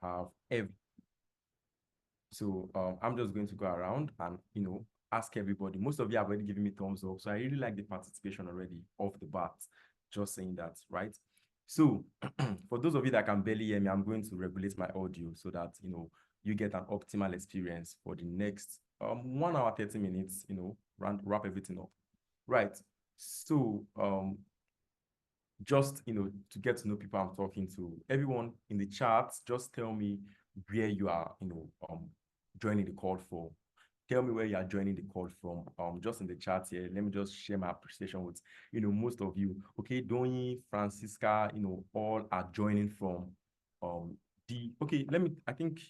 have every. So I'm just going to go around and, ask everybody. Most of you have already given me thumbs up. So I really like the participation already off the bat. Just saying that, right? So for those of you that can barely hear me, I'm going to regulate my audio so that, you get an optimal experience for the next 1 hour, 30 minutes, wrap everything up. Right. So just, to get to know people I'm talking to, everyone in the chat, just tell me where you are, joining the call for. Tell me where you are joining the call from. Just in the chat here, let me just share my appreciation with, most of you. Okay, Doni, Francisca, all are joining from okay, let me see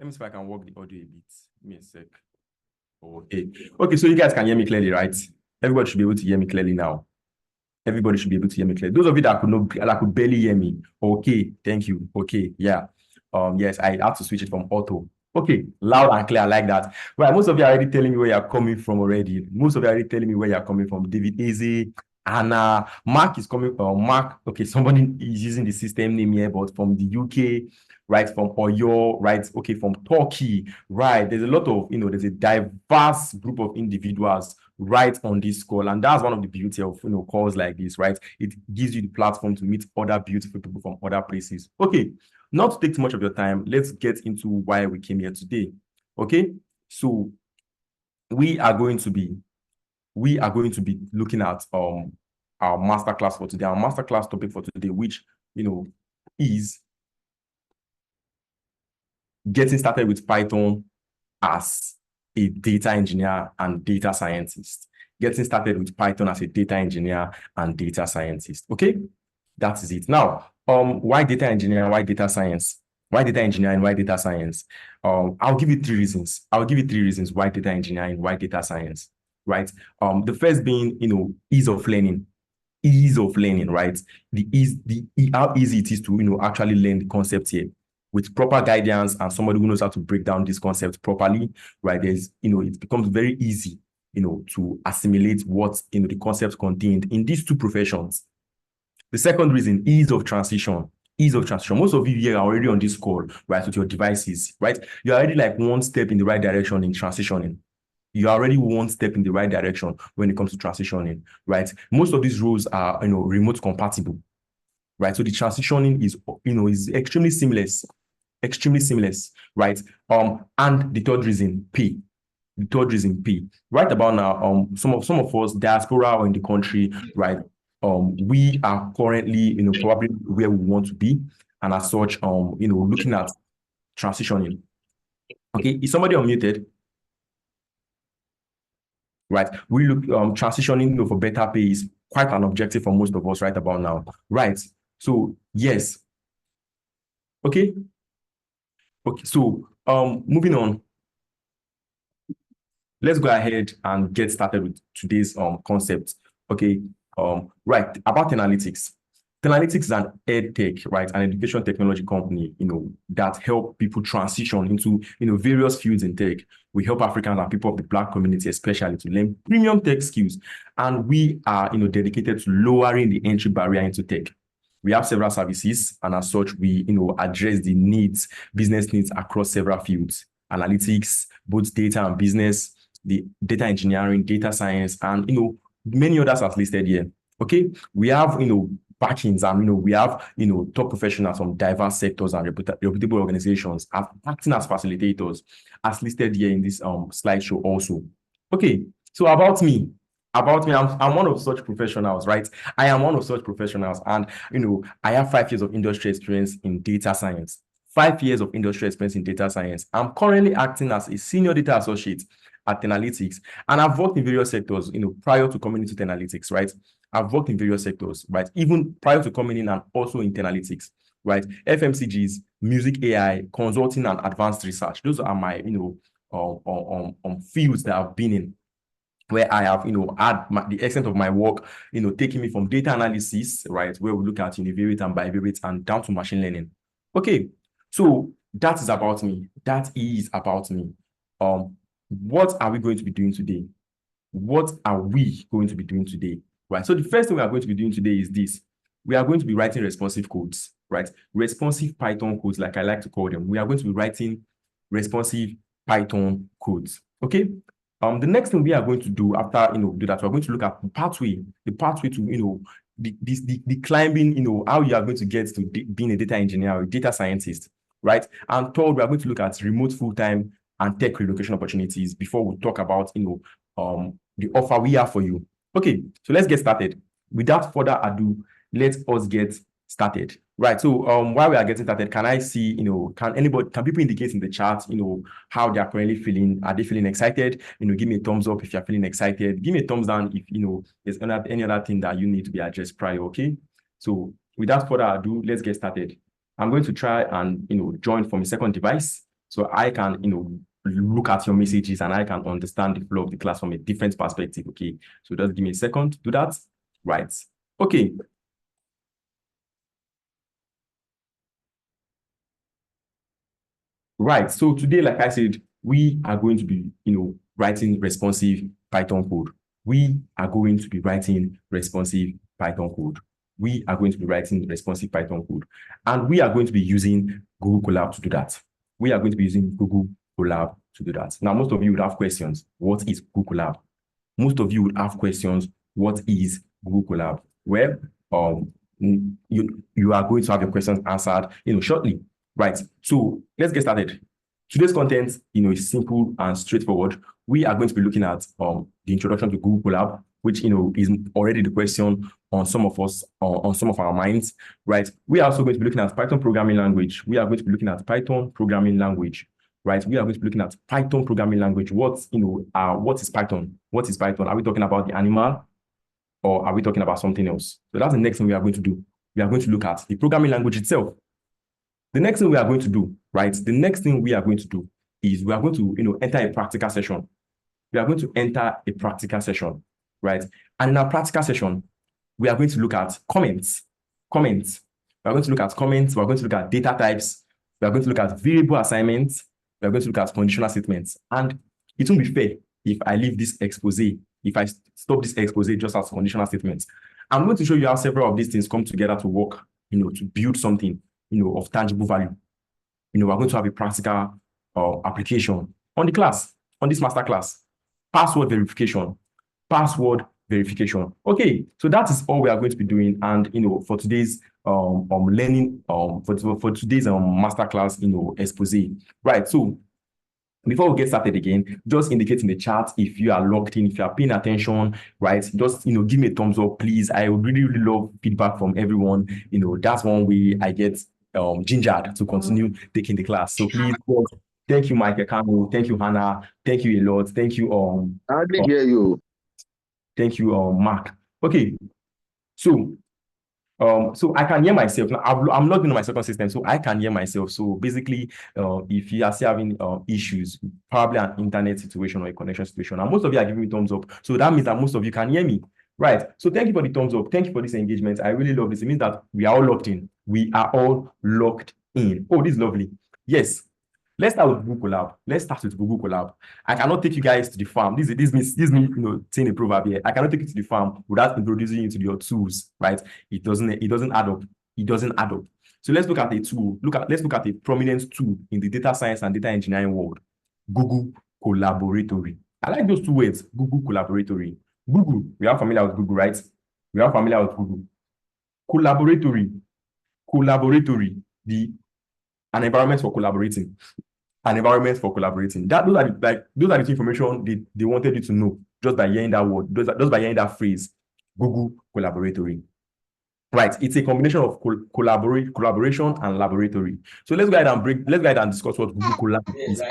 if I can work the audio a bit. Give me a sec. Okay, so you guys can hear me clearly, right? Everybody should be able to hear me clearly now. Everybody should be able to hear me clearly. Those of you that could barely hear me, okay, thank you. Okay, yeah. Yes, I had to switch it from auto. Okay, loud and clear, I like that. Right, most of you are already telling me where you're coming from already. Most of you are already telling me where you're coming from. David Eze, Anna, Mark is coming from Mark. Okay, somebody is using the system name here, but from the UK, right? From Oyo, right? Okay, from Turkey, right? There's a lot of, there's a diverse group of individuals right on this call, and that's one of the beauty of calls like this, right? It gives you the platform to meet other beautiful people from other places. Okay, not to take too much of your time, let's get into why we came here today. Okay, so we are going to be looking at our masterclass for today. Our masterclass topic for today, which is getting started with Python as a data engineer and data scientist. Getting started with Python as a data engineer and data scientist. Okay, that is it. Now, why data engineering? Why data science? Why data engineering? Why data science? I'll give you 3 reasons. I'll give you 3 reasons why data engineering, why data science. Right. The first being, ease of learning. Ease of learning, right? How easy it is to actually learn the concept here with proper guidance and somebody who knows how to break down this concept properly, right? There's, it becomes very easy, to assimilate what, the concepts contained in these 2 professions. The second reason, ease of transition. Ease of transition. Most of you here are already on this call, right, with your devices, right? You're already like 1 step in the right direction in transitioning. You're already 1 step in the right direction when it comes to transitioning, right? Most of these roles are, remote compatible, right? So the transitioning is extremely seamless. Extremely seamless, right? And the third reason, pay. The third reason, pay. Right about now, some of us diaspora or in the country, right? We are currently, probably where we want to be, and as such, looking at transitioning. Okay, is somebody unmuted? Right, we look transitioning for better pay is quite an objective for most of us right about now, right? So yes, okay. Okay, so moving on. Let's go ahead and get started with today's concept. Okay, right, about Tenalytics. Tenalytics is an ed tech, right, an education technology company, that help people transition into, various fields in tech. We help Africans and people of the Black community, especially, to learn premium tech skills. And we are, dedicated to lowering the entry barrier into tech. We have several services, and as such, we, address the needs, business needs across several fields: analytics, both data and business, the data engineering, data science, and many others are listed here. Okay, we have backings, and we have top professionals from diverse sectors and reputable organizations acting as facilitators, as listed here in this slideshow also. Okay, so about me, I'm one of such professionals, right? I am one of such professionals, and I have 5 years of industry experience in data science. 5 years of industry experience in data science. I'm currently acting as a senior data associate at Tenalytics, and I've worked in various sectors, prior to coming into Tenalytics, right? I've worked in various sectors, right? Even prior to coming in and also in Tenalytics, right? FMCGs, music AI, consulting, and advanced research. Those are my, fields that I've been in, where I have, had the extent of my work, taking me from data analysis, right, where we look at univariate and bivariate, and down to machine learning. Okay, so that is about me. That is about me. What are we going to be doing today? What are we going to be doing today? Right. So the first thing we are going to be doing today is this. We are going to be writing responsive codes, right? Responsive Python codes, like I like to call them. We are going to be writing responsive Python codes. Okay. The next thing we are going to do after do that, we're going to look at the pathway to the climbing, how you are going to get to being a data engineer or a data scientist, right? And third, we are going to look at remote full-time and tech relocation opportunities before we talk about the offer we have for you. Okay, so let's get started. Without further ado, let us get started. Right. So while we are getting started, can I see, can people indicate in the chat, how they are currently feeling? Are they feeling excited? Give me a thumbs up if you're feeling excited. Give me a thumbs down if there's any other thing that you need to be addressed prior. Okay. So without further ado, let's get started. I'm going to try and join from a second device so I can look at your messages and I can understand the flow of the class from a different perspective. Okay. So just give me a second to do that. Right. Okay. Right. So today, like I said, we are going to be, writing responsive Python code. We are going to be writing responsive Python code. We are going to be writing responsive Python code. And we are going to be using Google Colab to do that. We are going to be using Google Colab to do that. Now, most of you would have questions. What is Google Colab? Most of you would have questions. What is Google Colab? Well, you are going to have your questions answered, shortly. Right. So let's get started. Today's content, is simple and straightforward. We are going to be looking at the introduction to Google Colab, which is already the question on some of us, on some of our minds. Right. We are also going to be looking at Python programming language. We are going to be looking at Python programming language. Right. We are going to be looking at Python programming language. What is Python? What is Python? Are we talking about the animal, or are we talking about something else? So that's the next thing we are going to do. We are going to look at the programming language itself. The next thing we are going to do, right? The next thing we are going to do is we are going to, enter a practical session. We are going to enter a practical session, right? And in our practical session, we are going to look at comments. We are going to look at comments. We are going to look at data types. We are going to look at variable assignments. We are going to look at conditional statements. And it won't be fair if I leave this expose, if I stop this expose just as conditional statements. I'm going to show you how several of these things come together to work, to build something, of tangible value. We're going to have a practical application on the class, on this master class. Password verification. Okay, so that is all we are going to be doing. And for today's learning, for today's master class, expose. Right. So before we get started again, just indicate in the chat if you are logged in, if you are paying attention, right? Just, give me a thumbs up, please. I would really, really love feedback from everyone. That's one way I get gingered to continue taking the class. So please, thank you, Mike Ekano. Thank you, Hannah. Thank you a lot. Thank you. I didn't hear you. Thank you, Mark. Okay. So I can hear myself now. I'm logged into my second system, so I can hear myself. So basically, if you are still having issues, probably an internet situation or a connection situation, and most of you are giving me thumbs up, so that means that most of you can hear me, right? So thank you for the thumbs up. Thank you for this engagement. I really love this. It means that we are all locked in. We are all locked in. Oh, this is lovely. Yes. Let's start with Google Colab. Let's start with Google Colab. I cannot take you guys to the farm. This means saying a proverb here. I cannot take you to the farm without introducing you to your tools, right? It doesn't add up. It doesn't add up. So let's look at a tool. Let's look at a prominent tool in the data science and data engineering world. Google Colaboratory. I like those two words, Google Colaboratory. Google, we are familiar with Google, right? We are familiar with Google. Colaboratory, an environment for collaborating. Those are the information they wanted you to know just by hearing that word, just by hearing that phrase, Google Colaboratory. Right, it's a combination of collaboration and laboratory. So let's go ahead and discuss what Google Colab is.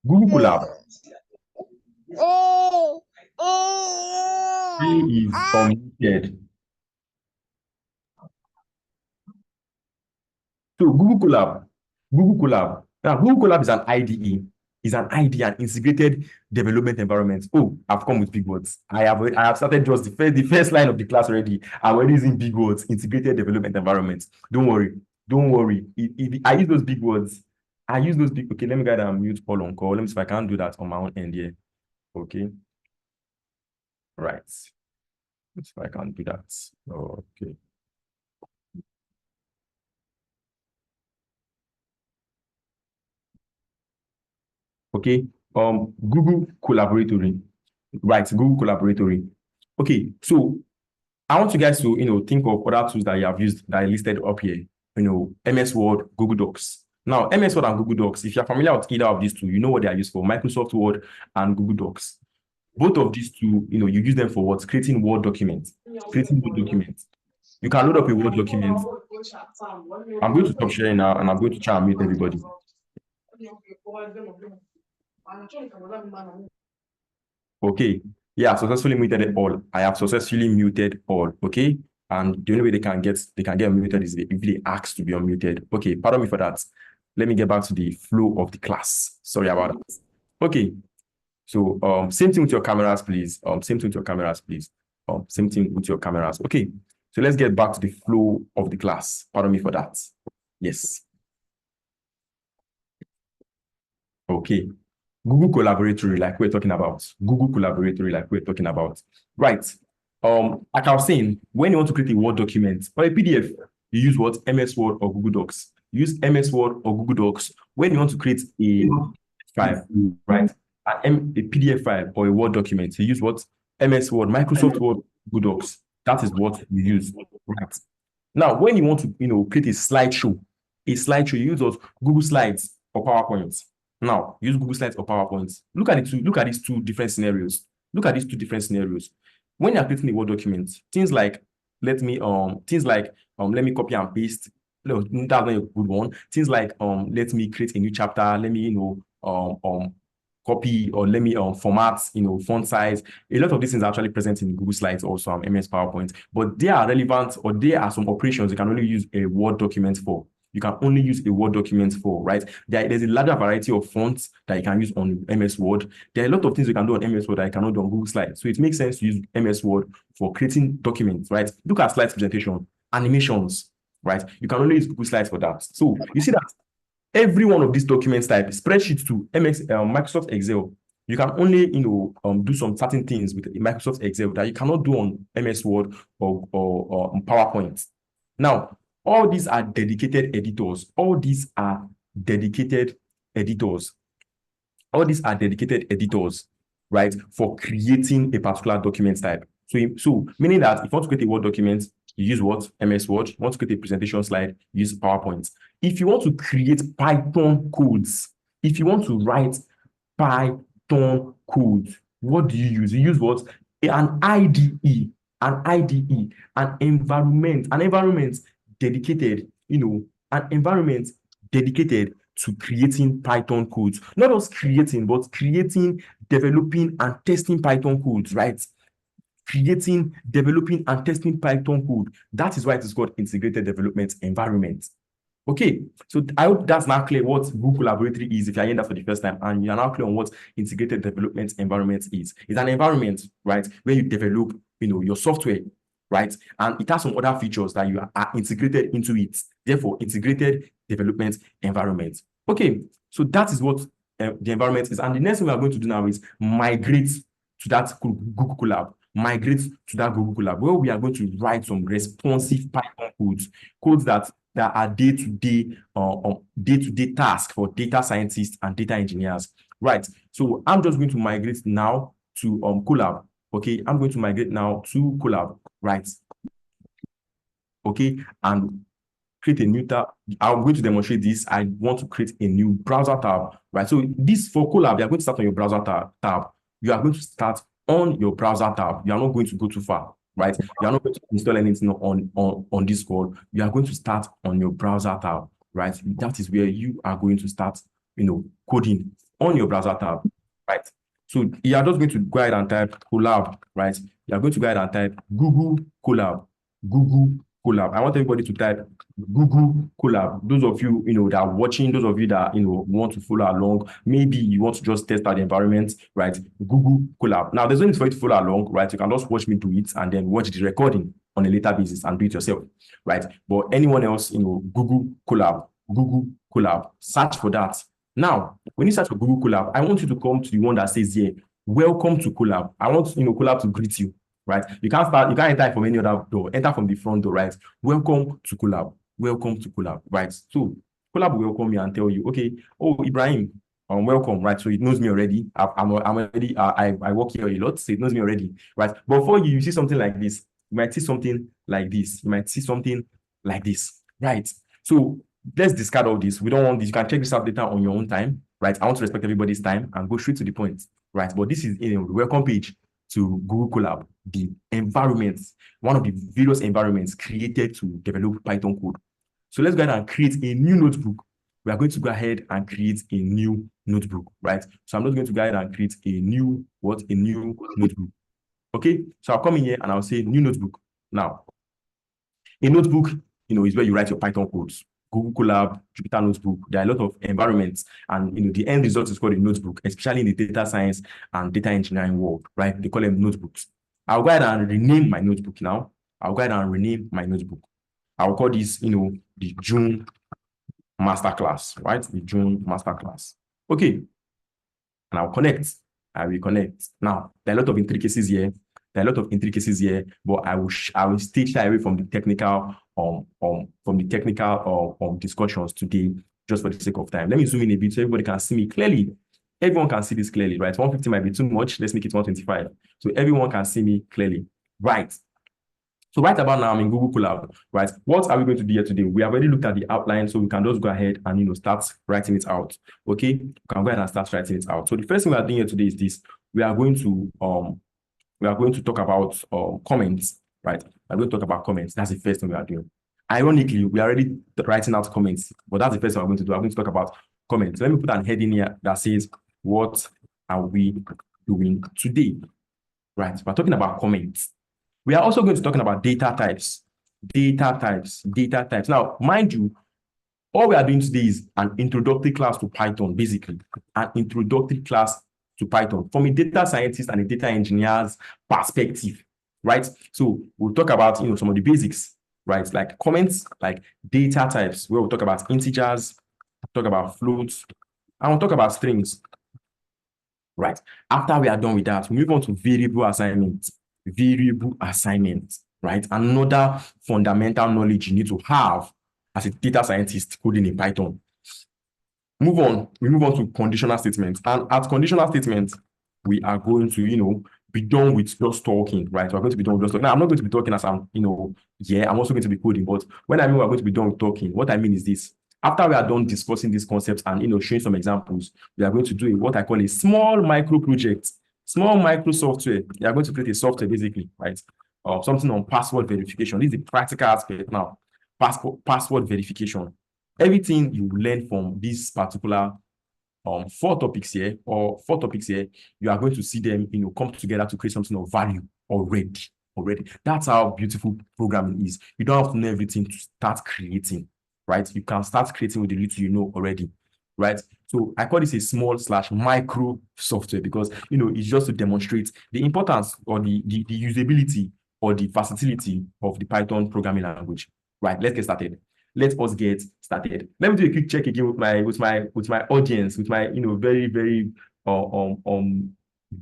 Google Colab is unmuted. So Google Colab. Now, Google Colab is an IDE. An integrated development environment. Oh, I've come with big words. I have started just the first line of the class already. I'm already using big words. Integrated development environment. Don't worry. I use those big words. Okay, let me go ahead and mute Paul on call. Let me see if I can do that on my own end here. Okay. Right. if I can do that. Okay. Okay. Google Collaboratory. Right, Google Collaboratory. Okay, so I want you guys to, think of other tools that you have used that I listed up here. MS Word, Google Docs. Now, MS Word and Google Docs, if you're familiar with either of these two, you know what they are used for, Microsoft Word and Google Docs. Both of these two, you use them for what? Creating Word documents. Creating Word documents. You can load up a Word document. I'm going to stop sharing now and I'm going to try and mute everybody. Okay. Yeah, successfully muted all. I have successfully muted all. Okay. And the only way they can get muted is if they ask to be unmuted. Okay, pardon me for that. Let me get back to the flow of the class. Sorry about that. Okay. So same thing with your cameras, please. Same thing with your cameras, please. Same thing with your cameras. Okay. So let's get back to the flow of the class. Pardon me for that. Yes. Okay. Google Collaboratory, like we're talking about. Google Collaboratory, like we're talking about. Right. Like I was saying, when you want to create a Word document or a PDF, you use what? MS Word or Google Docs. You use MS Word or Google Docs when you want to create a file, right? A PDF file or a Word document. You use what? MS Word, Microsoft Word, Google Docs. That is what you use, right? Now, when you want to, create a slideshow, you use those Google Slides or PowerPoint. Now, use Google Slides or PowerPoint. Look at these two different scenarios. Look at these two different scenarios. When you're creating a Word document, things like let me copy and paste. No, that's not a good one. Things like let me create a new chapter. Let me copy or let me format font size. A lot of these things are actually present in Google Slides, also MS PowerPoint, but they are relevant, or there are some operations you can only use a Word document for. You can only use a Word document for, right? There's a larger variety of fonts that you can use on MS Word. There are a lot of things you can do on MS Word that you cannot do on Google Slides. So it makes sense to use MS Word for creating documents, right? Look at slides presentation, animations, right? You can only use Google Slides for that. So you see that every one of these documents type, spreadsheet to Microsoft Excel, you can only do some certain things with Microsoft Excel that you cannot do on MS Word or PowerPoint. Now, all these are dedicated editors. All these are dedicated editors. Right, for creating a particular document type. So meaning that if you want to create a Word document, you use what? MS Word. You want to create a presentation slide, you use PowerPoint. If you want to create Python codes, if you want to write Python code, what do you use? You use what? An IDE, an environment dedicated, an environment dedicated to creating Python codes. Not just creating, but creating, developing, and testing Python codes, right? Creating, developing, and testing Python code. That is why it is called integrated development environment. Okay, so I hope that's now clear what Google Collaboratory is if you're hearing that for the first time, and you are now clear on what integrated development environment is. It's an environment, right, where you develop, your software, right, and it has some other features that you are integrated into it. Therefore, integrated development environment. Okay, so that is what the environment is, and the next thing we are going to do now is migrate to that Google Colab. Migrate to that Google Colab, where we are going to write some responsive Python codes that are day-to-day task for data scientists and data engineers. Right. So I'm just going to migrate now to Colab. Okay, I'm going to migrate now to Colab. Right. Okay, and create a new tab. I'm going to demonstrate this. I want to create a new browser tab. Right. So this for Colab, you are going to start on your browser tab. You are going to start on your browser tab. You are not going to go too far, right? You are not going to install anything on this code. You are going to start on your browser tab, right? That is where you are going to start, coding on your browser tab, right? So you are just going to go ahead and type Colab, right? You are going to go ahead and type Google Colab, Google Colab. I want everybody to type Google Colab. Those of you, that are watching, those of you that, want to follow along, maybe you want to just test out the environment, right? Google Colab. Now, there's no need for you to follow along, right? You can just watch me do it and then watch the recording on a later basis and do it yourself, right? But anyone else, Google Colab, Google Colab, search for that. Now, when you search for Google Colab, I want you to come to the one that says here, welcome to Colab. I want, Colab to greet you, right? You can't enter from any other door. Enter from the front door, right? Welcome to Collab. Welcome to Collab, right? So Collab will welcome you and tell you, okay, oh, Ibrahim, welcome, right? So it knows me already. I'm already, I work here a lot, so it knows me already, right? But before you see something like this, you might see something like this. You might see something like this, right? So let's discard all this. We don't want this. You can check this out later on your own time, right? I want to respect everybody's time and go straight to the point, right? But this is the welcome page to Google Colab, the environment, one of the various environments created to develop Python code. So let's go ahead and create a new notebook. We are going to go ahead and create a new notebook, right? So I'm not going to go ahead and create a new notebook. Okay, so I'll come in here and I'll say new notebook. Now, a notebook, is where you write your Python codes. Google Colab, Jupyter Notebook. There are a lot of environments, and the end result is called a notebook, especially in the data science and data engineering world, right? They call them notebooks. I'll go ahead and rename my notebook now. I'll go ahead and rename my notebook. I'll call this, the June Masterclass, right? The June Masterclass. Okay. And I'll connect. I will connect. Now, there are a lot of intricacies here. But I will stay shy away from the technical discussions today, just for the sake of time. Let me zoom in a bit so everybody can see me clearly. Everyone can see this clearly, right? 150 might be too much. Let's make it 125. So everyone can see me clearly, right? So right about now, I'm in Google Colab, right? What are we going to do here today? We have already looked at the outline, so we can just go ahead and, start writing it out, okay? We can go ahead and start writing it out. So the first thing we are doing here today is this. We are going to talk about comments, right? We're going to talk about comments. That's the first thing we are doing. Ironically, we are already writing out comments, but that's the first thing we're going to do. I'm going to talk about comments. Let me put an heading here that says, what are we doing today? Right, we're talking about comments. We are also going to be talking about data types. Now, mind you, all we are doing today is an introductory class to Python, basically. An introductory class to Python from a data scientist and a data engineer's perspective, right? So we'll talk about, some of the basics, right? Like comments, like data types, where we'll talk about integers, talk about floats, and we'll talk about strings, right? After we are done with that, we move on to variable assignments. Right? Another fundamental knowledge you need to have as a data scientist coding in Python. We move on to conditional statements. And at conditional statements, we are going to, be done with just talking, right? We're going to be done with just talking. Now, I'm not going to be talking as I'm, I'm also going to be coding. But when I mean we're going to be done with talking, what I mean is this. After we are done discussing these concepts and, showing some examples, we are going to do what I call a small micro project. Small micro software. You are going to create a software basically, right? Something on password verification. This is the practical aspect now. Password verification. Everything you learn from this particular four topics here, you are going to see them, come together to create something of value already. That's how beautiful programming is. You don't have to know everything to start creating, right? You can start creating with the little you know already, right? So I call this a small/micro software because, it's just to demonstrate the importance or the usability or the versatility of the Python programming language, right? Let's get started. Let us get started. Let me do a quick check again with my audience, with my, very, very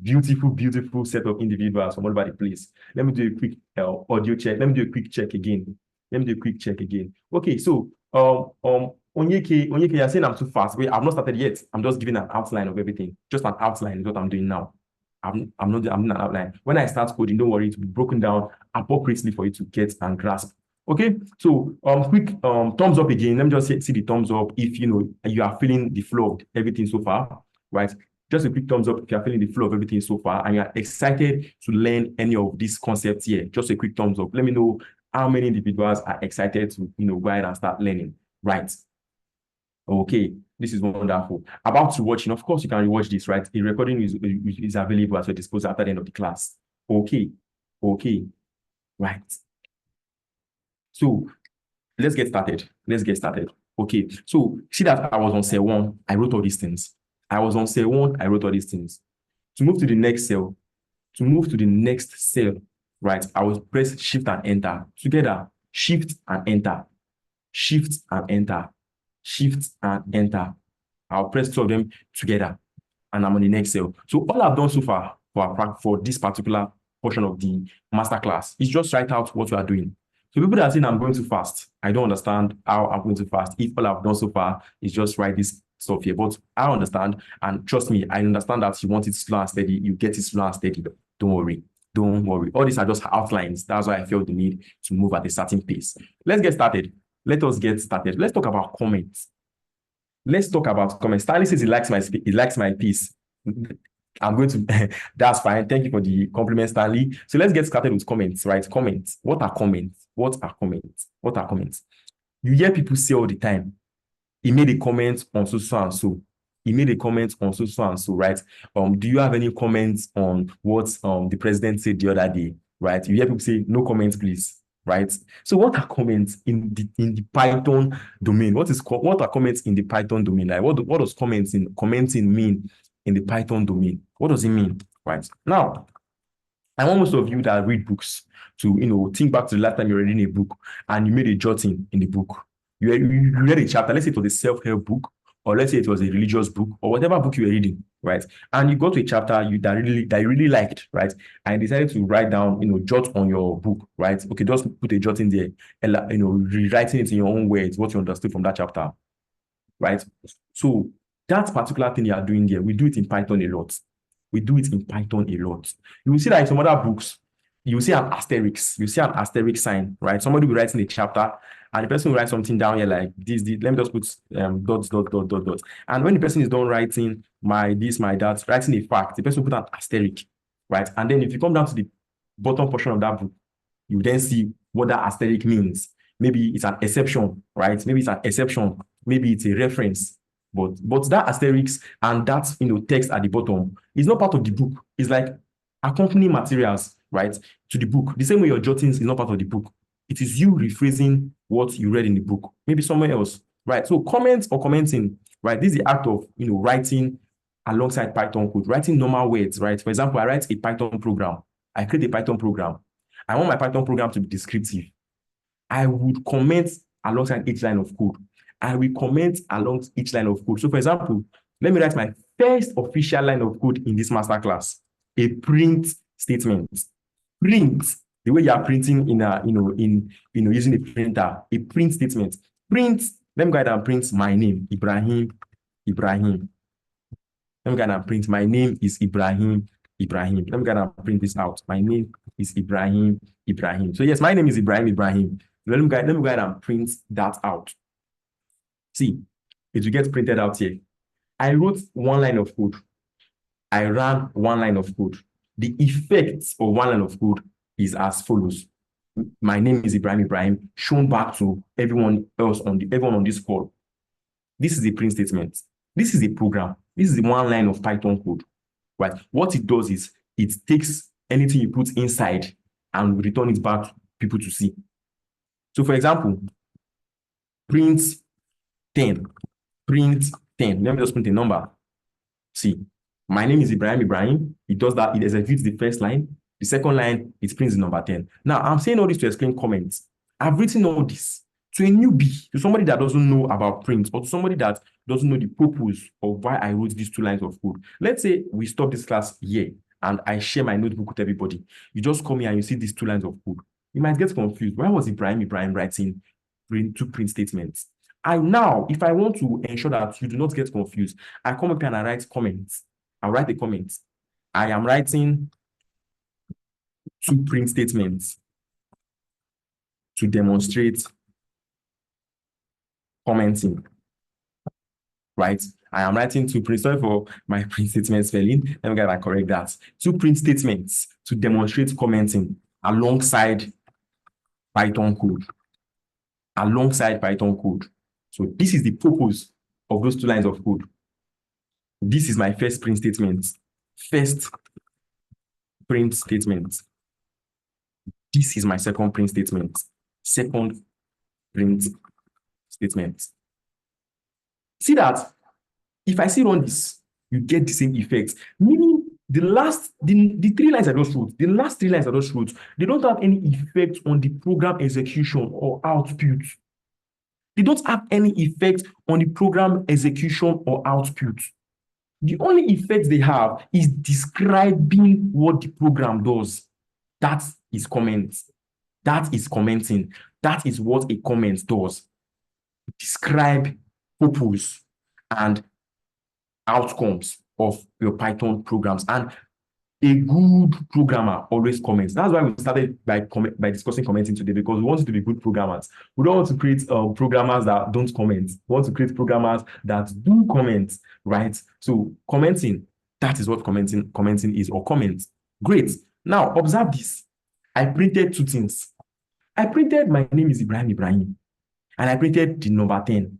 beautiful set of individuals from all over the place. Let me do a quick audio check. Let me do a quick check again. Okay, so Onyeke, you're saying I'm too fast. Wait, I've not started yet. I'm just giving an outline of everything. Just an outline is what I'm doing now. I'm doing an outline. When I start coding, don't worry, it will be broken down appropriately for you to get and grasp. Okay, so quick thumbs up again. Let me just see the thumbs up if you are feeling the flow of everything so far, right? Just a quick thumbs up if you are feeling the flow of everything so far and you are excited to learn any of these concepts here. Just a quick thumbs up. Let me know how many individuals are excited to go ahead and start learning, right? Okay, this is wonderful. About to watch, of course, you can rewatch this, right? A recording is available at your disposal after the end of the class. Okay, right. So let's get started. Okay, so see that I was on cell 1, I wrote all these things. To move to the next cell, right, I will press Shift and Enter. Together, Shift and Enter. I'll press two of them together, and I'm on the next cell. So all I've done so far for this particular portion of the masterclass. It's just write out what you are doing. So people that are saying I'm going too fast, I don't understand how I'm going too fast. If all I've done so far is just write this stuff here, but I understand, and trust me, I understand that you want it slow and steady. You get it slow and steady. Don't worry. Don't worry. All these are just outlines. That's why I felt the need to move at a certain pace. Let's get started. Let us get started. Let's talk about comments. Let's talk about comments. Stanley says he likes my piece. I'm going to, that's fine. Thank you for the compliment, Stanley. So let's get started with comments, right? Comments. What are comments? What are comments? What are comments? You hear people say all the time, he made a comment on so and so. He made a comment on so and so, right? Do you have any comments on what the president said the other day, right? You hear people say, no comments, please, right? So what are comments in the Python domain? What are comments in the Python domain? Like what does commenting mean in the Python domain? What does it mean, right? Now, I want most of you that read books to think back to the last time you were reading a book and you made a jotting in the book. You read a chapter, let's say it was a self-help book, or let's say it was a religious book, or whatever book you were reading, right? And you got to a chapter that you really liked, right? And you decided to write down, jot on your book, right? Okay, just put a jot in there, and, rewriting it in your own words, what you understood from that chapter, right? So that particular thing you are doing there, we do it in Python a lot. We do it in Python a lot. You will see that in some other books, you will see an asterisk. You see an asterisk sign, right? Somebody will write in a chapter, and the person will write something down here like this. Let me just put dots, dot, dot, dot, dot. And when the person is done writing my this, my that, writing a fact, the person will put an asterisk, right? And then if you come down to the bottom portion of that book, you then see what that asterisk means. Maybe it's an exception, right? Maybe it's an exception. Maybe it's a reference. But that asterisk and that text at the bottom is not part of the book. It's like accompanying materials, right, to the book. The same way your jottings is not part of the book. It is you rephrasing what you read in the book, maybe somewhere else, right? So comments or commenting, right? This is the act of writing alongside Python code, writing normal words, right? For example, I write a Python program. I create a Python program. I want my Python program to be descriptive. I would comment alongside each line of code. I will comment along each line of code. So for example, let me write my first official line of code in this masterclass, a print statement. Print, the way you are printing using a printer, a print statement. Print, let me go ahead and print my name, Ibrahim. Let me go ahead and print my name is Ibrahim. Let me go ahead and print this out. My name is Ibrahim. So yes, my name is Ibrahim. Let me go ahead and print that out. See, it will get printed out here. I wrote one line of code. I ran one line of code. The effect of one line of code is as follows. My name is Ibrahim, shown back to everyone on this call. This is a print statement. This is a program. This is one line of Python code, right? What it does is it takes anything you put inside and return it back to people to see. So for example, print 10. Let me just print a number. See, my name is Ibrahim. It does that. It executes the first line. The second line, it prints the number 10. Now, I'm saying all this to explain comments. I've written all this to a newbie, to somebody that doesn't know about print, or to somebody that doesn't know the purpose of why I wrote these two lines of code. Let's say we stop this class here, and I share my notebook with everybody. You just come here and you see these two lines of code. You might get confused. Why was Ibrahim writing two print statements? Now, if I want to ensure that you do not get confused, I come up here and I write comments. I'll write a comment. I am writing two print statements to demonstrate commenting, right? I am writing two print, sorry for my print statement spelling. Let me get and correct that. Two print statements to demonstrate commenting alongside Python code. So this is the purpose of those two lines of code. This is my first print statement. This is my second print statement. See that if I see run this, you get the same effect. Meaning the three lines I just wrote, they don't have any effect on the program execution or output. They don't have any effect on the program execution or output. The only effect they have is describing what the program does. That is comment. That is commenting. That is what a comment does. Describe purpose and outcomes of your Python programs. And a good programmer always comments. That's why we started by discussing commenting today, because we want to be good programmers. We don't want to create programmers that don't comment. We want to create programmers that do comment, right? So commenting, that is what commenting is, or comment. Great. Now observe this. I printed two things. I printed my name is Ibrahim, and I printed the number 10.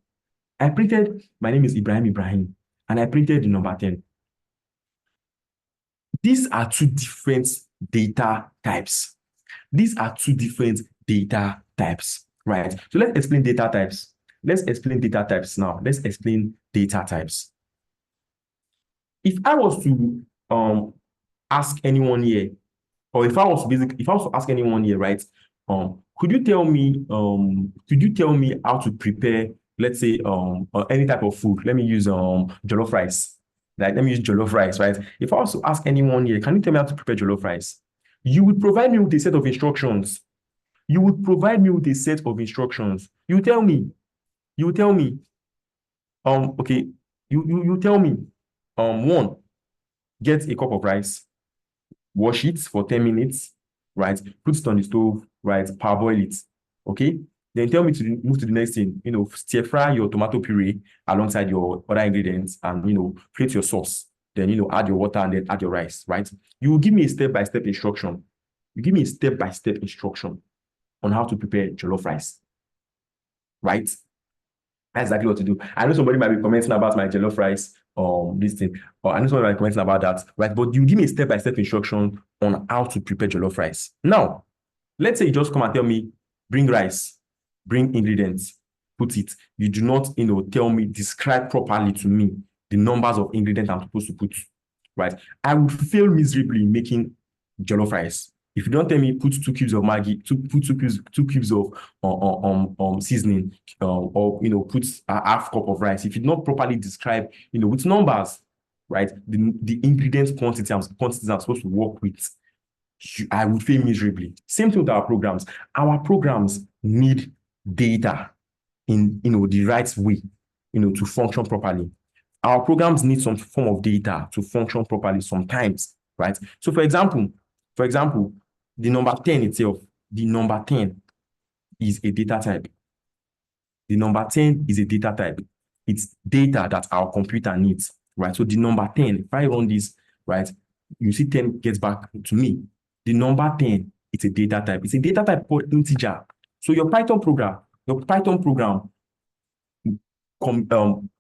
I printed my name is Ibrahim, and I printed the number 10. These are two different data types. These are two different data types, right? So let's explain data types. Let's explain data types now. Let's explain data types. If I was to ask anyone here, or if I was to ask anyone here, right? Could you tell me how to prepare, let's say, any type of food? Let me use jollof rice. Like, let me use jollof rice, right? If I was to ask anyone here, can you tell me how to prepare jollof rice? You would provide me with a set of instructions. You would provide me with a set of instructions. You tell me, okay, you tell me, one, get a cup of rice, wash it for 10 minutes, right? Put it on the stove, right? Parboil it, okay? Then tell me to move to the next thing, stir fry your tomato puree alongside your other ingredients and, create your sauce. Then, add your water and then add your rice, right? You will give me a step-by-step instruction. You give me a step-by-step instruction on how to prepare jollof rice, right? That's exactly what to do. I know somebody might be commenting about my jollof rice, this thing, or I know somebody might be commenting about that, right? But you give me a step-by-step instruction on how to prepare jollof rice. Now, let's say you just come and tell me, bring rice, bring ingredients, put it. You do not, tell me, describe properly to me the numbers of ingredients I'm supposed to put, right? I would fail miserably in making jollof rice. If you don't tell me put 2 cubes of Maggi, put two cubes of seasoning, or put a half cup of rice. If you don't properly describe, with numbers, right, the ingredients quantities I'm supposed to work with, I would fail miserably. Same thing with our programs. Our programs need data in the right way, to function properly. Our programs need some form of data to function properly sometimes, right? So for example, the number 10 itself, the number 10 is a data type. The number 10 is a data type. It's data that our computer needs, right? So the number 10, if I run this, right, you see 10 gets back to me. The number 10, it's a data type. It's a data type called integer. So your Python program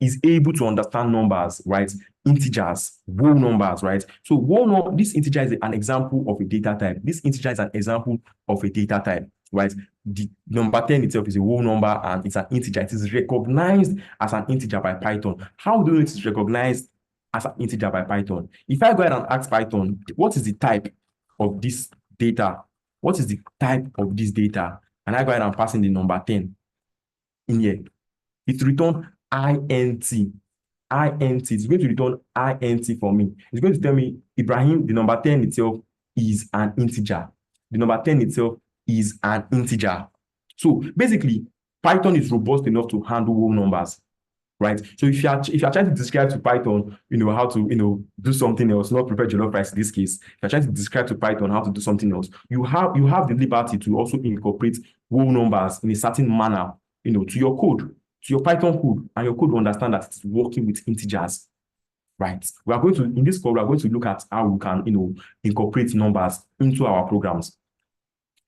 is able to understand numbers, right? Integers, whole numbers, right? So this integer is an example of a data type. This integer is an example of a data type, right? The number 10 itself is a whole number and it's an integer. It is recognized as an integer by Python. How do you know it is recognized as an integer by Python? If I go ahead and ask Python, what is the type of this data? What is the type of this data? And I go ahead and pass in the number 10 in here. It returns int. It's going to return int for me. It's going to tell me, Ibrahim, the number 10 itself is an integer. The number 10 itself is an integer. So basically, Python is robust enough to handle whole numbers, right? So if you are trying to describe to Python, how to do something else, not prepare jollof rice in this case. If you're trying to describe to Python how to do something else, you have the liberty to also incorporate whole numbers in a certain manner, to your code, to your Python code, and your code will understand that it's working with integers, right? In this code, we are going to look at how we can, incorporate numbers into our programs.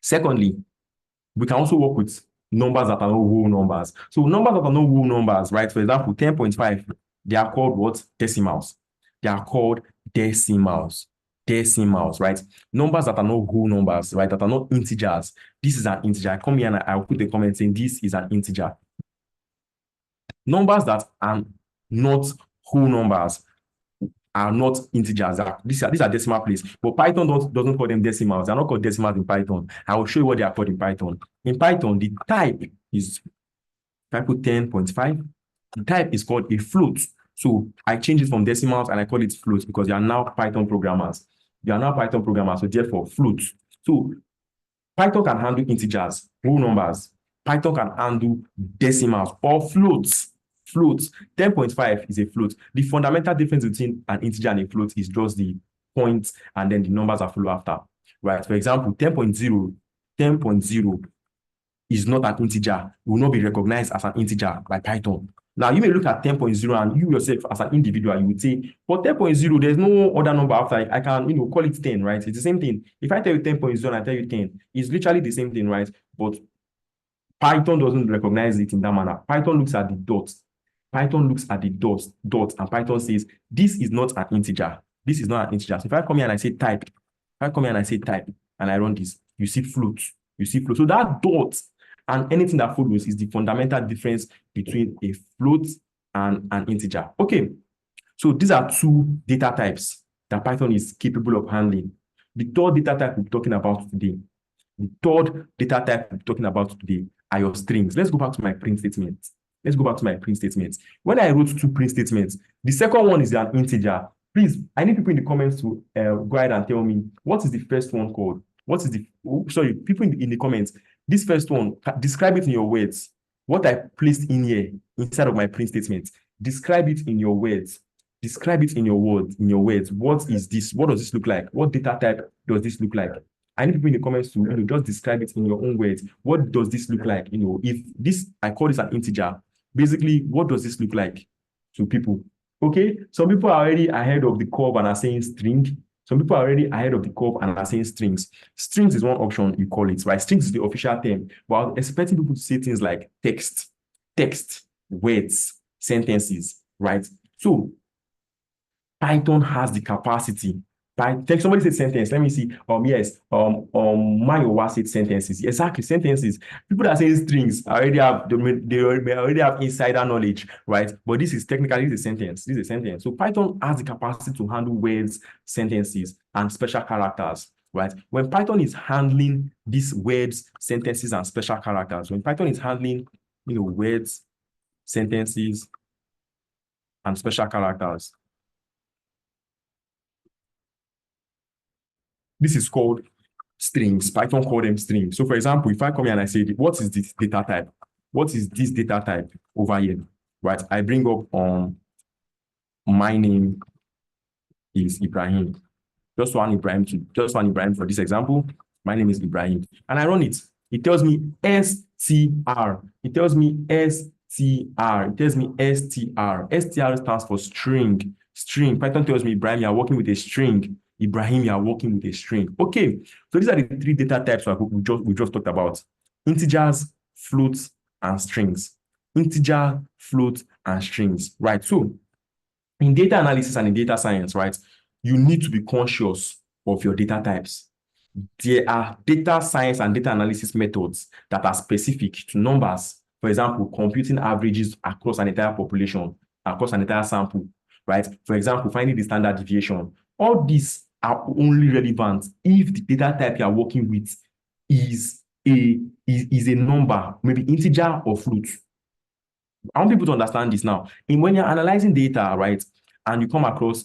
Secondly, we can also work with numbers that are not whole numbers. So numbers that are not whole numbers, right? For example, 10.5, they are called what? Decimals. They are called decimals, right? Numbers that are not whole numbers, right? That are not integers. This is an integer. I come here and I'll put a comment saying this is an integer. Numbers that are not whole numbers are not integers. These are decimal places. But Python doesn't call them decimals. They're not called decimals in Python. I will show you what they are called in Python. In Python, the type is, if I put 10.5, the type is called a float. So I change it from decimals and I call it float because you are now Python programmers. So therefore, float. So Python can handle integers, whole numbers. Python can handle decimals or floats. Floats. 10.5 is a float. The fundamental difference between an integer and a float is just the points and then the numbers that follow after. Right? For example, 10.0 is not an integer. It will not be recognized as an integer by Python. Now, you may look at 10.0 and you yourself as an individual, you would say, for 10.0, there's no other number after it. I can, call it 10, right? It's the same thing. If I tell you 10.0 and I tell you 10, it's literally the same thing, right? But Python doesn't recognize it in that manner. Python looks at the dots. Python looks at the dots, and Python says, this is not an integer. This is not an integer. So if I come here and I say type, and I run this, you see float. You see float. So that dot and anything that follows is the fundamental difference between a float and an integer. Okay, so these are two data types that Python is capable of handling. The third data type we're talking about today are your strings. Let's go back to my print statement. When I wrote two print statements, the second one is an integer. Please, I need people in the comments to go ahead and tell me, what is the first one called? People in the comments, this first one, describe it in your words. What I placed in here, inside of my print statement, describe it in your words. Describe it in your words. What is this? What does this look like? What data type does this look like? I need people in the comments to just describe it in your own words. What does this look like? If this, I call this an integer, basically, what does this look like to people? Okay, some people are already ahead of the curve and are saying string. Some people are already ahead of the curve and are saying strings. Strings is one option, you call it, right? Strings is the official term. But I was expecting people to say things like text, words, sentences, right? So Python has the capacity. Somebody said sentence. Let me see. Yes. Mayowa said sentences. Exactly, sentences. People that say strings already have they already have insider knowledge, right? But this is technically a sentence. This is a sentence. So Python has the capacity to handle words, sentences, and special characters, right? When Python is handling these words, sentences, and special characters, when Python is handling, words, sentences, and special characters, this is called strings. Python call them strings. So for example, if I come here and I say, what is this data type? What is this data type over here? Right? I bring up my name is Ibrahim. Just one Ibrahim for this example. My name is Ibrahim. And I run it. It tells me str. It tells me str. str stands for string. Python tells me, Ibrahim, you are working with a string. Ibrahim, you are working with a string. Okay, so these are the three data types we just talked about. Integers, floats, and strings. Integer, float, and strings, right? So in data analysis and in data science, right, you need to be conscious of your data types. There are data science and data analysis methods that are specific to numbers. For example, computing averages across an entire population, across an entire sample, right? For example, finding the standard deviation. All these are only relevant if the data type you are working with is a number, maybe integer or float. I want people to understand this now. When you're analyzing data, right, and you come across,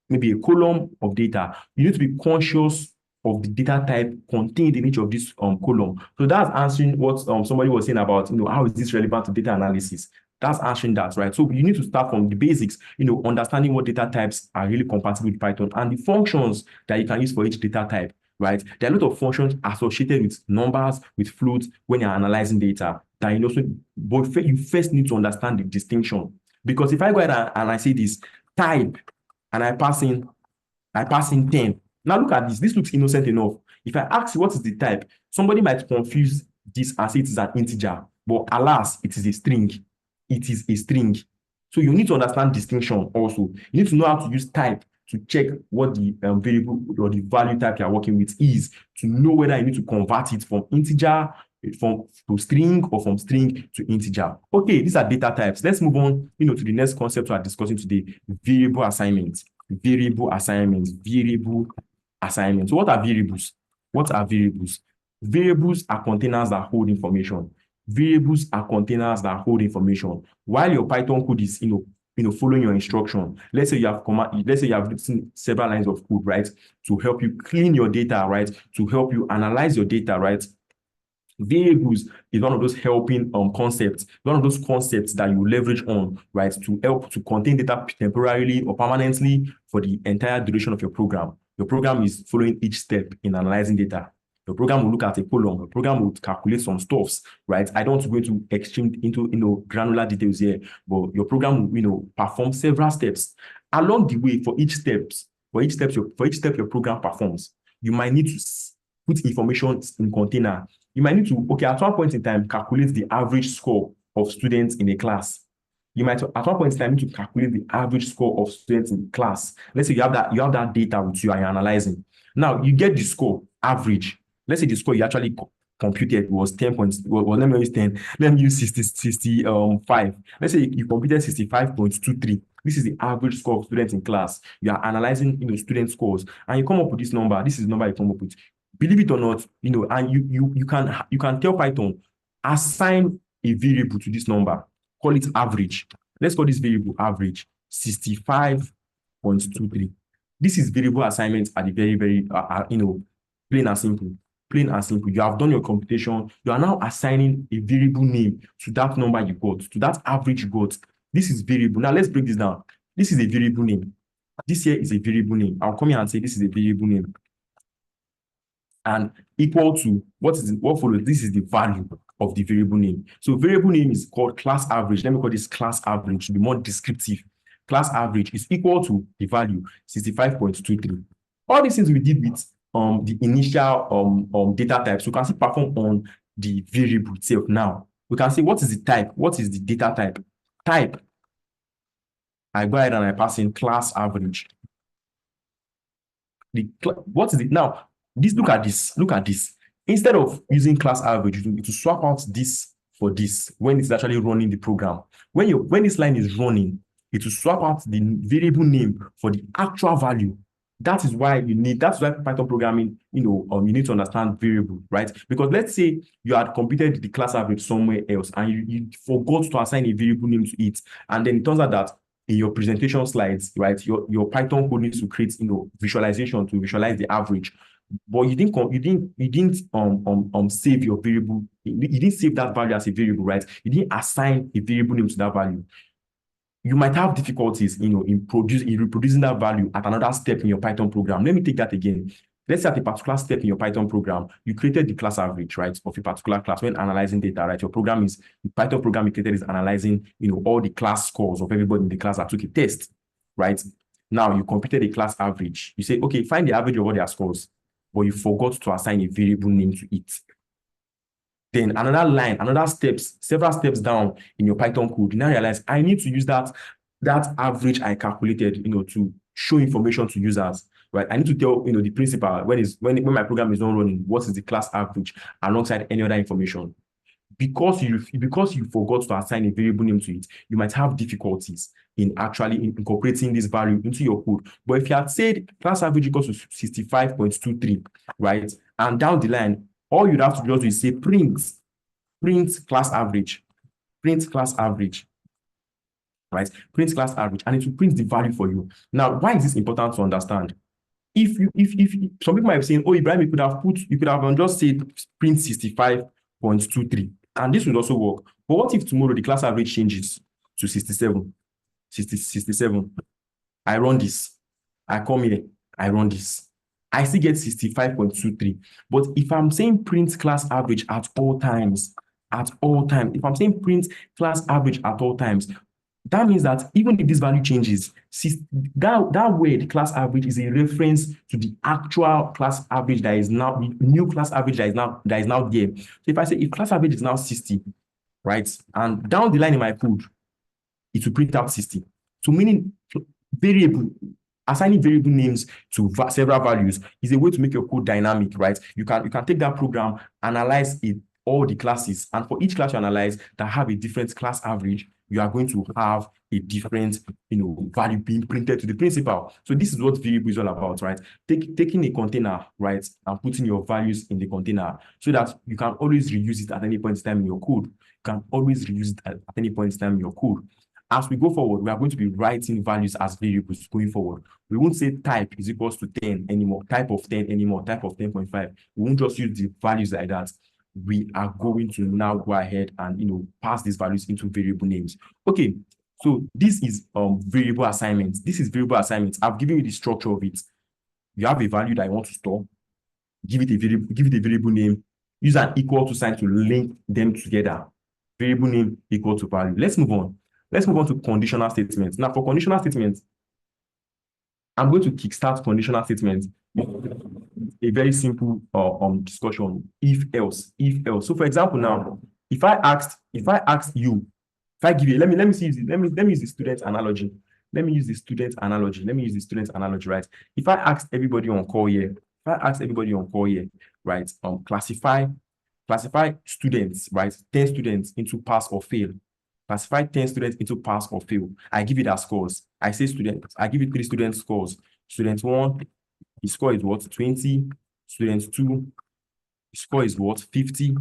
maybe a column of data, you need to be conscious of the data type contained in each of these column. So that's answering what somebody was saying about, how is this relevant to data analysis? That's answering that, right? So you need to start from the basics, understanding what data types are really compatible with Python and the functions that you can use for each data type, right? There are a lot of functions associated with numbers, with floats when you're analyzing data that but you first need to understand the distinction. Because if I go ahead and I say this type and I pass in 10. Now look at this. This looks innocent enough. If I ask you what is the type, somebody might confuse this and say it is an integer. But alas, it is a string. It is a string. So you need to understand distinction also. You need to know how to use type to check what the variable or the value type you are working with is, to know whether you need to convert it from integer to string or from string to integer. Okay, these are data types. Let's move on, to the next concept we are discussing today: variable assignment. Variable assignment. So what are variables? Variables are containers that hold information. While your Python code is, following your instruction. Let's say you have written several lines of code, right, to help you clean your data, right, to help you analyze your data, right. Variables is one of those helping concepts, one of those concepts that you leverage on, right, to help to contain data temporarily or permanently for the entire duration of your program. Your program is following each step in analyzing data. Your program will look at a column. Your program will calculate some stuffs, right? I don't want to go into granular details here, but your program will perform several steps along the way. For each step your program performs, you might need to put information in container. You might need to, at one point in time, calculate the average score of students in a class. You might, at one point in time, need to calculate the average score of students in class. Let's say you have that data with you and you're analyzing. Now, you get the score, average. Let's say the score you actually computed was 10 points. Well, let me use 10. Let me use 65. Let's say you computed 65.23. This is the average score of students in class. You are analyzing, student scores, and you come up with this number. This is the number you come up with. Believe it or not, and you can tell Python, assign a variable to this number, call it average. Let's call this variable average 65.23. This is variable assignment at the very, very, plain and simple. Plain and simple. You have done your computation. You are now assigning a variable name to that number you got, to that average you got. This is variable. Now let's break this down. This is a variable name. This here is a variable name. I'll come here and say this is a variable name. And equal to what follows? This is the value of the variable name. So variable name is called class average. Let me call this class average to be more descriptive. Class average is equal to the value 65.23. All these things we did with the initial data types. So we can see perform on the variable itself. Now we can see what is the type, what is the data type. Type, I go ahead and I pass in class average. What is it now? Look at this. Instead of using class average, you to swap out this for this when it's actually running the program. When this line is running, it will swap out the variable name for the actual value. That's why Python programming, you need to understand variable, right? Because let's say you had computed the class average somewhere else and you forgot to assign a variable name to it. And then it turns out that in your presentation slides, right, your Python code needs to create, visualization to visualize the average. But you didn't save your variable. You didn't save that value as a variable, right? You didn't assign a variable name to that value. You might have difficulties, in reproducing that value at another step in your Python program. Let me take that again. Let's say at a particular step in your Python program, you created the class average, right, of a particular class when analyzing data, right? The Python program you created is analyzing, all the class scores of everybody in the class that took a test, right? Now you computed a class average. You say, okay, find the average of all their scores, but you forgot to assign a variable name to it. Then several steps down in your Python code, you now realize I need to use that average I calculated, to show information to users, right? I need to tell, the principal when my program is not running, what is the class average alongside any other information. Because you forgot to assign a variable name to it, you might have difficulties in actually incorporating this value into your code. But if you had said class average equals to 65.23, right? And down the line, all you'd have to do is say print class average, right? Print class average, and it will print the value for you. Now, why is this important to understand? If some people might be saying, oh, Ibrahim, you could have just said print 65.23, and this would also work. But what if tomorrow the class average changes to 67? I run this. I come here. I run this. I still get 65.23. But if I'm saying print class average at all times, if I'm saying print class average at all times, that means that even if this value changes, that word class average is a reference to the actual class average that is now, the new class average that is now there. So if I say if class average is now 60, right, and down the line in my code, it will print out 60. So meaning assigning variable names to several values is a way to make your code dynamic, right? You can take that program, analyze all the classes, and for each class you analyze that have a different class average, you are going to have a different, value being printed to the principal. So this is what variable is all about, right? Taking a container, right, and putting your values in the container so that you can always reuse it at any point in time in your code. You can always reuse it at any point in time in your code. As we go forward, we are going to be writing values as variables going forward. We won't say type is equals to 10 anymore, type of 10 anymore, type of 10.5. We won't just use the values like that. We are going to now go ahead and pass these values into variable names. Okay, so this is variable assignment. This is variable assignment. I've given you the structure of it. You have a value that you want to store, give it a variable name, use an equal to sign to link them together. Variable name equal to value. Let's move on. Let's move on to conditional statements. Now, for conditional statements, I'm going to kickstart conditional statements. A very simple discussion. If else. So, for example, now, if I asked you, if I give you, let me use the student analogy. Right? If I ask everybody on call here, right, classify students, right, 10 students into pass or fail. Classify 10 students into pass or fail. I give it as scores. I say students. I give it 3 students scores. Student 1, his score is what? 20. Student 2, his score is what? 50.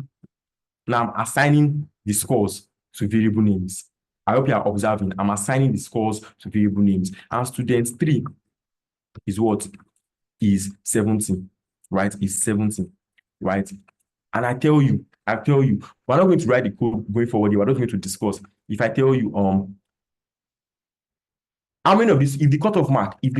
Now I'm assigning the scores to variable names. I hope you are observing. I'm assigning the scores to variable names. And student 3 is what? Is 70, right? Is 70, right? And I tell you, we're not going to write the code going forward here. We're not going to discuss. If I tell you, how many of this, if the cutoff mark is,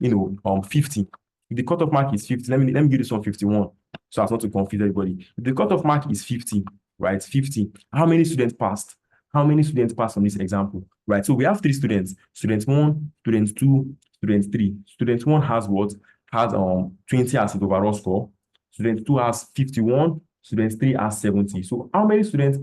50, if the cutoff mark is 50, let me give this one 51, so as not to confuse everybody. If the cutoff mark is 50, right, 50, how many students passed? How many students passed from this example, right? So we have 3 students, student 1, student 2, student 3. Student 1 has what? Has 20 as his overall score. Student 2 has 51, student 3 has 70. So how many students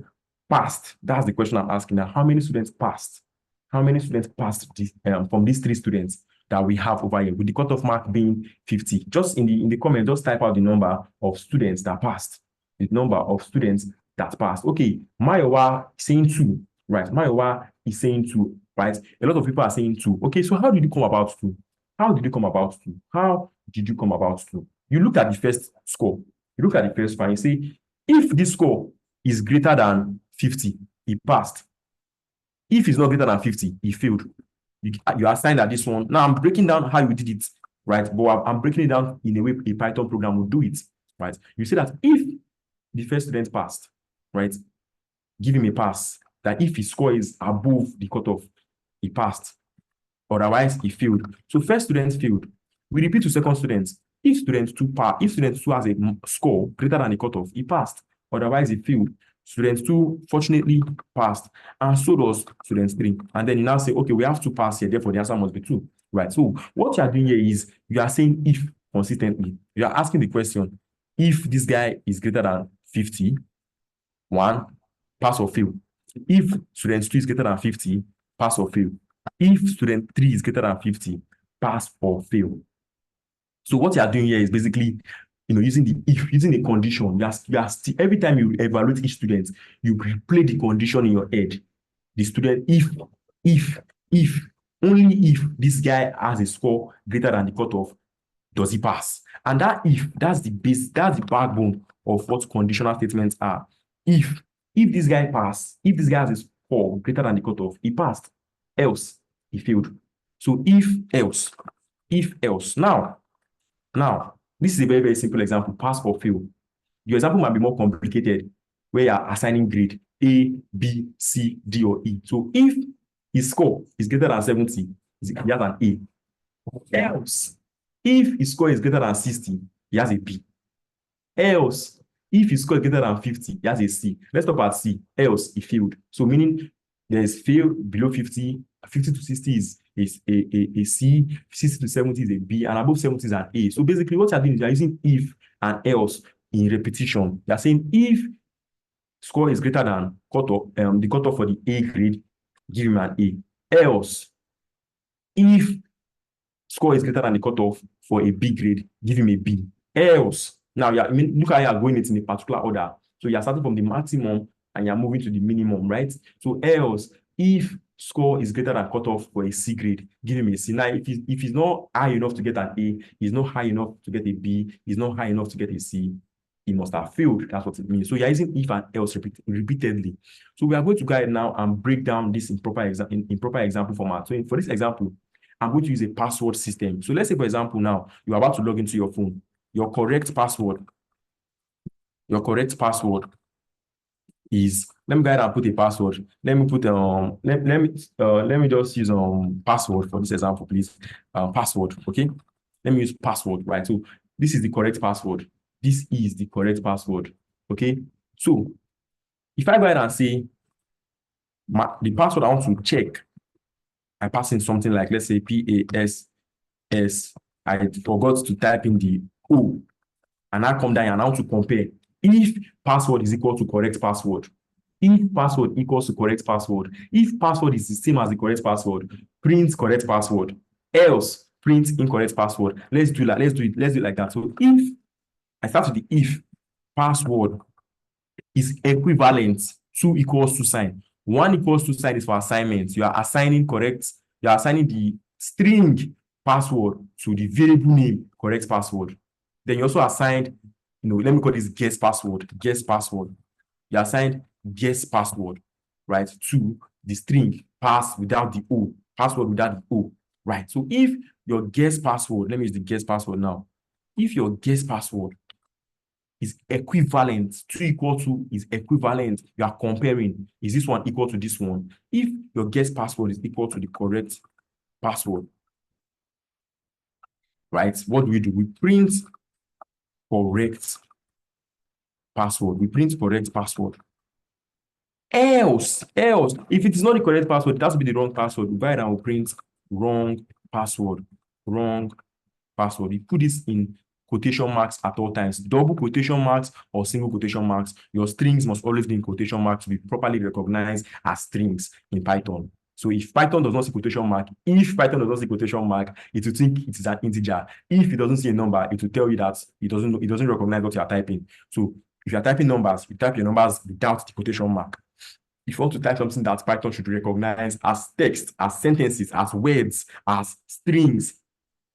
passed? That's the question I'm asking now. How many students passed? How many students passed this, from these 3 students that we have over here, with the cutoff mark being 50? Just in the comment, just type out the number of students that passed. The number of students that passed. Okay, Mayowa is saying 2, right? Mayowa is saying 2, right? A lot of people are saying 2. Okay, so how did you come about 2? How did you come about 2? How did you come about 2? You look at the first score. You look at the first one. You say, if this score is greater than 50, he passed. If it's not greater than 50, he failed. You assign that this one. Now I'm breaking down how you did it, right? But I'm breaking it down in a way a Python program will do it, right? You say that if the first student passed, right, give him a pass. That if his score is above the cutoff, he passed. Otherwise, he failed. So first student failed. We repeat to second students. If student 2 has a score greater than the cutoff, he passed. Otherwise, he failed. Student 2 fortunately passed, and so does student 3. And then you now say, okay, we have 2 pass here, therefore the answer must be 2. Right? So what you are doing here is you are saying if consistently. You are asking the question, if this guy is greater than 50, 1, pass or fail. If student 2 is greater than 50, pass or fail. If student 3 is greater than 50, pass or fail. So what you are doing here is basically, using the condition. Every time you evaluate each student, you replay the condition in your head. The student, if only if this guy has a score greater than the cutoff, does he pass? And that's the backbone of what conditional statements are. If this guy has a score greater than the cutoff, he passed. Else, he failed. So if else. Now, this is a very, very simple example, pass or fail. Your example might be more complicated, where you are assigning grade A, B, C, D, or E. So if his score is greater than 70, he has an A. Else, if his score is greater than 60, he has a B. Else, if his score is greater than 50, he has a C. Let's stop at C. Else, he failed. So meaning there is fail below 50, 50 to 60 is a C, 60 to 70 is a B, and above 70 is an A. So basically what you're doing is you're using if and else in repetition. You're saying if score is greater than the cutoff for the A grade, give him an A. Else, if score is greater than the cutoff for a B grade, give him a B. Else, now look how you're going it in a particular order. So you're starting from the maximum and you're moving to the minimum, right? So else, if score is greater than cutoff for a C grade, give him a C. Now, if he's not high enough to get an A, he's not high enough to get a B, he's not high enough to get a C, it must have failed. That's what it means. So you're using if and else repeatedly. So we are going to go ahead now and break down this in proper example format. So for this example, I'm going to use a password system. So let's say, for example, now you're about to log into your phone. Your correct password is, let me go ahead and put a password. Let me put let me just use password for this example, please. Password, okay? Let me use password, right? So this is the correct password. This is the correct password, okay? So if I go ahead and say the password I want to check, I pass in something like, let's say PASS. I forgot to type in the O, and I come down and I want to compare if password is equal to correct password. If password equals to correct password, if password is the same as the correct password, print correct password. Else, print incorrect password. Let's do that. Let's do it like that. So if I start with the if password is equivalent to equals to sign. 1 equals to sign is for assignments. You are assigning the string password to the variable name correct password. Then you also assigned, let me call this guess password. You assigned guess password, right, to the string pass without the O, password without the O, right? So if your guess password, let me use the guess password now. If your guess password is equivalent, 2 equal to is equivalent, you are comparing, is this one equal to this one? If your guess password is equal to the correct password, right, what do? We print correct password. Else, if it is not the correct password, it has to be the wrong password. We go ahead and we'll print wrong password. You put this in quotation marks at all times, double quotation marks or single quotation marks. Your strings must always be in quotation marks to be properly recognized as strings in Python. So if Python does not see quotation mark, it will think it is an integer. If it doesn't see a number, it will tell you that it doesn't recognize what you are typing. So if you are typing numbers, you type your numbers without the quotation mark. If you want to type something that Python should recognize as text, as sentences, as words, as strings,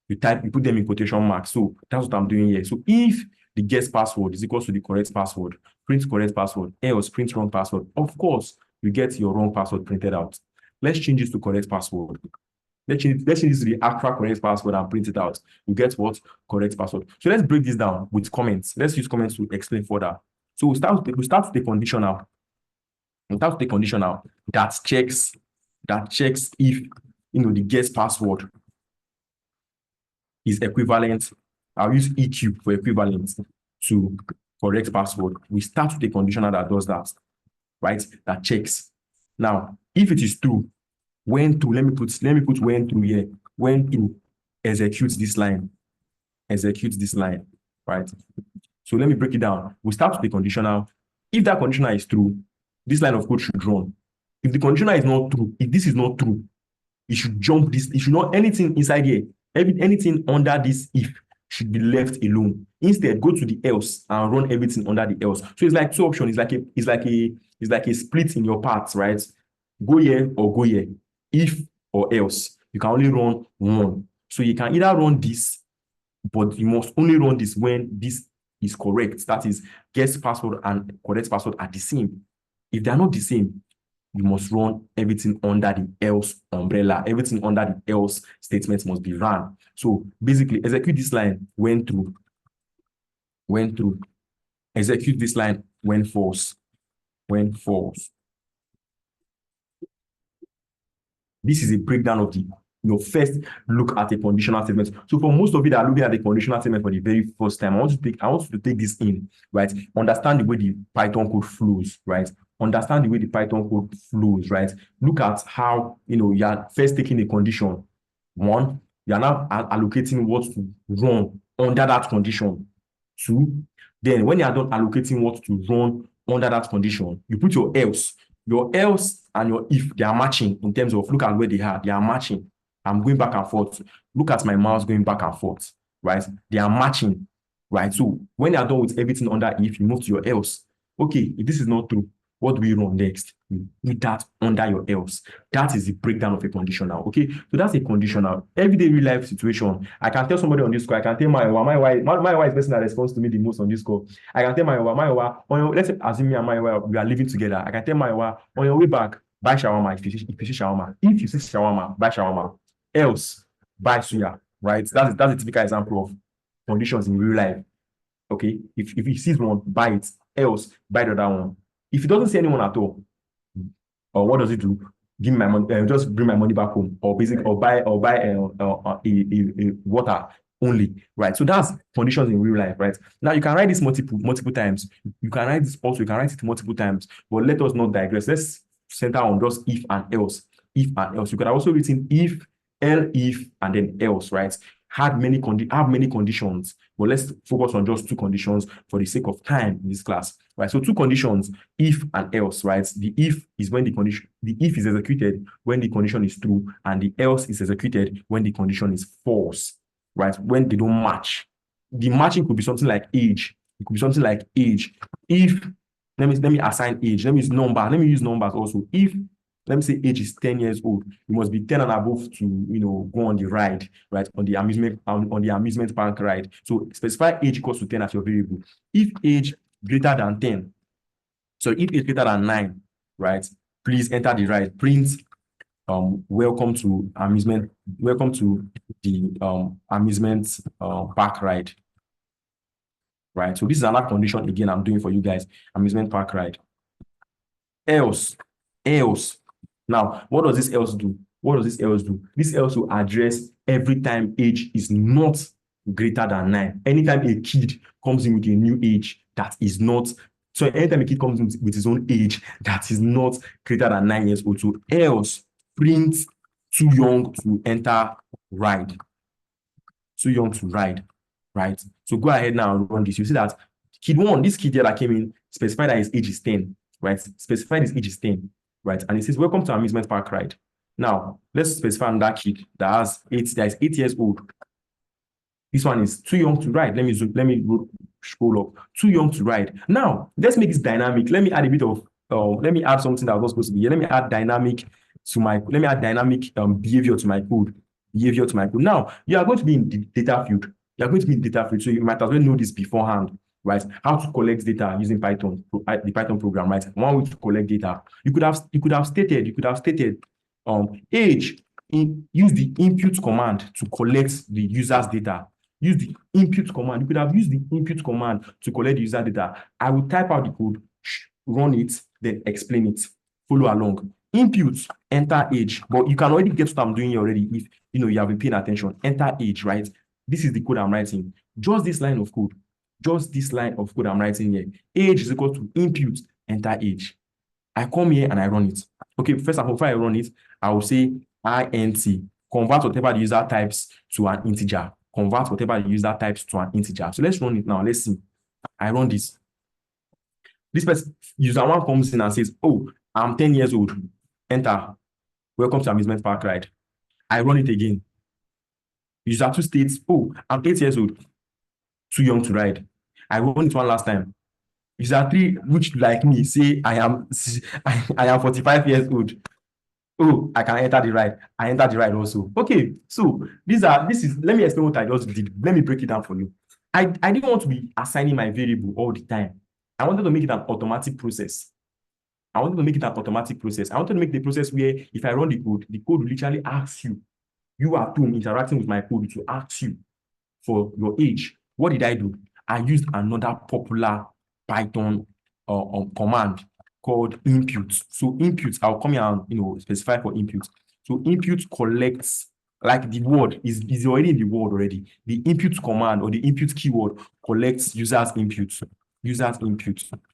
you put them in quotation marks. So that's what I'm doing here. So if the guess password is equal to the correct password, print correct password, else print wrong password. Of course, you get your wrong password printed out. Let's change this to correct password. Let's change this to the actual correct password and print it out. You get what? Correct password. So let's break this down with comments. Let's use comments to explain further. So we start with the conditional. Without the conditional that checks if the guess password is equivalent. I'll use EQ for equivalent to correct password. We start with a conditional that does that, right? That checks. Now, if it is true, when true, let me put when true here. When true, executes this line, right? So let me break it down. We start with the conditional. If that conditional is true, this line of code should run. If the conditional is not true, if this is not true, it should jump this. It should not anything inside here. Anything under this if should be left alone. Instead, go to the else and run everything under the else. So it's like two options. It's like a split in your parts, right? Go here or go here. If or else. You can only run one. So you can either run this, but you must only run this when this is correct. That is, guess password and correct password are the same. If they are not the same, you must run everything under the else umbrella. Everything under the else statement must be run. So basically, execute this line when true. Execute this line when false. This is a breakdown of your first look at a conditional statement. So for most of you that are looking at the conditional statement for the very first time, I want you to take this in, right? Understand the way the Python code flows, right? Understand the way the Python code flows, right? Look at how, you are first taking a condition. 1, you are now allocating what to run under that condition. 2, then when you are done allocating what to run under that condition, you put your else. Your else and your if, they are matching in terms of, look at where they are matching. I'm going back and forth. Look at my mouse going back and forth, right? They are matching, right? So when you are done with everything under if, you move to your else. Okay, if this is not true, What do we run next? You put that under your else. That is the breakdown of a conditional. Okay, so that's a conditional. Everyday real life situation. I can tell somebody on this call. I can tell my wife is the person that responds to me the most on this call. I can tell my wife, let's assume me and my wife we are living together. I can tell my wife, on your way back, buy shawarma if you see shawarma. If you see shawarma, buy shawarma. Else, buy suya. Right? That's a typical example of conditions in real life. Okay, if he sees one, buy it. Else, buy the other one. If he doesn't see anyone at all, or what does he do? Give me my money, just bring my money back home, or buy a water only, right? So that's conditions in real life, right? Now you can write this multiple times. You can write this also. You can write it multiple times. But let us not digress. Let's center on just if and else. If and else. You could have also written if, if, and then else, right? Have many conditions, but let's focus on just two conditions for the sake of time in this class, right? So two conditions, if and else, right? The if is when the if is executed when the condition is true, and the else is executed when the condition is false, right? When they don't match. The matching could be something like age. It could be something like age. If let me assign age. Let me use number. Let me use numbers also. If let me say age is 10 years old, you must be 10 and above to go on the ride, right? On the amusement park ride. So specify age equals to 10 as your variable. If age greater than 10, so if age greater than 9, right? Please enter the ride. Print welcome to the amusement park ride. Right. So this is another condition again I'm doing for you guys. Amusement park ride. Else. Now, what does this else do? This else will address every time age is not greater than 9. Anytime a kid comes in with a new age that is not, so anytime a kid comes in with his own age that is not greater than 9 years old, so else print too young to enter ride. Too young to ride, right? So go ahead now and run this. You see that kid 1, this kid here that came in, specified that his age is 10, right? Specified his age is 10. Right? And it says, welcome to amusement park ride. Now, let's specify that kid that is 8 years old. This one is too young to ride. Let me scroll up. Too young to ride. Now, let's make this dynamic. Let me add a bit of, let me add something that was not supposed to be here. Let me add dynamic behavior to my code. Now, you are going to be in the data field. So you might as well know this beforehand. Right? How to collect data using Python, the Python program, right? One way to collect data. You could have stated age. Use the input command to collect the user's data. Use the input command. You could have used the input command to collect the user data. I will type out the code, run it, then explain it. Follow along. Input, enter age. But you can already get what I'm doing here already if you have been paying attention. Enter age, right? This is the code I'm writing. Just this line of code I'm writing here. Age is equal to input, enter age. I come here and I run it. Okay, first of all, before I run it, I will say int, convert whatever the user types to an integer. So let's run it now. Let's see. I run this. This person, user 1 comes in and says, oh, I'm 10 years old. Enter. Welcome to amusement park ride. I run it again. User 2 states, oh, I'm 8 years old. Too young to ride. I run it one last time. User 3, which like me, say I am 45 years old. Oh, I can enter the ride. I enter the ride also. Okay, so let me explain what I just did. Let me break it down for you. I didn't want to be assigning my variable all the time. I wanted to make it an automatic process. I wanted to make the process where if I run the code will literally ask you. You are interacting with my code to ask you for your age. What did I do? I used another popular Python command called input. So input, I'll come here and specify for input. So input collects, like the word is already in the word already. The input command or the input keyword collects users' input.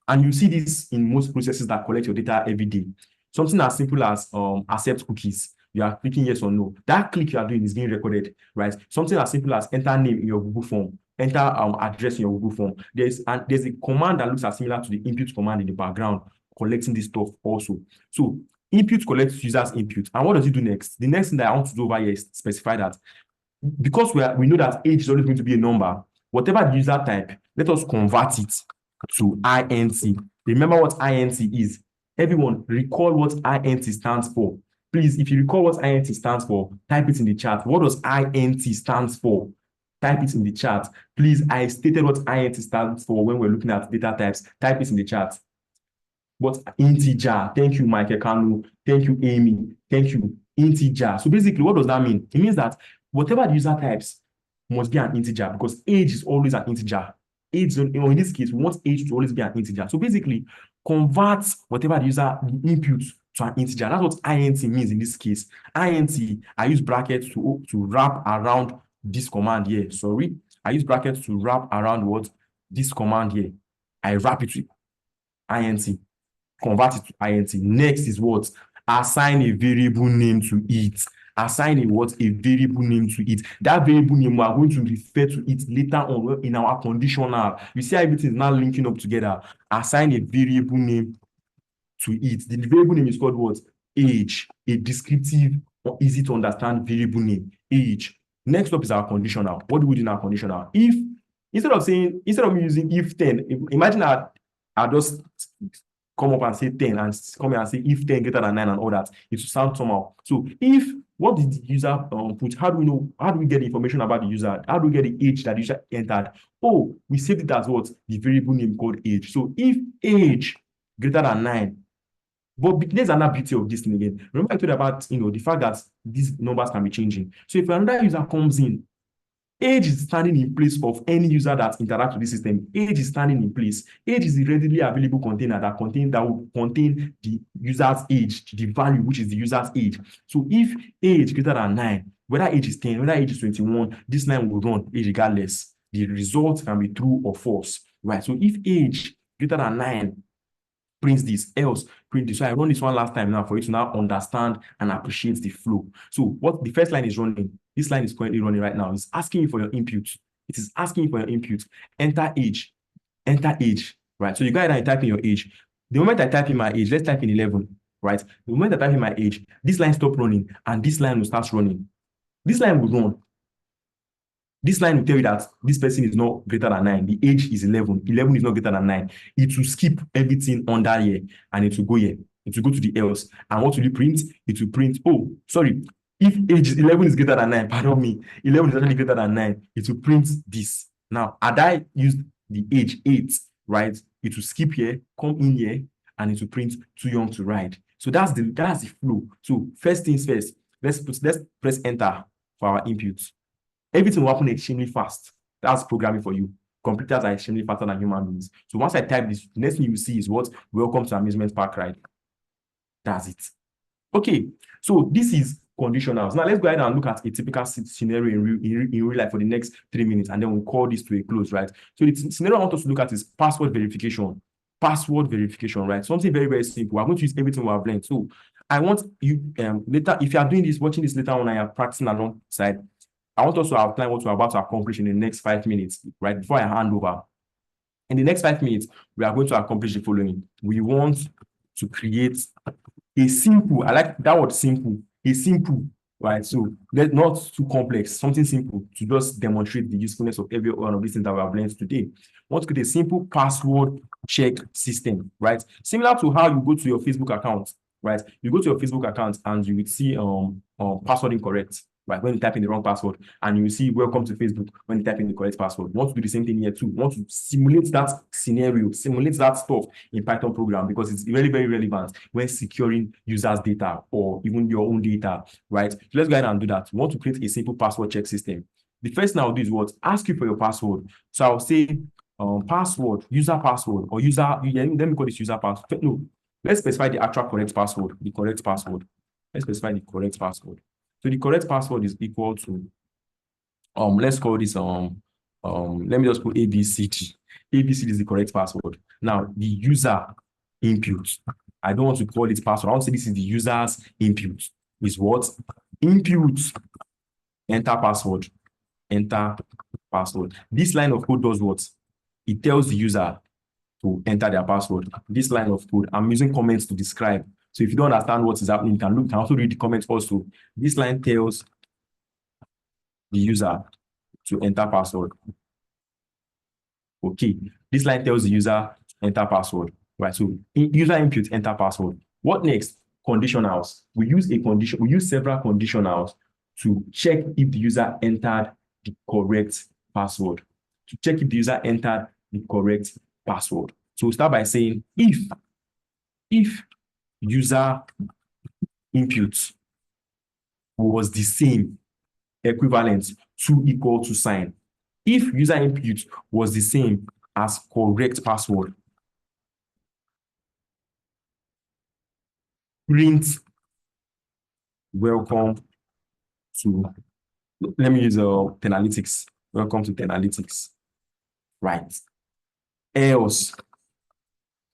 And you see this in most processes that collect your data every day. Something as simple as accept cookies. You are clicking yes or no. That click you are doing is being recorded, right? Something as simple as enter name in your Google form, enter address in your Google form. There's a command that looks as similar to the input command in the background, collecting this stuff also. So input collects users' input. And what does it do next? The next thing that I want to do over here is specify that because we know that age is always going to be a number, whatever the user type, let us convert it to int. Remember what int is. Everyone, recall what INT stands for. Please, if you recall what INT stands for, type it in the chat. What does INT stands for? Type it in the chat. Please, I stated what INT stands for when we're looking at data types. Type it in the chat. What integer? Thank you, Michael Kanu. Thank you, Amy. Thank you. Integer. So basically, what does that mean? It means that whatever the user types must be an integer, because age is always an integer. Age, in this case, we want age to always be an integer. So basically, convert whatever the user input to an integer. That's what INT means in this case. INT, I use brackets to wrap around this command here. Sorry, I use brackets to wrap around what? This command here. I wrap it with INT. Convert it to INT. Next is what? Assign a variable name to it. Assign a what? A variable name to it. That variable name, we are going to refer to it later on in our conditional. You see how everything is now linking up together. Assign a variable name to it. The variable name is called what? Age. A descriptive or easy to understand variable name. Age. Next up is our conditional. What do we do in our conditional? If, instead of using if 10, imagine I just come up and say 10 and come here and say if 10 greater than 9 and all that, it will sound somehow. So if, what did the user put? How do we know? How do we get the information about the user? How do we get the age that the user entered? Oh, we saved it as what? The variable name called age. So if age greater than 9, but there's another beauty of this thing again. Remember I told you about, the fact that these numbers can be changing. So if another user comes in, age is standing in place of any user that interacts with the system. Age is standing in place. Age is the readily available container that will contain the user's age, the value, which is the user's age. So if age greater than 9, whether age is 10, whether age is 21, this line will run age regardless. The result can be true or false, right? So if age greater than 9, print this, else print this. So I run this one last time now for you to now understand and appreciate the flow. So what the first line is running, this line is currently running right now. It's asking you for your input. It is asking you for your input. Enter age, right? So you go ahead and type in your age. The moment I type in my age, let's type in 11, right? The moment I type in my age, this line stops running and this line will start running. This line will run. This line will tell you that this person is not greater than 9. The age is 11. 11 is not greater than 9. It will skip everything under here and it will go here. It will go to the else. And what will you print? It will print, oh, sorry. If age 11 is greater than 9, pardon me, 11 is actually greater than 9, it will print this. Now, had I used the age 8, right, it will skip here, come in here, and it will print too young to ride. So that's the flow. So first things first, let's press enter for our inputs. Everything will happen extremely fast. That's programming for you. Computers are extremely faster than human beings. So once I type this, the next thing you see is what? Welcome to amusement park ride. That's it. Okay, so this is conditionals. Now let's go ahead and look at a typical scenario in real life for the next 3 minutes, and then we'll call this to a close, right? So the scenario I want us to look at is password verification. Password verification, right? Something very, very simple. We're going to use everything we have learned. So I want you later, if you are doing this, watching this later on and you're practicing alongside, I want us to outline what we're about to accomplish in the next 5 minutes, right? Before I hand over. In the next 5 minutes, we are going to accomplish the following. We want to create a simple, I like that word simple, a simple, right? So not too complex, something simple to just demonstrate the usefulness of every one of these things that we have learned today. We want to create a simple password check system, right? Similar to how you go to your Facebook account, right? You go to your Facebook account and you will see password incorrect, right? When you type in the wrong password, and you will see welcome to Facebook when you type in the correct password. We want to do the same thing here too. We want to simulate that scenario, simulate that stuff in Python program, because it's very, very relevant when securing users' data or even your own data, right? So let's go ahead and do that. We want to create a simple password check system. The first thing I'll do is what? Ask you for your password. So I'll say password, user password, or user, let me call this user password. No, let's specify the actual correct password, the correct password. Let's specify the correct password. So the correct password is equal to, let's call this, let me just put ABCD. ABCD is the correct password. Now, the user input, I don't want to call it password. I want to say this is the user's input. Is what? Input, enter password, enter password. This line of code does what? It tells the user to enter their password. This line of code, I'm using comments to describe. So if you don't understand what is happening, you can also read the comments also. This line tells the user to enter password. Okay. This line tells the user to enter password. right? So user input, enter password. What next? Conditionals. We use several conditionals to check if the user entered the correct password. To check if the user entered the correct password. So we start by saying if user input was the same, equivalent to equal to sign. If user input was the same as correct password, print welcome to, let me use Tenalytics. Welcome to Tenalytics. Right. Else,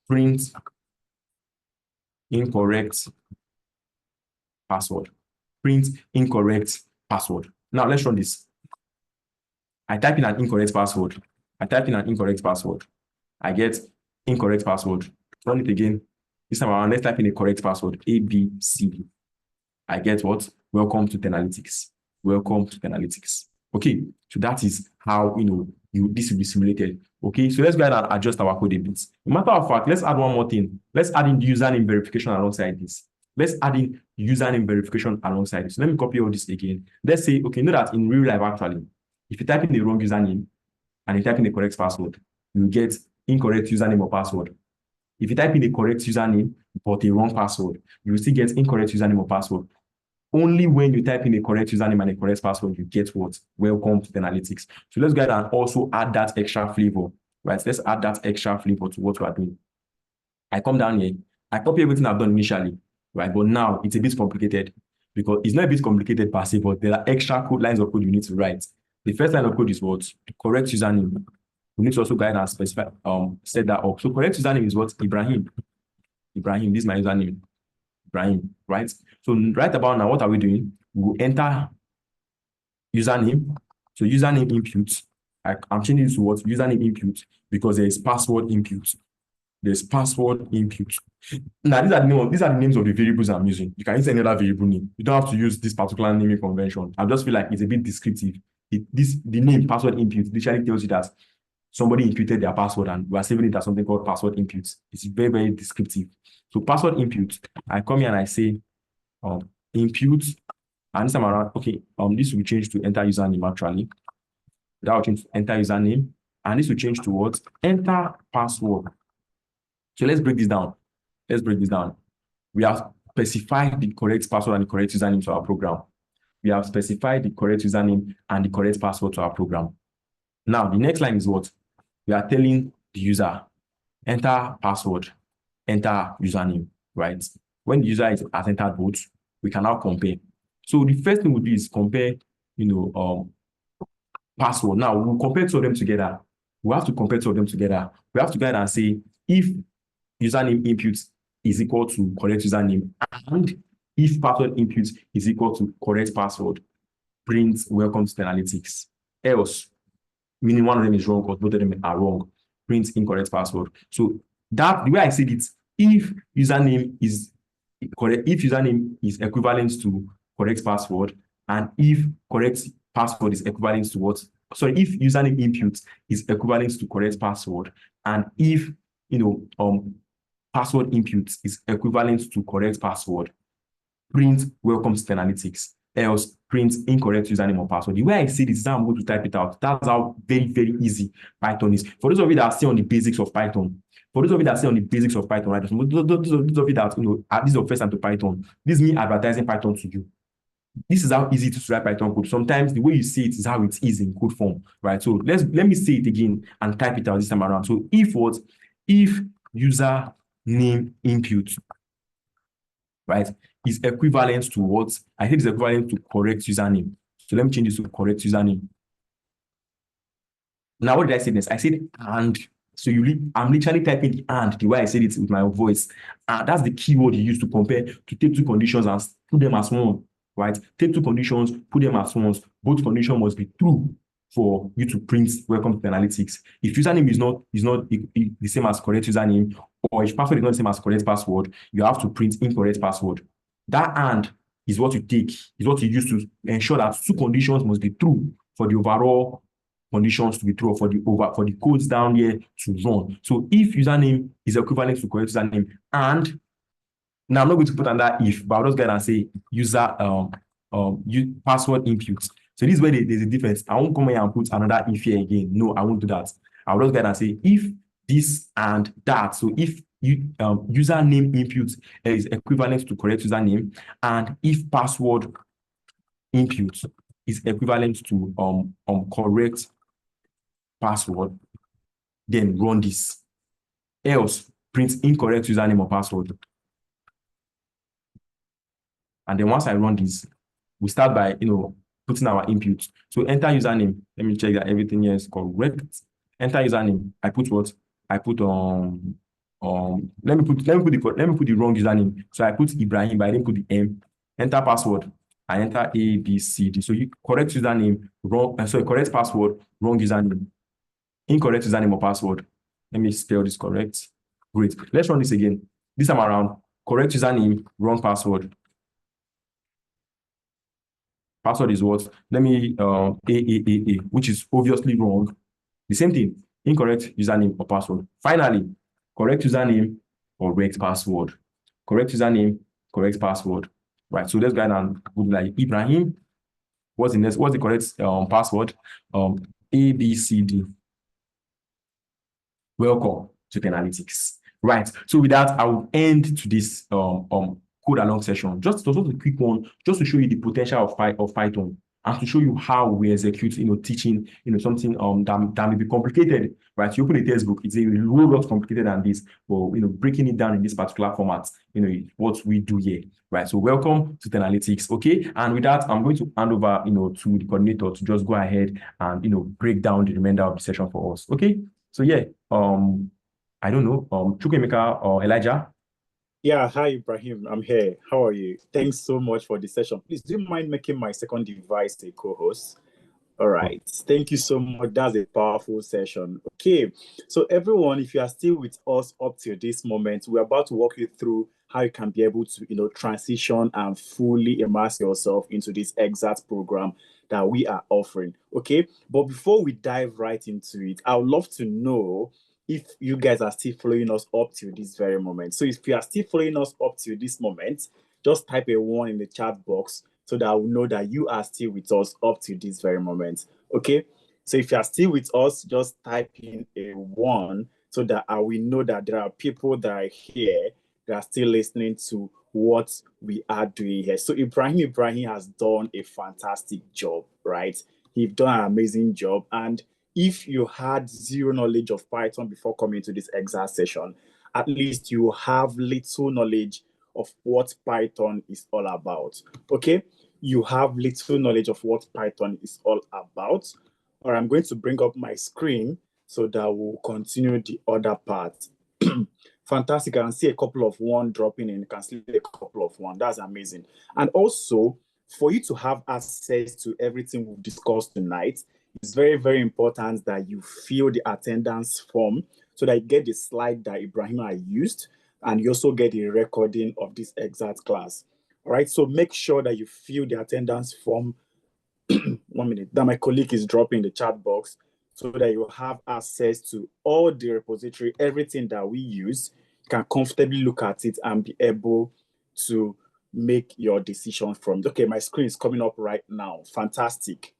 print incorrect password. Print incorrect password. Now let's run this. I type in an incorrect password. I get incorrect password. Run it again. This time around, let's type in a correct password. ABCD. I get what? Welcome to Tenalytics. Welcome to Tenalytics. Okay, so that is how this will be simulated. Okay, so let's go ahead and adjust our code a bit. Matter of fact, let's add one more thing. Let's add in username verification alongside this. Let's add in username verification alongside this. So let me copy all this again. Let's say, okay, know that in real life, actually, if you type in the wrong username and you type in the correct password, you get incorrect username or password. If you type in the correct username but a wrong password, you will still get incorrect username or password. Only when you type in a correct username and a correct password, you get what? Welcome to Tenalytics. So let's go ahead and also add that extra flavor, right? Let's add that extra flavor to what we are doing. I come down here, I copy everything I've done initially, right? But now it's a bit complicated because it's not a bit complicated per se, but there are extra lines of code you need to write. The first line of code is what? The correct username. We need to also go ahead and specify, set that up. So correct username is what? Ibrahim. Ibrahim, this is my username. Ibrahim, right? So right about now, what are we doing? We'll enter username. So username input. I'm changing this to what? Username input because there is password input. There's password input. Now, these are the names of the variables I'm using. You can use any other variable name. You don't have to use this particular naming convention. I just feel like it's a bit descriptive. The name password input literally tells you that somebody imputed their password and we are saving it as something called password input. It's very, very descriptive. So password input, I come here and I say input, and this time around, okay, this will change to enter username actually. That will change to enter username, and this will change to what? Enter password. So let's break this down. We have specified the correct password and the correct username to our program. We have specified the correct username and the correct password to our program. Now, the next line is what? We are telling the user, enter password, enter username, right? When the user has entered both, we can now compare. So the first thing we'll do is compare, password. Now, we'll compare two of them together. We have to compare two of them together. We have to go ahead and say, if username input is equal to correct username and if password input is equal to correct password, print welcome to Tenalytics. Else, meaning one of them is wrong or both of them are wrong, print incorrect password. So that the way I said it, if username is correct, if username is equivalent to correct password, and if correct password is equivalent to what? Sorry, if username input is equivalent to correct password, and if password input is equivalent to correct password, print welcome to Tenalytics. Else, print incorrect username or password. The way I see this is how I'm going to type it out. That's how very, very easy Python is. For those of you that are still on the basics of Python, right? Those of you that, those of you that, this is your first time to Python, this is me advertising Python to you. This is how easy it is to write Python code. Sometimes the way you see it is how it is in code form, right? So let me say it again and type it out this time around. So if user name input, right, is equivalent to what? I think it's equivalent to correct username. So let me change this to correct username. Now, what did I say next? I said and. So I'm literally typing the and the way I said it with my voice. And that's the keyword you use to compare, to take two conditions and put them as one, right? Take two conditions, put them as one. Both conditions must be true for you to print welcome to Tenalytics. If username is not the same as correct username, or if password is not the same as correct password, you have to print incorrect password. That and is what you take, is what you use to ensure that two conditions must be true for the overall conditions to be true, or for the codes down here to run. So if username is equivalent to correct username, and now I'm not going to put under if, but I'll just go ahead and say password input. So this is where there's a difference. I won't come here and put another if here again. No, I won't do that. I'll just go ahead and say if this and that. So if username input is equivalent to correct username, and if password input is equivalent to correct password, then run this. Else, print incorrect username or password. And then once I run this, we start by putting our input. So enter username. Let me check that everything here is correct. Enter username. I put what? I put let me put the wrong username. So I put Ibrahim, but I didn't put the M. Enter password. I enter A, B, C, D. So you correct username, correct password, wrong username. Incorrect username or password. Let me spell this correct. Great. Let's run this again. This time around, correct username, wrong password. Password is what? Let me A, which is obviously wrong. The same thing, incorrect username or password. Finally, correct username, correct password. Correct username, correct password. Right. So let's go ahead and put like Ibrahim. What's the correct password? A, B, C, D. Welcome to Analytics. Right. So with that, I will end to this code along session. Just a quick one, just to show you the potential of Python, and to show you how we execute, teaching, something that may be complicated, right? You open a textbook, it's a whole lot complicated than this, but breaking it down in this particular format, what we do here, right? So welcome to Analytics, okay? And with that, I'm going to hand over, to the coordinator to just go ahead and break down the remainder of the session for us, okay? So yeah, I don't know, Chukwemeka or Elijah. Yeah, hi Ibrahim, I'm here. How are you? Thanks so much for the session. Please, do you mind making my second device a co-host? All right, thank you so much. That's a powerful session. Okay, so everyone, if you are still with us up to this moment, we're about to walk you through how you can be able to, transition and fully immerse yourself into this exact program that we are offering. Okay, but before we dive right into it, I would love to know if you guys are still following us up to this very moment. So if you are still following us up to this moment, just type a 1 in the chat box so that I will know that you are still with us up to this very moment. Okay? So if you are still with us, just type in a 1 so that I will know that there are people that are here that are still listening to what we are doing here. So Ibrahim has done a fantastic job, right? He's done an amazing job. And if you had zero knowledge of Python before coming to this exact session, at least you have little knowledge of what Python is all about. Okay, you have little knowledge of what Python is all about. Or I'm going to bring up my screen so that we'll continue the other part. Fantastic. I can see a couple of 1 dropping in. You can see a couple of 1. That's amazing. And also, for you to have access to everything we've discussed tonight, it's very, very important that you fill the attendance form so that you get the slide that Ibrahim used, and you also get a recording of this exact class. All right, so make sure that you fill the attendance form 1 minute, that my colleague is dropping in the chat box so that you have access to all the repository, everything that we use. You can comfortably look at it and be able to make your decision from it. Okay, my screen is coming up right now. Fantastic.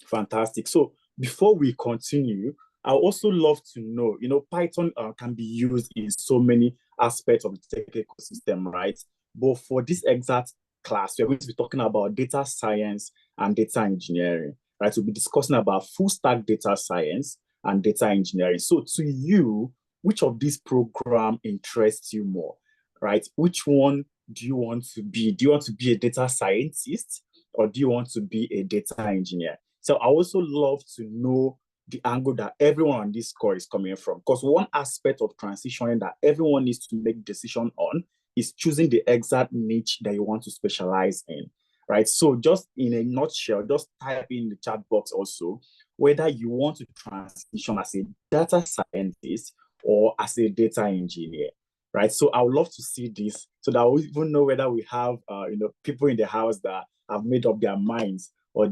Fantastic. So before we continue, I also love to know, Python can be used in so many aspects of the tech ecosystem, right? But for this exact class, we're going to be talking about data science and data engineering, right? We'll be discussing about full stack data science and data engineering. So to you, which of these programs interests you more, right? Which one do you want to be? Do you want to be a data scientist, or do you want to be a data engineer? So I also love to know the angle that everyone on this call is coming from. Because one aspect of transitioning that everyone needs to make decision on is choosing the exact niche that you want to specialize in, right? So just in a nutshell, just type in the chat box also whether you want to transition as a data scientist or as a data engineer, right? So I would love to see this so that we even know whether we have people in the house that have made up their minds, or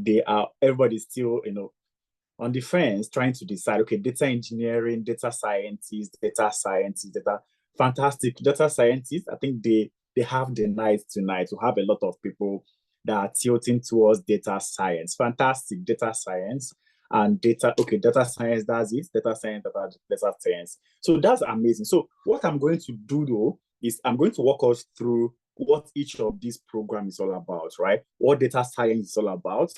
everybody's still on the fence trying to decide, okay, data engineering, data scientists, data fantastic data scientists. I think they have the night tonight to have a lot of people that are tilting towards data science. Fantastic data science and data science, that's it. Data science. So that's amazing. So what I'm going to do though is I'm going to walk us through what each of these programs is all about, right? What data science is all about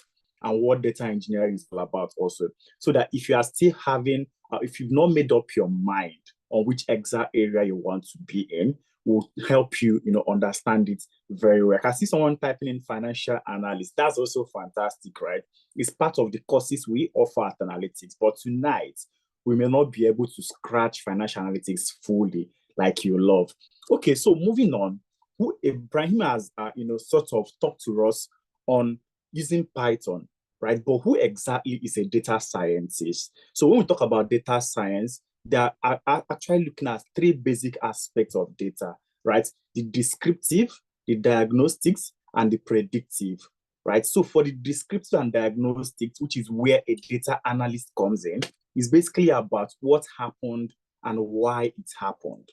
and what data engineering is all about also. So that if you are still having, if you've not made up your mind on which exact area you want to be in, will help you, understand it very well. I can see someone typing in financial analyst. That's also fantastic, right? It's part of the courses we offer at analytics. But tonight, we may not be able to scratch financial analytics fully like you love. Okay, so moving on, who Ibrahim has, sort of talked to us on using Python, right? But who exactly is a data scientist? So when we talk about data science, they are actually looking at three basic aspects of data, right? The descriptive, the diagnostics, and the predictive, right? So for the descriptive and diagnostics, which is where a data analyst comes in, is basically about what happened and why it happened.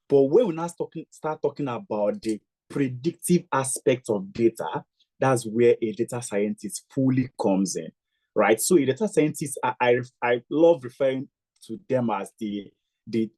But when we now start talking about the predictive aspect of data, that's where a data scientist fully comes in, right? So a data scientist, I love referring to them as the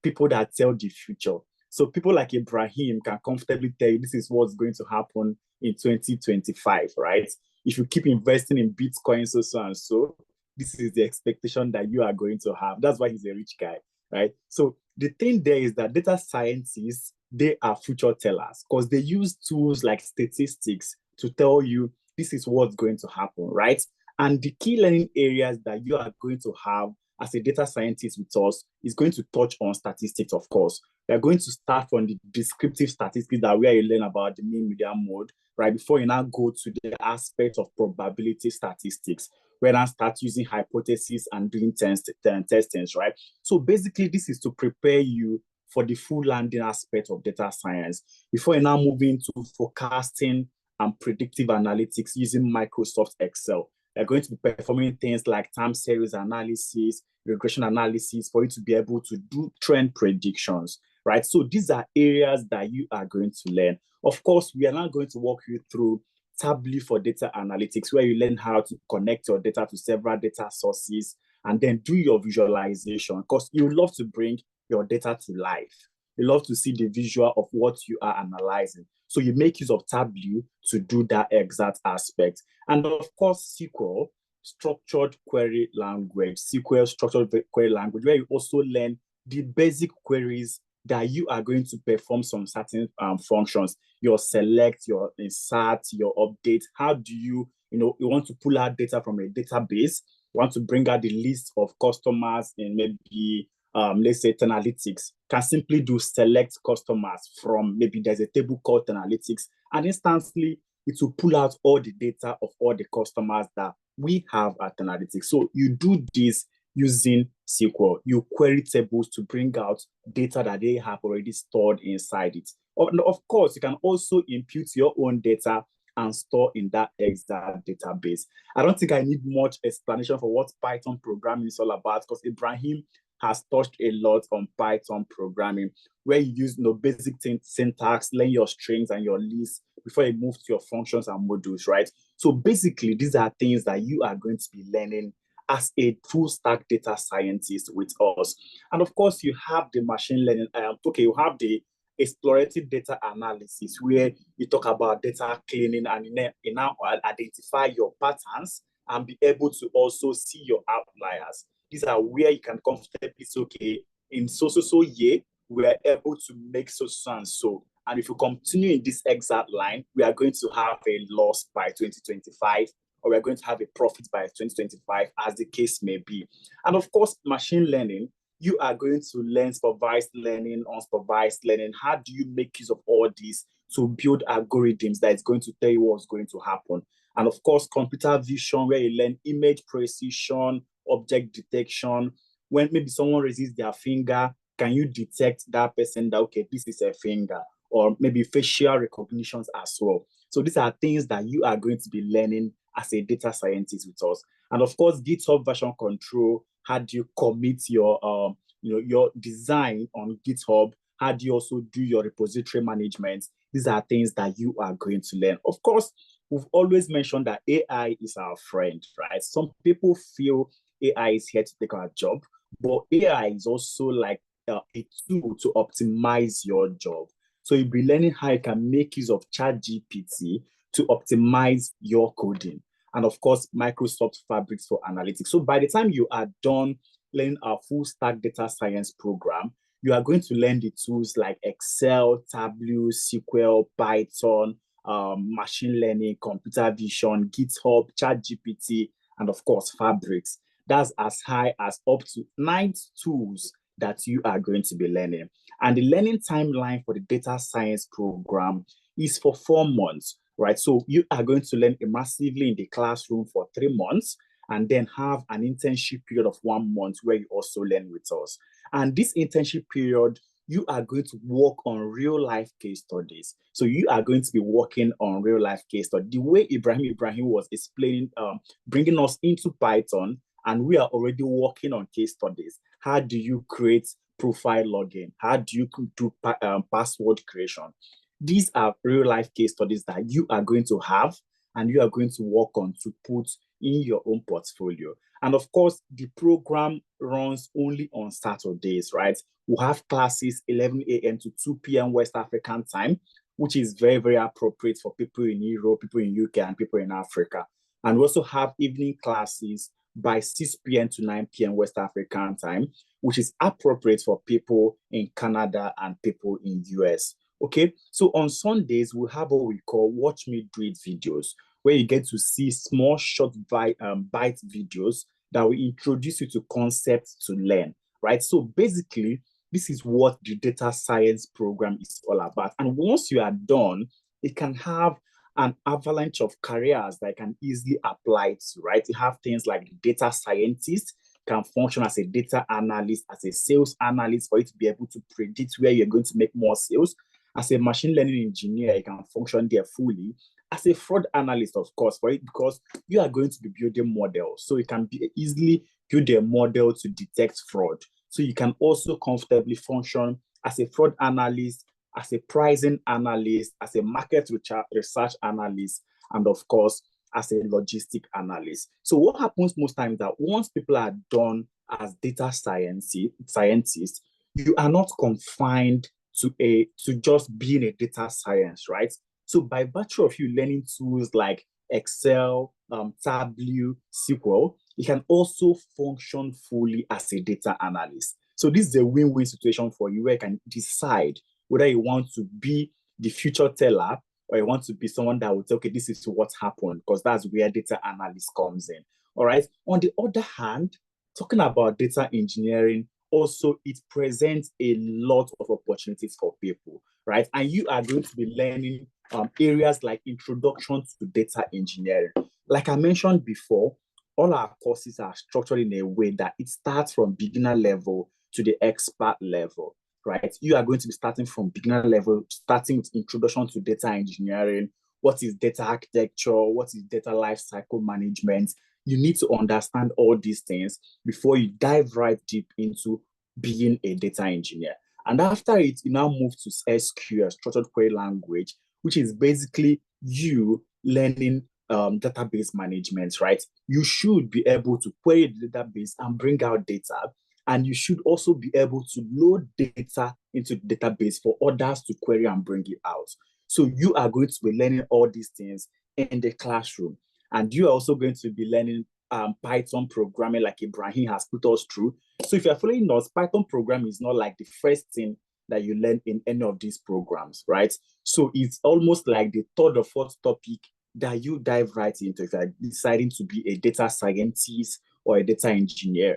people that tell the future. So people like Ibrahim can comfortably tell you this is what's going to happen in 2025, right? If you keep investing in Bitcoin, so and so, this is the expectation that you are going to have. That's why he's a rich guy, right? So the thing there is that data scientists, they are future tellers because they use tools like statistics to tell you this is what's going to happen, right? And the key learning areas that you are going to have as a data scientist with us is going to touch on statistics, of course. We are going to start from the descriptive statistics that where you learn about the mean, median, mode, right? Before you now go to the aspect of probability statistics, where I start using hypotheses and doing testings, right? So basically, this is to prepare you for the full landing aspect of data science. Before you now move into forecasting and predictive analytics using Microsoft Excel, they're going to be performing things like time series analysis, regression analysis for you to be able to do trend predictions, right? So these are areas that you are going to learn. Of course, we are now going to walk you through Tableau for data analytics, where you learn how to connect your data to several data sources and then do your visualization, because you love to bring your data to life. You love to see the visual of what you are analyzing. So you make use of Tableau to do that exact aspect. And of course, SQL, structured query language, SQL structured query language, where you also learn the basic queries that you are going to perform some certain functions, your select, your insert, your update. How do you want to pull out data from a database, you want to bring out the list of customers in maybe let's say Analytics, can simply do select customers from maybe there's a table called Analytics, and instantly it will pull out all the data of all the customers that we have at Analytics. So you do this using SQL. You query tables to bring out data that they have already stored inside it. And of course, you can also impute your own data and store in that exact database. I don't think I need much explanation for what Python programming is all about, because Ibrahim has touched a lot on Python programming, where you use basic syntax, learn your strings and your lists before you move to your functions and modules, right? So basically, these are things that you are going to be learning as a full stack data scientist with us. And of course, you have the machine learning. You have the explorative data analysis, where you talk about data cleaning and you now identify your patterns and be able to also see your outliers. These are where you can comfortably say, okay, in so year, we are able to make so and so. And if you continue in this exact line, we are going to have a loss by 2025, or we're going to have a profit by 2025, as the case may be. And of course, machine learning, you are going to learn supervised learning, unsupervised learning. How do you make use of all this to build algorithms that is going to tell you what's going to happen? And of course, computer vision, where you learn image precision, object detection. When maybe someone raises their finger, can you detect that person that, okay, this is a finger? Or maybe facial recognitions as well. So these are things that you are going to be learning as a data scientist with us. And of course, GitHub version control, how do you commit your your design on GitHub? How do you also do your repository management? These are things that you are going to learn. Of course, we've always mentioned that AI is our friend, right? Some people feel AI is here to take our job, but AI is also like a tool to optimize your job. So you'll be learning how you can make use of ChatGPT to optimize your coding. And of course, Microsoft Fabrics for analytics. So by the time you are done learning our full stack data science program, you are going to learn the tools like Excel, Tableau, SQL, Python, machine learning, computer vision, GitHub, ChatGPT, and of course, Fabrics. That's as high as up to 9 tools that you are going to be learning. And the learning timeline for the data science program is for 4 months, right? So you are going to learn immersively in the classroom for 3 months, and then have an internship period of 1 month where you also learn with us. And this internship period, you are going to work on real life case studies. So you are going to be working on real life case studies. The way Ibrahim was explaining, bringing us into Python, and we are already working on case studies. How do you create profile login? How do you do password creation? These are real life case studies that you are going to have and you are going to work on to put in your own portfolio. And of course, the program runs only on Saturdays, right? We'll have classes 11 a.m. to 2 p.m. West African time, which is very, very appropriate for people in Europe, people in UK, and people in Africa. And we also have evening classes by 6 p.m. to 9 p.m. West African time, which is appropriate for people in Canada and people in US. Okay, so on Sundays, we'll have what we call Watch Me Do It videos, where you get to see small, short bite videos that will introduce you to concepts to learn, right? So basically, this is what the data science program is all about. And once you are done, it can have an avalanche of careers that can easily apply to, right? You have things like data scientist, can function as a data analyst, as a sales analyst, for you to be able to predict where you're going to make more sales. As a machine learning engineer, you can function there fully. As a fraud analyst, of course, for it, because you are going to be building models. So you can easily build a model to detect fraud. So you can also comfortably function as a fraud analyst, as a pricing analyst, as a market research analyst, and of course, as a logistic analyst. So what happens most times is that once people are done as data scientists, you are not confined to just being a data science, right? So by virtue of you learning tools like Excel, Tableau, SQL, you can also function fully as a data analyst. So this is a win-win situation for you where you can decide whether you want to be the future teller or you want to be someone that will say, okay, this is what happened, because that's where data analyst comes in. All right. On the other hand, talking about data engineering, also it presents a lot of opportunities for people, right? And you are going to be learning areas like introduction to data engineering. Like I mentioned before, all our courses are structured in a way that it starts from beginner level to the expert level, right? You are going to be starting from beginner level, starting with introduction to data engineering. What is data architecture? What is data lifecycle management? You need to understand all these things before you dive right deep into being a data engineer. And after it, you now move to SQL, structured query language, which is basically you learning database management, right? You should be able to query the database and bring out data. And you should also be able to load data into the database for others to query and bring it out. So you are going to be learning all these things in the classroom. And you are also going to be learning Python programming like Ibrahim has put us through. So if you're following us, Python programming is not like the first thing that you learn in any of these programs, right? So it's almost like the third or fourth topic that you dive right into if you're deciding to be a data scientist or a data engineer.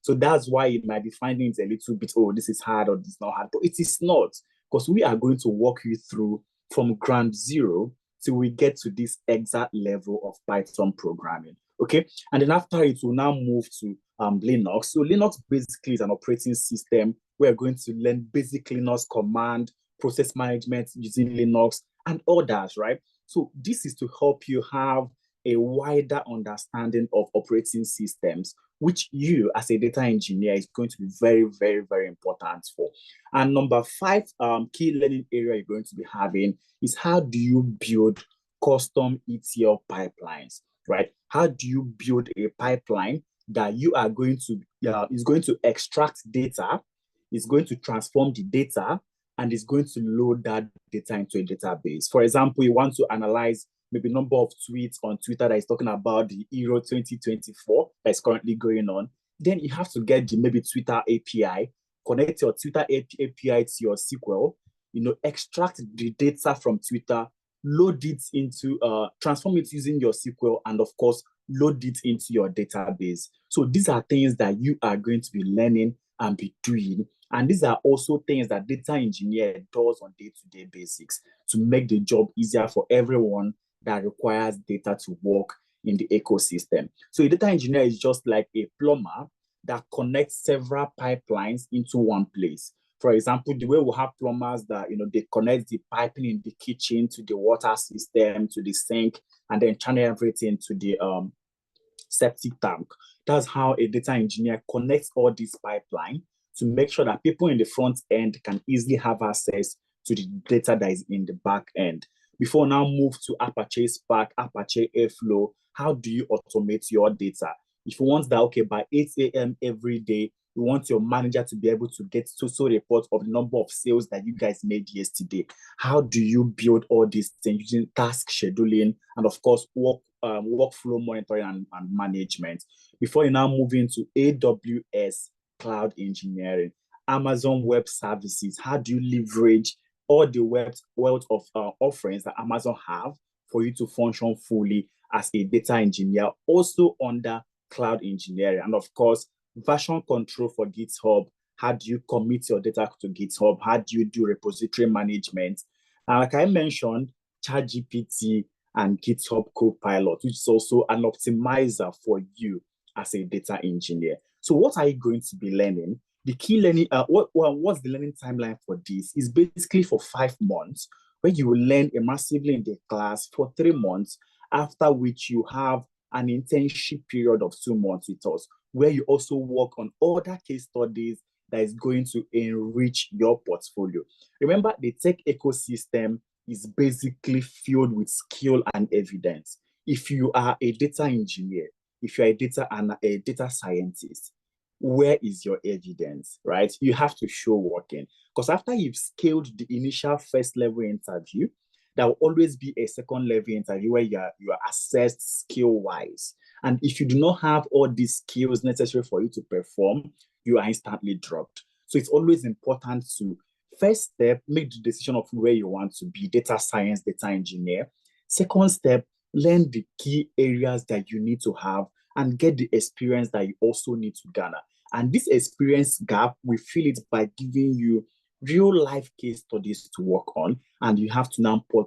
So that's why you might be finding it a little bit, oh, this is hard or this is not hard, but it is not, because we are going to walk you through from ground zero till we get to this exact level of Python programming, okay? And then after it, we'll now move to Linux. So Linux basically is an operating system. We're going to learn basic Linux command, process management using Linux, and others, right? So this is to help you have a wider understanding of operating systems, which you as a data engineer is going to be very, very, very important for. And number 5 key learning area you're going to be having is how do you build custom ETL pipelines, right? How do you build a pipeline that you are going to, is going to extract data, is going to transform the data, and is going to load that data into a database. For example, you want to analyze maybe number of tweets on Twitter that is talking about the Euro 2024 that is currently going on. Then you have to get the maybe Twitter API, connect your Twitter API to your SQL, extract the data from Twitter, load it into, transform it using your SQL, and of course, load it into your database. So these are things that you are going to be learning and be doing. And these are also things that data engineer does on day-to-day basics to make the job easier for everyone that requires data to work in the ecosystem. So a data engineer is just like a plumber that connects several pipelines into one place. For example, the way we have plumbers that, they connect the piping in the kitchen to the water system, to the sink, and then channel everything to the septic tank. That's how a data engineer connects all these pipelines to make sure that people in the front end can easily have access to the data that is in the back end. Before now move to Apache Spark, Apache Airflow, how do you automate your data? If you want that, okay, by 8 a.m. every day, you want your manager to be able to get total report of the number of sales that you guys made yesterday. How do you build all these things using task scheduling and, of course, workflow monitoring and management? Before you now move into AWS cloud engineering, Amazon Web Services, how do you leverage all the wealth of offerings that Amazon have for you to function fully as a data engineer, also under cloud engineering? And of course, version control for GitHub. How do you commit your data to GitHub? How do you do repository management? And like I mentioned, ChatGPT and GitHub Copilot, which is also an optimizer for you as a data engineer. So what are you going to be learning? The key learning, what's the learning timeline for this? Is basically for 5 months, where you will learn immersively in the class for 3 months, after which you have an internship period of 2 months with us, where you also work on other case studies that is going to enrich your portfolio. Remember, the tech ecosystem is basically filled with skill and evidence. If you are a data engineer, if you're a data scientist, where is your evidence, right? You have to show working. Because after you've scaled the initial first level interview, there will always be a second level interview where you are assessed skill-wise. And if you do not have all these skills necessary for you to perform, you are instantly dropped. So it's always important to, first step, make the decision of where you want to be, data science, data engineer. Second step, learn the key areas that you need to have and get the experience that you also need to garner. And this experience gap, we fill it by giving you real life case studies to work on, and you have to now fill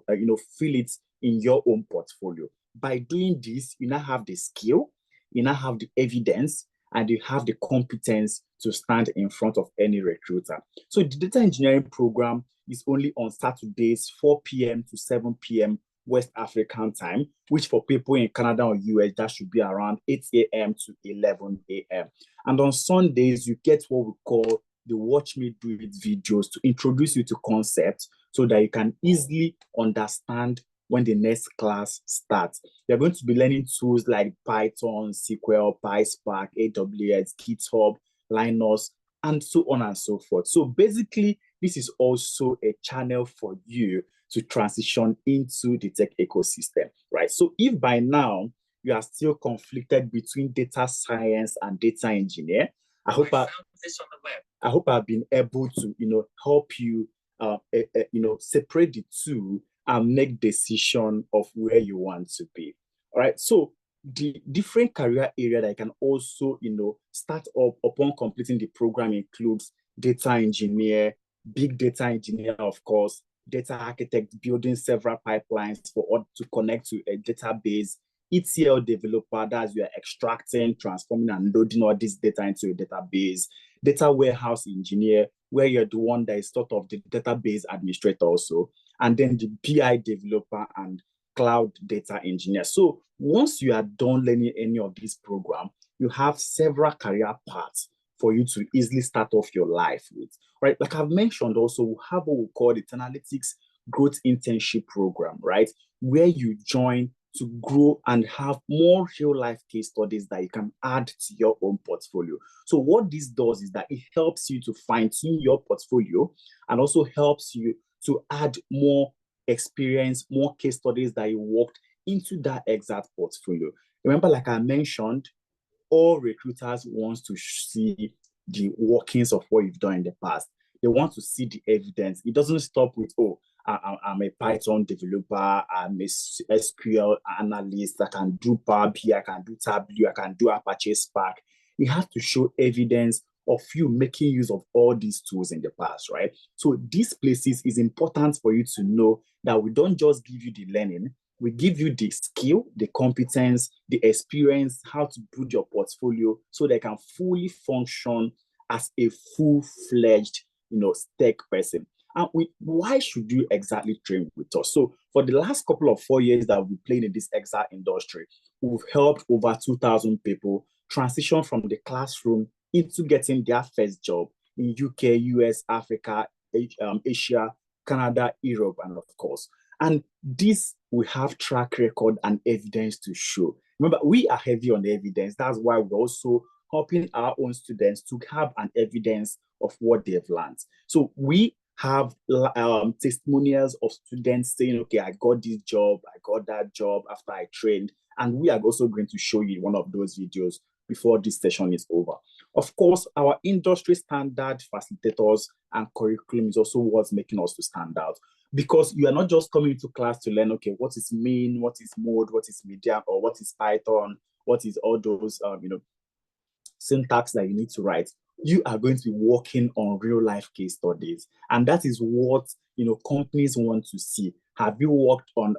it in your own portfolio. By doing this, you now have the skill, you now have the evidence, and you have the competence to stand in front of any recruiter. So the data engineering program is only on Saturdays, 4 p.m. to 7 p.m. West African time, which for people in Canada or US, that should be around 8 a.m. to 11 a.m. And on Sundays, you get what we call the Watch Me Do It videos to introduce you to concepts so that you can easily understand when the next class starts. You're going to be learning tools like Python, SQL, PySpark, AWS, GitHub, Linux, and so on and so forth. So basically, this is also a channel for you to transition into the tech ecosystem, right? So if by now you are still conflicted between data science and data engineer, I hope I've been able to, help you, separate the two and make decision of where you want to be. All right. So the different career area that I can also, start up upon completing the program includes data engineer, big data engineer, of course, data architect, building several pipelines to connect to a database, ETL developer, that's you are extracting, transforming, and loading all this data into a database, data warehouse engineer, where you're the one that is sort of the database administrator also, and then the BI developer and cloud data engineer. So once you are done learning any of these programs, you have several career paths for you to easily start off your life with, right? Like I've mentioned also, we have what we call the Analytics Growth Internship Program, right? Where you join to grow and have more real life case studies that you can add to your own portfolio. So what this does is that it helps you to fine tune your portfolio and also helps you to add more experience, more case studies that you worked into that exact portfolio. Remember, like I mentioned, all recruiters want to see the workings of what you've done in the past. They want to see the evidence. It doesn't stop with, oh, I'm a Python developer, I'm a SQL analyst, I can do Power BI, I can do Tableau, I can do Apache Spark. You have to show evidence of you making use of all these tools in the past, right? So these places is important for you to know that we don't just give you the learning, we give you the skill, the competence, the experience, how to build your portfolio so they can fully function as a full-fledged, tech person. And why should you exactly train with us? So for the last couple of 4 years that we've played in this exact industry, we've helped over 2,000 people transition from the classroom into getting their first job in UK, US, Africa, Asia, Canada, Europe, and of course. And this we have track record and evidence to show. Remember, we are heavy on evidence. That's why we're also helping our own students to have an evidence of what they've learned. So we have testimonials of students saying, okay, I got this job, I got that job after I trained. And we are also going to show you one of those videos before this session is over. Of course, our industry standard facilitators and curriculum is also what's making us to stand out. Because you are not just coming to class to learn, okay, what is mean, what is mode, what is medium, or what is Python, what is all those, syntax that you need to write. You are going to be working on real life case studies. And that is what, companies want to see. Have you worked on,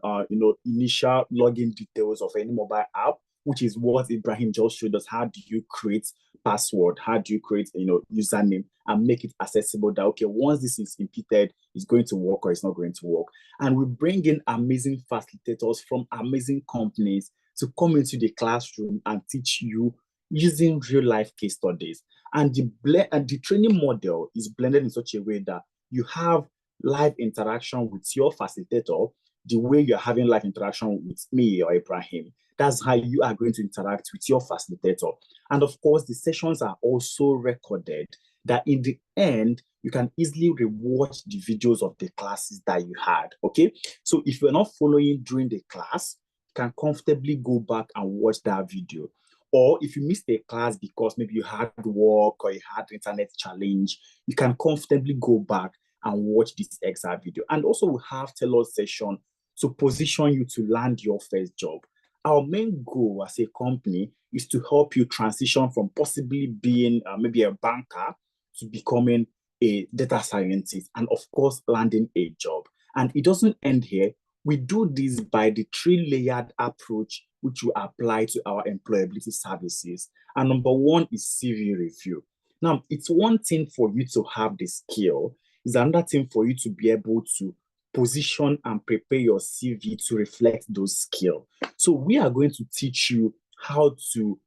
initial login details of any mobile app, which is what Ibrahim just showed us. How do you create password? How do you create, username and make it accessible that, okay, once this is imputed, it's going to work or it's not going to work. And we bring in amazing facilitators from amazing companies to come into the classroom and teach you using real life case studies. And the training model is blended in such a way that you have live interaction with your facilitator the way you're having live interaction with me or Ibrahim. That's how you are going to interact with your facilitator. And of course, the sessions are also recorded that in the end, you can easily rewatch the videos of the classes that you had, okay? So if you're not following during the class, you can comfortably go back and watch that video. Or if you missed a class because maybe you had work or you had internet challenge, you can comfortably go back and watch this exact video. And also we have tailored session to position you to land your first job. Our main goal as a company is to help you transition from possibly being maybe a banker to becoming a data scientist and of course landing a job. And it doesn't end here. We do this by the 3-layered approach which we apply to our employability services. And number one is CV review. Now, it's one thing for you to have the skill. It's another thing for you to be able to position and prepare your CV to reflect those skills. So we are going to teach you how to,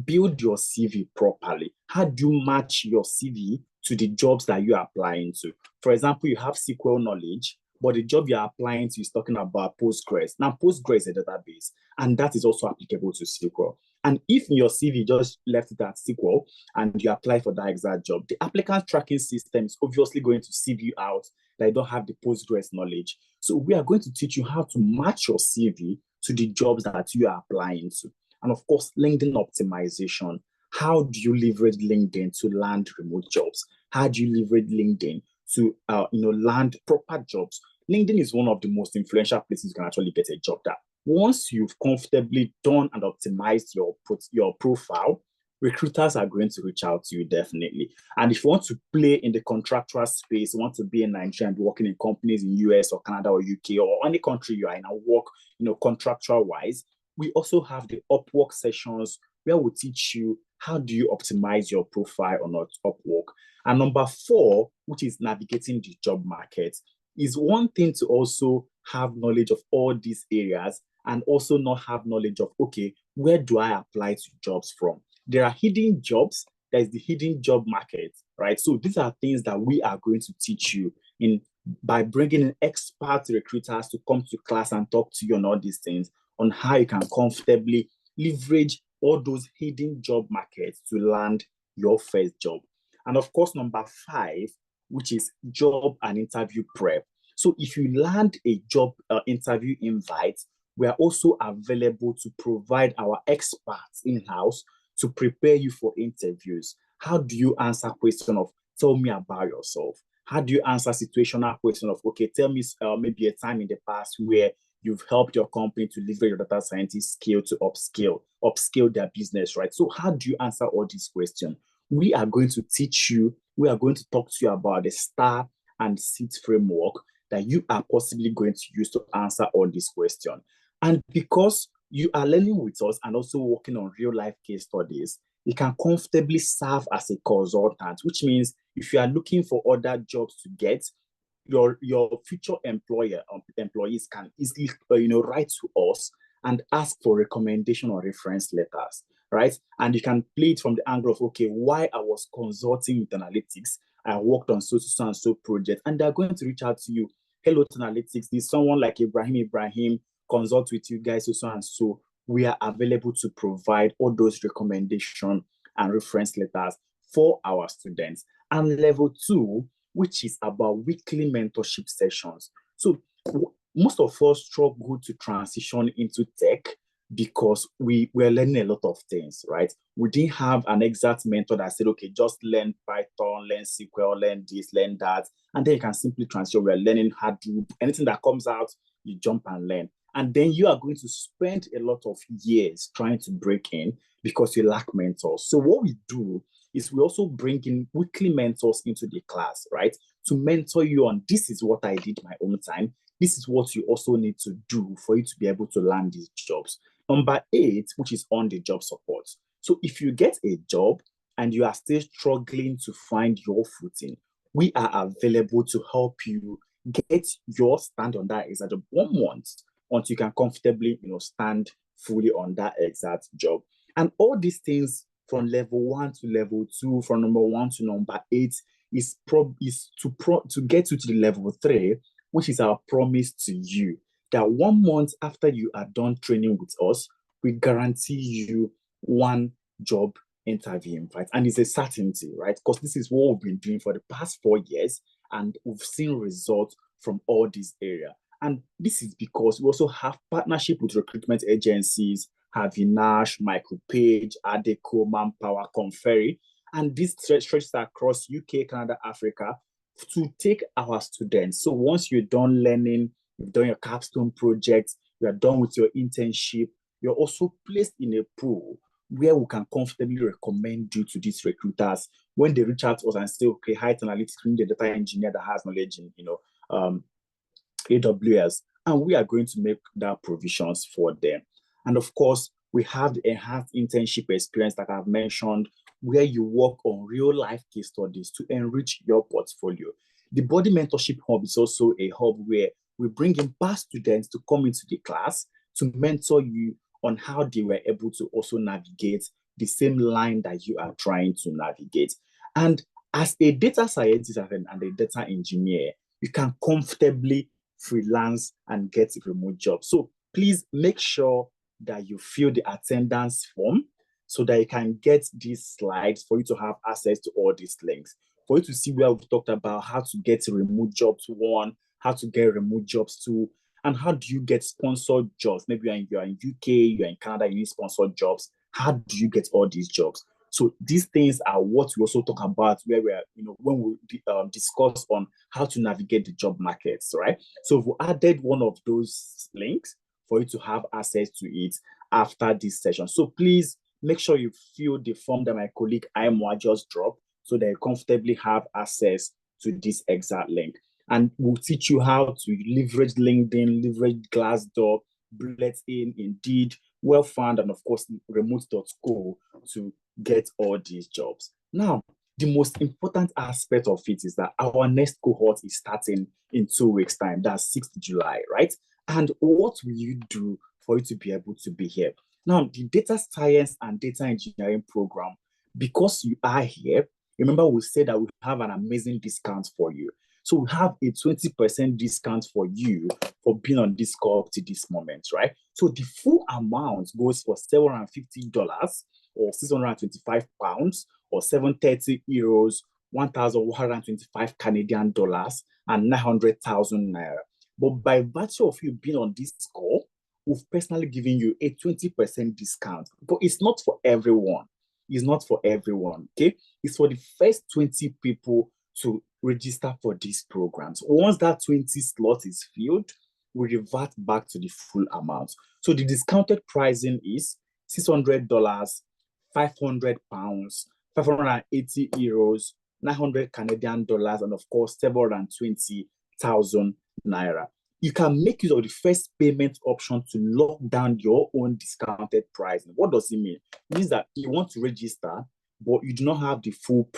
build your CV properly. How do you match your CV to the jobs that you are applying to? For example, you have SQL knowledge, but the job you're applying to is talking about Postgres. Now, Postgres is a database, and that is also applicable to SQL. And if in your CV just left it at SQL and you apply for that exact job, the applicant tracking system is obviously going to sieve you out that you don't have the Postgres knowledge. So we are going to teach you how to match your CV to the jobs that you are applying to. And of course, LinkedIn optimization. How do you leverage LinkedIn to land remote jobs? How do you leverage LinkedIn to land proper jobs? LinkedIn is one of the most influential places you can actually get a job that. Once you've comfortably done and optimized your profile, recruiters are going to reach out to you definitely. And if you want to play in the contractual space, you want to be in Nigeria and be working in companies in US or Canada or UK or any country you are in and work, contractual wise, we also have the Upwork sessions where we teach you how do you optimize your profile on Upwork. And number 4, which is navigating the job market, It's one thing to also have knowledge of all these areas and also not have knowledge of, okay, where do I apply to jobs from? There are hidden jobs. There's the hidden job market, right? So these are things that we are going to teach you in by bringing in expert recruiters to come to class and talk to you on all these things, on how you can comfortably leverage all those hidden job markets to land your first job. And of course, number 5, which is job and interview prep. So if you land a job interview invite, we are also available to provide our experts in-house to prepare you for interviews. How do you answer question of, tell me about yourself? How do you answer situational question of, okay, tell me maybe a time in the past where you've helped your company to leverage your data scientist skill to upscale their business, right? So how do you answer all these questions? We are going to teach you, we are going to talk to you about the STAR and SEED framework that you are possibly going to use to answer all these questions. And because you are learning with us and also working on real life case studies, you can comfortably serve as a consultant, which means if you are looking for other jobs to get, your future employees can easily write to us and ask for recommendation or reference letters, right? And you can play it from the angle of, okay, why I was consulting with analytics, I worked on so and so project, and they're going to reach out to you. Hello to analytics, there's someone like Ibrahim consult with you guys so and so. We are available to provide all those recommendation and reference letters for our students. And level 2, which is about weekly mentorship sessions. So most of us struggle to transition into tech because we were learning a lot of things, right? We didn't have an exact mentor that said, okay, just learn Python, learn SQL, learn this, learn that, and then you can simply transition. We're learning Hadoop. Anything that comes out, you jump and learn. And then you are going to spend a lot of years trying to break in because you lack mentors. So what we do is we also bring in weekly mentors into the class, right? To mentor you on, this is what I did my own time. This is what you also need to do for you to be able to land these jobs. Number 8, which is on the job support. So if you get a job and you are still struggling to find your footing, we are available to help you get your stand on that exact job 1 month until you can comfortably, stand fully on that exact job. And all these things from level 1 to level 2, from number 1 to number 8, is to get you to the level 3, which is our promise to you that 1 month after you are done training with us, we guarantee you 1 job interview invite. And it's a certainty, right? Because this is what we've been doing for the past 4 years, and we've seen results from all these areas. And this is because we also have partnership with recruitment agencies, Havinash, Michael Page, Adecco, Manpower, Conferry, and this stretches across UK, Canada, Africa to take our students. So once you're done learning, you've done your capstone project, you are done with your internship, you're also placed in a pool where we can comfortably recommend you to these recruiters when they reach out to us and say, okay, Height Analytics, we need a data engineer that has knowledge in, AWS, and we are going to make that provisions for them. And of course, we have the enhanced internship experience that I've mentioned, where you work on real life case studies to enrich your portfolio. The Body Mentorship Hub is also a hub where we bring in past students to come into the class to mentor you on how they were able to also navigate the same line that you are trying to navigate. And as a data scientist and a data engineer, you can comfortably freelance and get a remote job. So please make sure that you fill the attendance form so that you can get these slides for you to have access to all these links. For you to see where we've talked about how to get a remote jobs 1, how to get remote jobs 2, and how do you get sponsored jobs? Maybe you're in UK, you're in Canada, you need sponsored jobs. How do you get all these jobs? So these things are what we also talk about where we're, when we discuss on how to navigate the job markets, right? So we added one of those links for you to have access to it after this session. So please make sure you fill the form that my colleague Aimwa just dropped so that you comfortably have access to this exact link. And we'll teach you how to leverage LinkedIn, leverage Glassdoor, Bulletin, Indeed, Well-Found, and of course, remote.co to get all these jobs. Now, the most important aspect of it is that our next cohort is starting in 2 weeks' time. That's 6th July, right? And what will you do for you to be able to be here? Now, the data science and data engineering program, because you are here, remember we said that we have an amazing discount for you. So we have a 20% discount for you for being on this call up to this moment, right? So the full amount goes for $750 or 625 pounds or 730 euros, 1,125 Canadian dollars, and 900,000 naira. But by virtue of you being on this call, we've personally given you a 20% discount. But it's not for everyone. It's not for everyone, okay? It's for the first 20 people to register for these programs. Once that 20 slot is filled, we revert back to the full amount. So the discounted pricing is $600, 500 pounds, 580 euros, 900 Canadian dollars, and of course, 720,000 naira. You can make use of the first payment option to lock down your own discounted pricing. What does it mean? It means that you want to register, but you do not have the full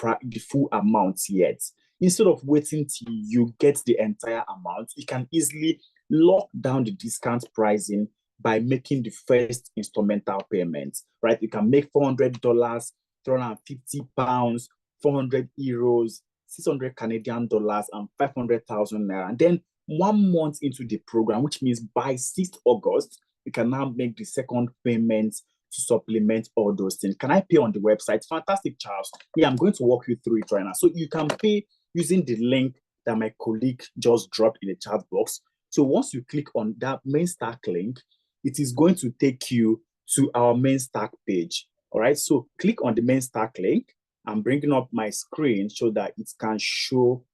amount yet. Instead of waiting till you get the entire amount, you can easily lock down the discount pricing by making the first instrumental payment, right? You can make $400, 350 pounds, 400 euros, 600 Canadian dollars, and 500,000 naira. And then 1 month into the program, which means by 6th August, you can now make the second payment to supplement all those things. Can I pay on the website? Fantastic, Charles. Yeah, I'm going to walk you through it right now. So you can pay using the link that my colleague just dropped in the chat box. So once you click on that main stack link, it is going to take you to our main stack page. All right, so click on the main stack link. I'm bringing up my screen so that it can show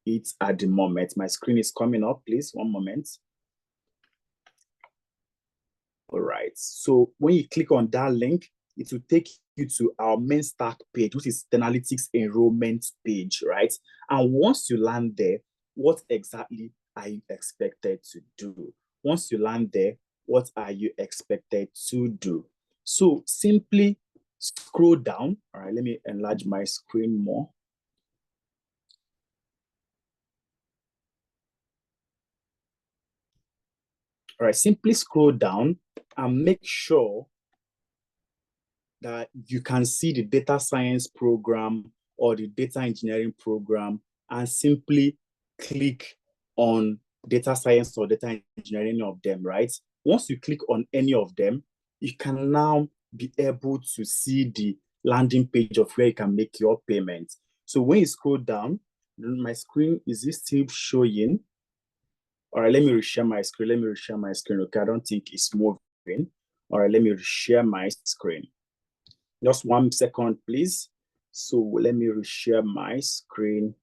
it at the moment. My screen is coming up, please, 1 moment. All right, so when you click on that link, it will take you to our main stack page, which is Tenalytics enrollment page, right? And once you land there, what exactly are you expected to do? Once you land there, what are you expected to do? So simply scroll down. All right, let me enlarge my screen more. All right, simply scroll down and make sure that you can see the data science program or the data engineering program and simply click on data science or data engineering, any of them, right? Once you click on any of them, you can now be able to see the landing page of where you can make your payment. So when you scroll down, my screen, is this still showing? All right, let me reshare my screen. Okay, I don't think it's moving. All right, let me reshare my screen. Just 1 second, please. So let me reshare my screen.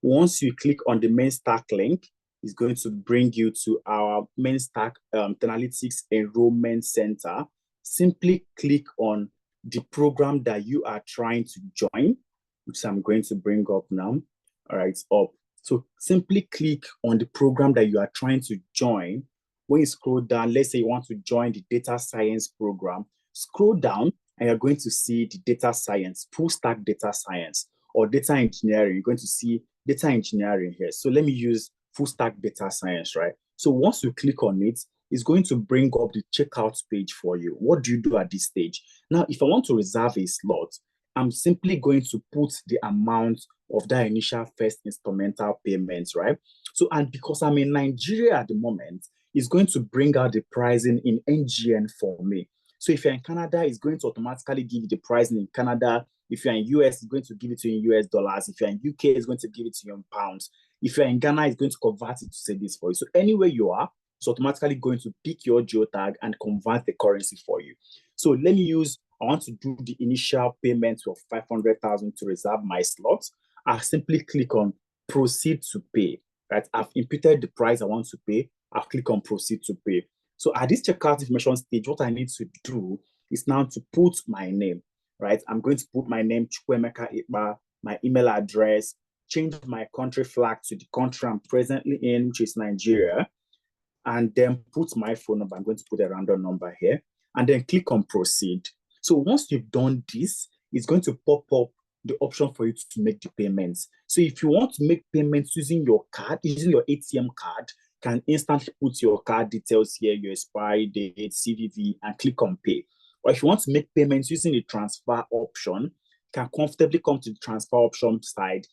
Once you click on the main stack link, it's going to bring you to our main stack Tenalytics Enrollment Center. Simply click on the program that you are trying to join, which I'm going to bring up now. All right, it's up. So simply click on the program that you are trying to join. When you scroll down, let's say you want to join the data science program, scroll down and you're going to see the data science, full stack data science, or data engineering. You're going to see data engineering here. So let me use full stack data science, right? So once you click on it, it's going to bring up the checkout page for you. What do you do at this stage? Now, if I want to reserve a slot, I'm simply going to put the amount of that initial first instrumental payments, right? So, and because I'm in Nigeria at the moment, it's going to bring out the pricing in NGN for me. So if you're in Canada, it's going to automatically give you the pricing in Canada. If you're in US, it's going to give it to you in US dollars. If you're in UK, it's going to give it to you in pounds. If you're in Ghana, it's going to convert it to say this for you. So anywhere you are, it's automatically going to pick your geotag and convert the currency for you. So let me use, I want to do the initial payment of 500,000 to reserve my slot. I simply click on proceed to pay, right? I've inputted the price I want to pay. I'll click on proceed to pay. So at this checkout information stage, what I need to do is now to put my name, right? I'm going to put my name, Chukwemeka Ikpa, my email address, change my country flag to the country I'm presently in, which is Nigeria, and then put my phone number. I'm going to put a random number here, and then click on proceed. So once you've done this, it's going to pop up the option for you to make the payments. So if you want to make payments using your card, using your ATM card, can instantly put your card details here, your expiry date, CVV, and click on pay. Or if you want to make payments using the transfer option, can comfortably come to the transfer option side,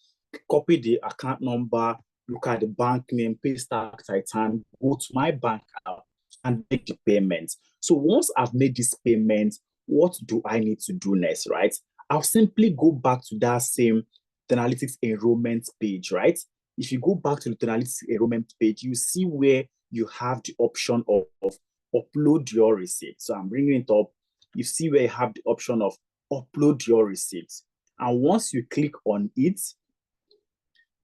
copy the account number, look at the bank name, pay stack Titan, go to my bank app and make the payment. So once I've made this payment, what do I need to do next, right? I'll simply go back to that same Analytics enrollment page, right? If you go back to the Analytics enrollment page, you see where you have the option of upload your receipt. So I'm bringing it up. You see where you have the option of upload your receipts. And once you click on it,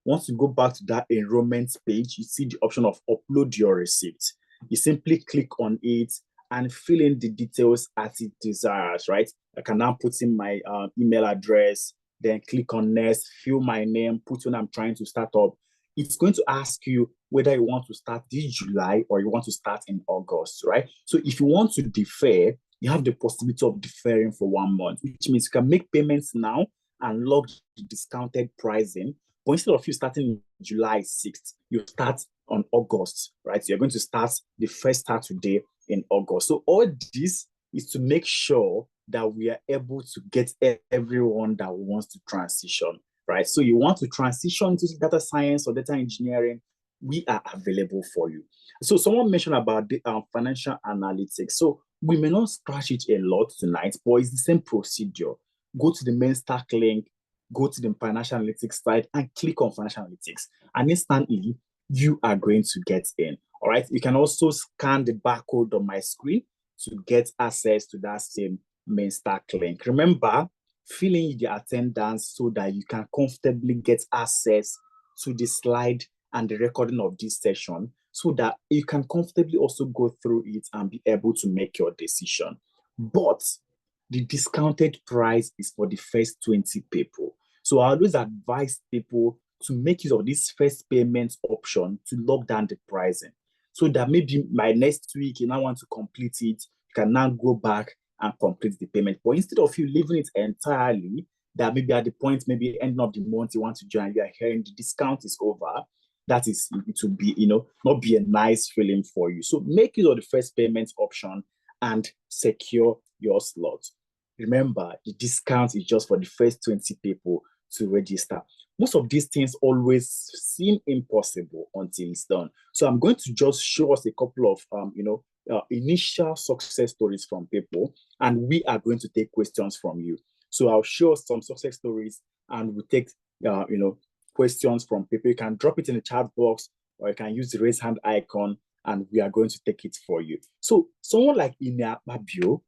once you go back to that enrollment page, you see the option of upload your receipt. You simply click on it and fill in the details as it desires, right? I can now put in my email address, then click on next, fill my name, put when I'm trying to start up. It's going to ask you whether you want to start this July or you want to start in August, right? So if you want to defer, you have the possibility of deferring for 1 month, which means you can make payments now and log the discounted pricing. But instead of you starting in July 6th, you start on August, right? So you're going to start the first Saturday in August. So all this is to make sure that we are able to get everyone that wants to transition, right? So you want to transition to data science or data engineering, we are available for you. So someone mentioned about the financial analytics. So we may not scratch it a lot tonight, but it's the same procedure. Go to the main stack link, go to the financial analytics side and click on financial analytics. And instantly, you are going to get in. All right. You can also scan the barcode on my screen to get access to that same main stack link. Remember, fill in the attendance so that you can comfortably get access to the slide and the recording of this session so that you can comfortably also go through it and be able to make your decision. But the discounted price is for the first 20 people. So I always advise people to make use of this first payment option to lock down the pricing. So that maybe by next week, you now want to complete it, you can now go back and complete the payment. But instead of you leaving it entirely, that maybe at the point, maybe end of the month, you want to join, you are hearing the discount is over, that is, it will be, not be a nice feeling for you. So make use of the first payment option and secure your slot. Remember, the discount is just for the first 20 people to register. Most of these things always seem impossible until it's done. So I'm going to just show us a couple of, initial success stories from people, and we are going to take questions from you. So I'll show us some success stories, and we'll take, questions from people. You can drop it in the chat box, or you can use the raise hand icon, and we are going to take it for you. So someone like Inia Babio,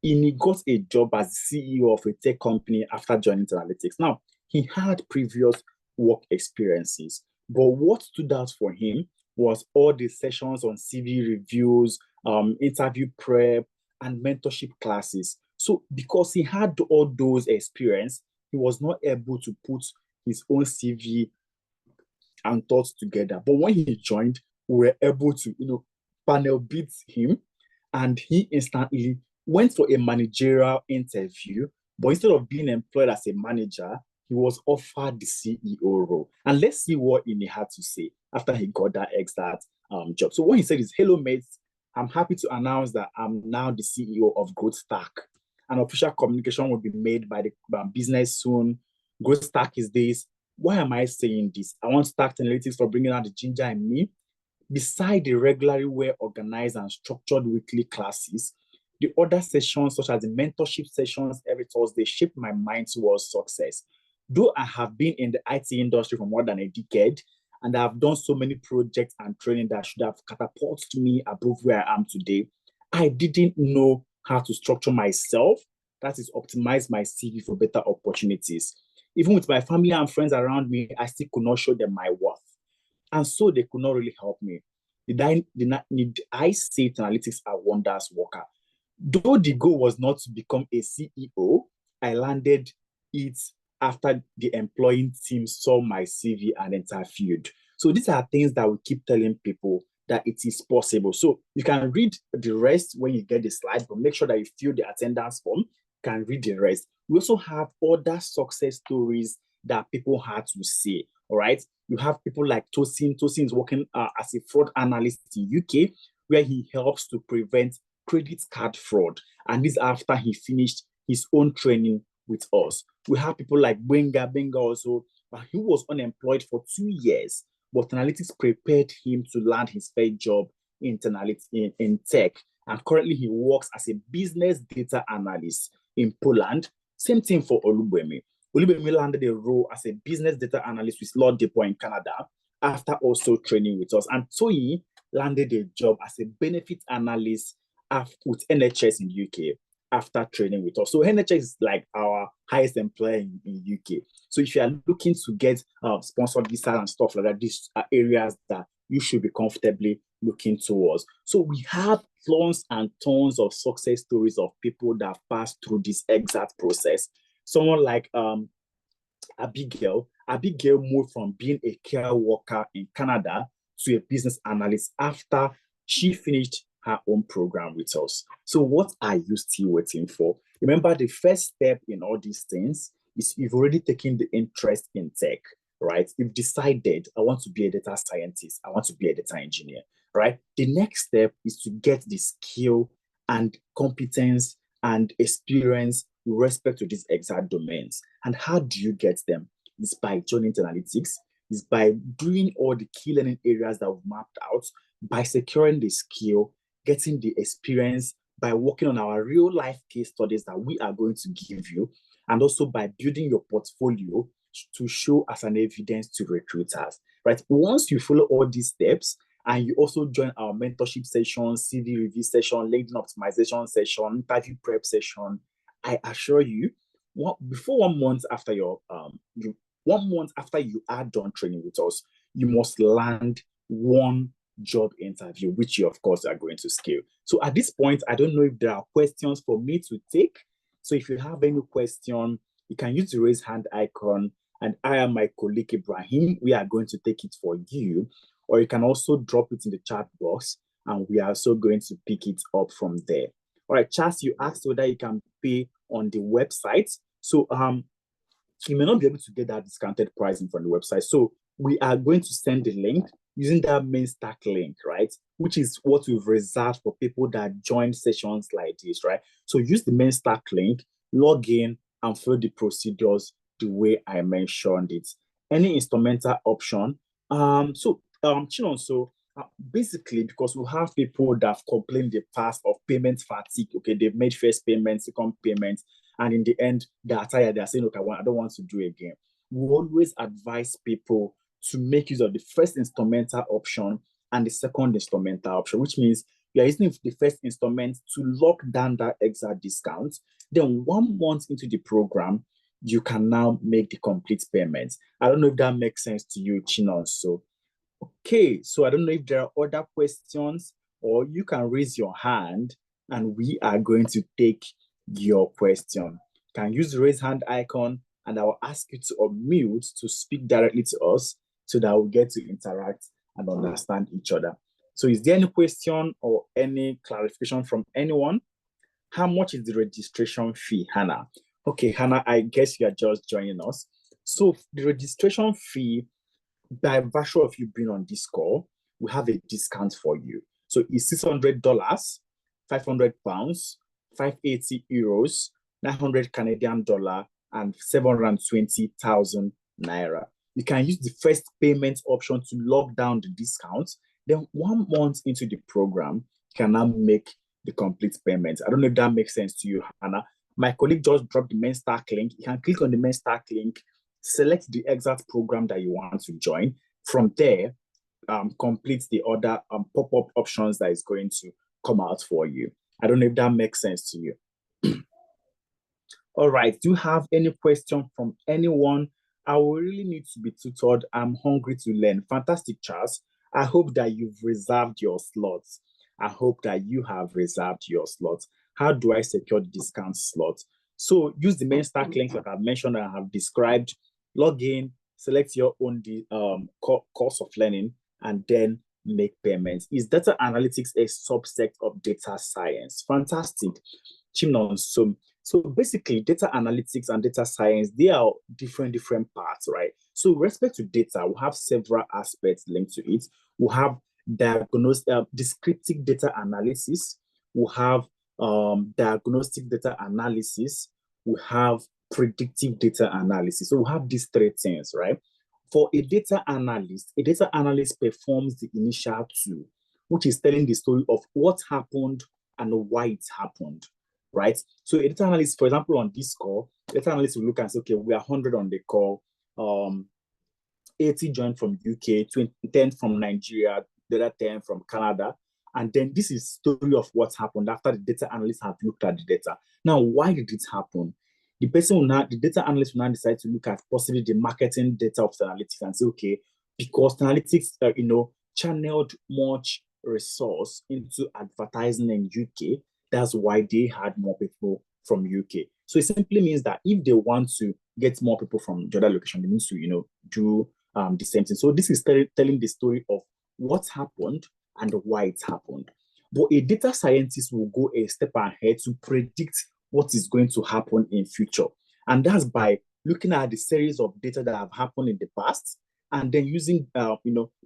he got a job as CEO of a tech company after joining analytics. Now, he had previous work experiences, but what stood out for him was all the sessions on CV reviews, interview prep, and mentorship classes. So because he had all those experience, he was not able to put his own CV and thoughts together. But when he joined, we were able to, panel beat him, and he instantly went for a managerial interview, but instead of being employed as a manager, he was offered the CEO role. And let's see what Ini had to say after he got that exact job. So what he said is, "Hello, mates. I'm happy to announce that I'm now the CEO of Growth Stack. An official communication will be made by the business soon. Growth Stack is this. Why am I saying this? I want Stack Analytics for bringing out the ginger in me. Beside the regularly well-organized and structured weekly classes, the other sessions, such as the mentorship sessions every Thursday, shaped my mind towards success. Though I have been in the IT industry for more than a decade, and I've done so many projects and training that should have catapulted me above where I am today, I didn't know how to structure myself, that is, optimize my CV for better opportunities. Even with my family and friends around me, I still could not show them my worth. And so they could not really help me. Need I say analytics are wonders worker? Though the goal was not to become a CEO, I landed it after the employing team saw my CV and interviewed. So these are things that we keep telling people that it is possible. So you can read the rest when you get the slide, but make sure that you fill the attendance form. can read the rest. We also have other success stories that people had to say. All right. You have people like Tosin. Tosin is working as a fraud analyst in UK, where he helps to prevent credit card fraud. And this after he finished his own training with us. We have people like Benga. Benga also, he was unemployed for 2 years, but analytics prepared him to land his first job in tech. And currently he works as a business data analyst in Poland. Same thing for Olubemi. Olubemi landed a role as a business data analyst with Lord Depot in Canada after also training with us. And Toyi landed a job as a benefit analyst with NHS in UK after training with us. So NHS is like our highest employer in UK. So if you are looking to get sponsored visa and stuff like that, these are areas that you should be comfortably looking towards. So we have tons and tons of success stories of people that have passed through this exact process. Someone like Abigail. Abigail moved from being a care worker in Canada to a business analyst after she finished her own program with us. So what are you still waiting for? Remember, the first step in all these things is you've already taken the interest in tech, right? You've decided, I want to be a data scientist. I want to be a data engineer, right? The next step is to get the skill and competence and experience with respect to these exact domains. And how do you get them? It's by joining analytics. It's by doing all the key learning areas that we've mapped out, by securing the skill, getting the experience, by working on our real life case studies that we are going to give you, and also by building your portfolio to show as an evidence to recruiters, right? Once you follow all these steps and you also join our mentorship session, CV review session, LinkedIn optimization session, interview prep session, I assure you, before 1 month after 1 month after you are done training with us, you must land one job interview, which you, of course, are going to scale. So at this point, I don't know if there are questions for me to take. So if you have any question, you can use the raise hand icon, and I and my colleague Ibrahim, we are going to take it for you. Or you can also drop it in the chat box, and we are also going to pick it up from there. All right, Chas, you asked whether you can pay on the website. So you may not be able to get that discounted pricing from the website. So we are going to send the link using that main stack link, right? Which is what we've reserved for people that join sessions like this, right? So use the main stack link, log in, and follow the procedures the way I mentioned it. Any instrumental option. Chinon, so basically, because we have people that have complained in the past of payment fatigue. Okay, they've made first payment, second payment, and in the end, they're tired. They're saying, okay, I don't want to do it again. We always advise people to make use of the first instrumental option and the second instrumental option, which means you're using the first installment to lock down that exact discount. Then 1 month into the program, you can now make the complete payments. I don't know if that makes sense to you, Chinon. So, okay, so I don't know if there are other questions, or you can raise your hand and we are going to take your question. You can use the raise hand icon and I will ask you to unmute to speak directly to us so that we get to interact and understand each other. So is there any question or any clarification from anyone? How much is the registration fee, Hannah? Okay, Hannah, I guess you are just joining us. So the registration fee, by virtue of you being on this call, we have a discount for you. So it's $600, £500, 580 euros, 900 Canadian dollar, and 720,000 naira. You can use the first payment option to lock down the discount. Then 1 month into the program, you can now make the complete payment. I don't know if that makes sense to you, Hannah. My colleague just dropped the main stack link. You can click on the main stack link, select the exact program that you want to join. From there, complete the other pop-up options that is going to come out for you. I don't know if that makes sense to you. All right, do you have any question from anyone? I will really need to be tutored. I'm hungry to learn. Fantastic, Charles. I hope that you've reserved your slots. I hope that you have reserved your slots. How do I secure the discount slot? So use the main stack link that I've mentioned and I have described. Log in, select your own course of learning, and then make payments. Is data analytics a subset of data science? Fantastic. Chimnon, so So basically, data analytics and data science, they are different parts, right? So with respect to data, we have several aspects linked to it. We have descriptive data analysis. We have diagnostic data analysis. We have predictive data analysis. So we have these three things, right? For a data analyst performs the initial two, which is telling the story of what happened and why it happened, right? So a data analyst, for example, on this call, data analyst will look and say, okay, we are 100 on the call. 80 joined from UK, 10 from Nigeria, the other 10 from Canada. And then this is story of what happened after the data analysts have looked at the data. Now, why did it happen? The data analyst will now decide to look at possibly the marketing data of the analytics and say, okay, because the analytics, channeled much resource into advertising in UK, that's why they had more people from UK. So it simply means that if they want to get more people from the other location, they need to, do the same thing. So this is telling the story of what happened and why it happened. But a data scientist will go a step ahead to predict what is going to happen in future. And that's by looking at the series of data that have happened in the past and then using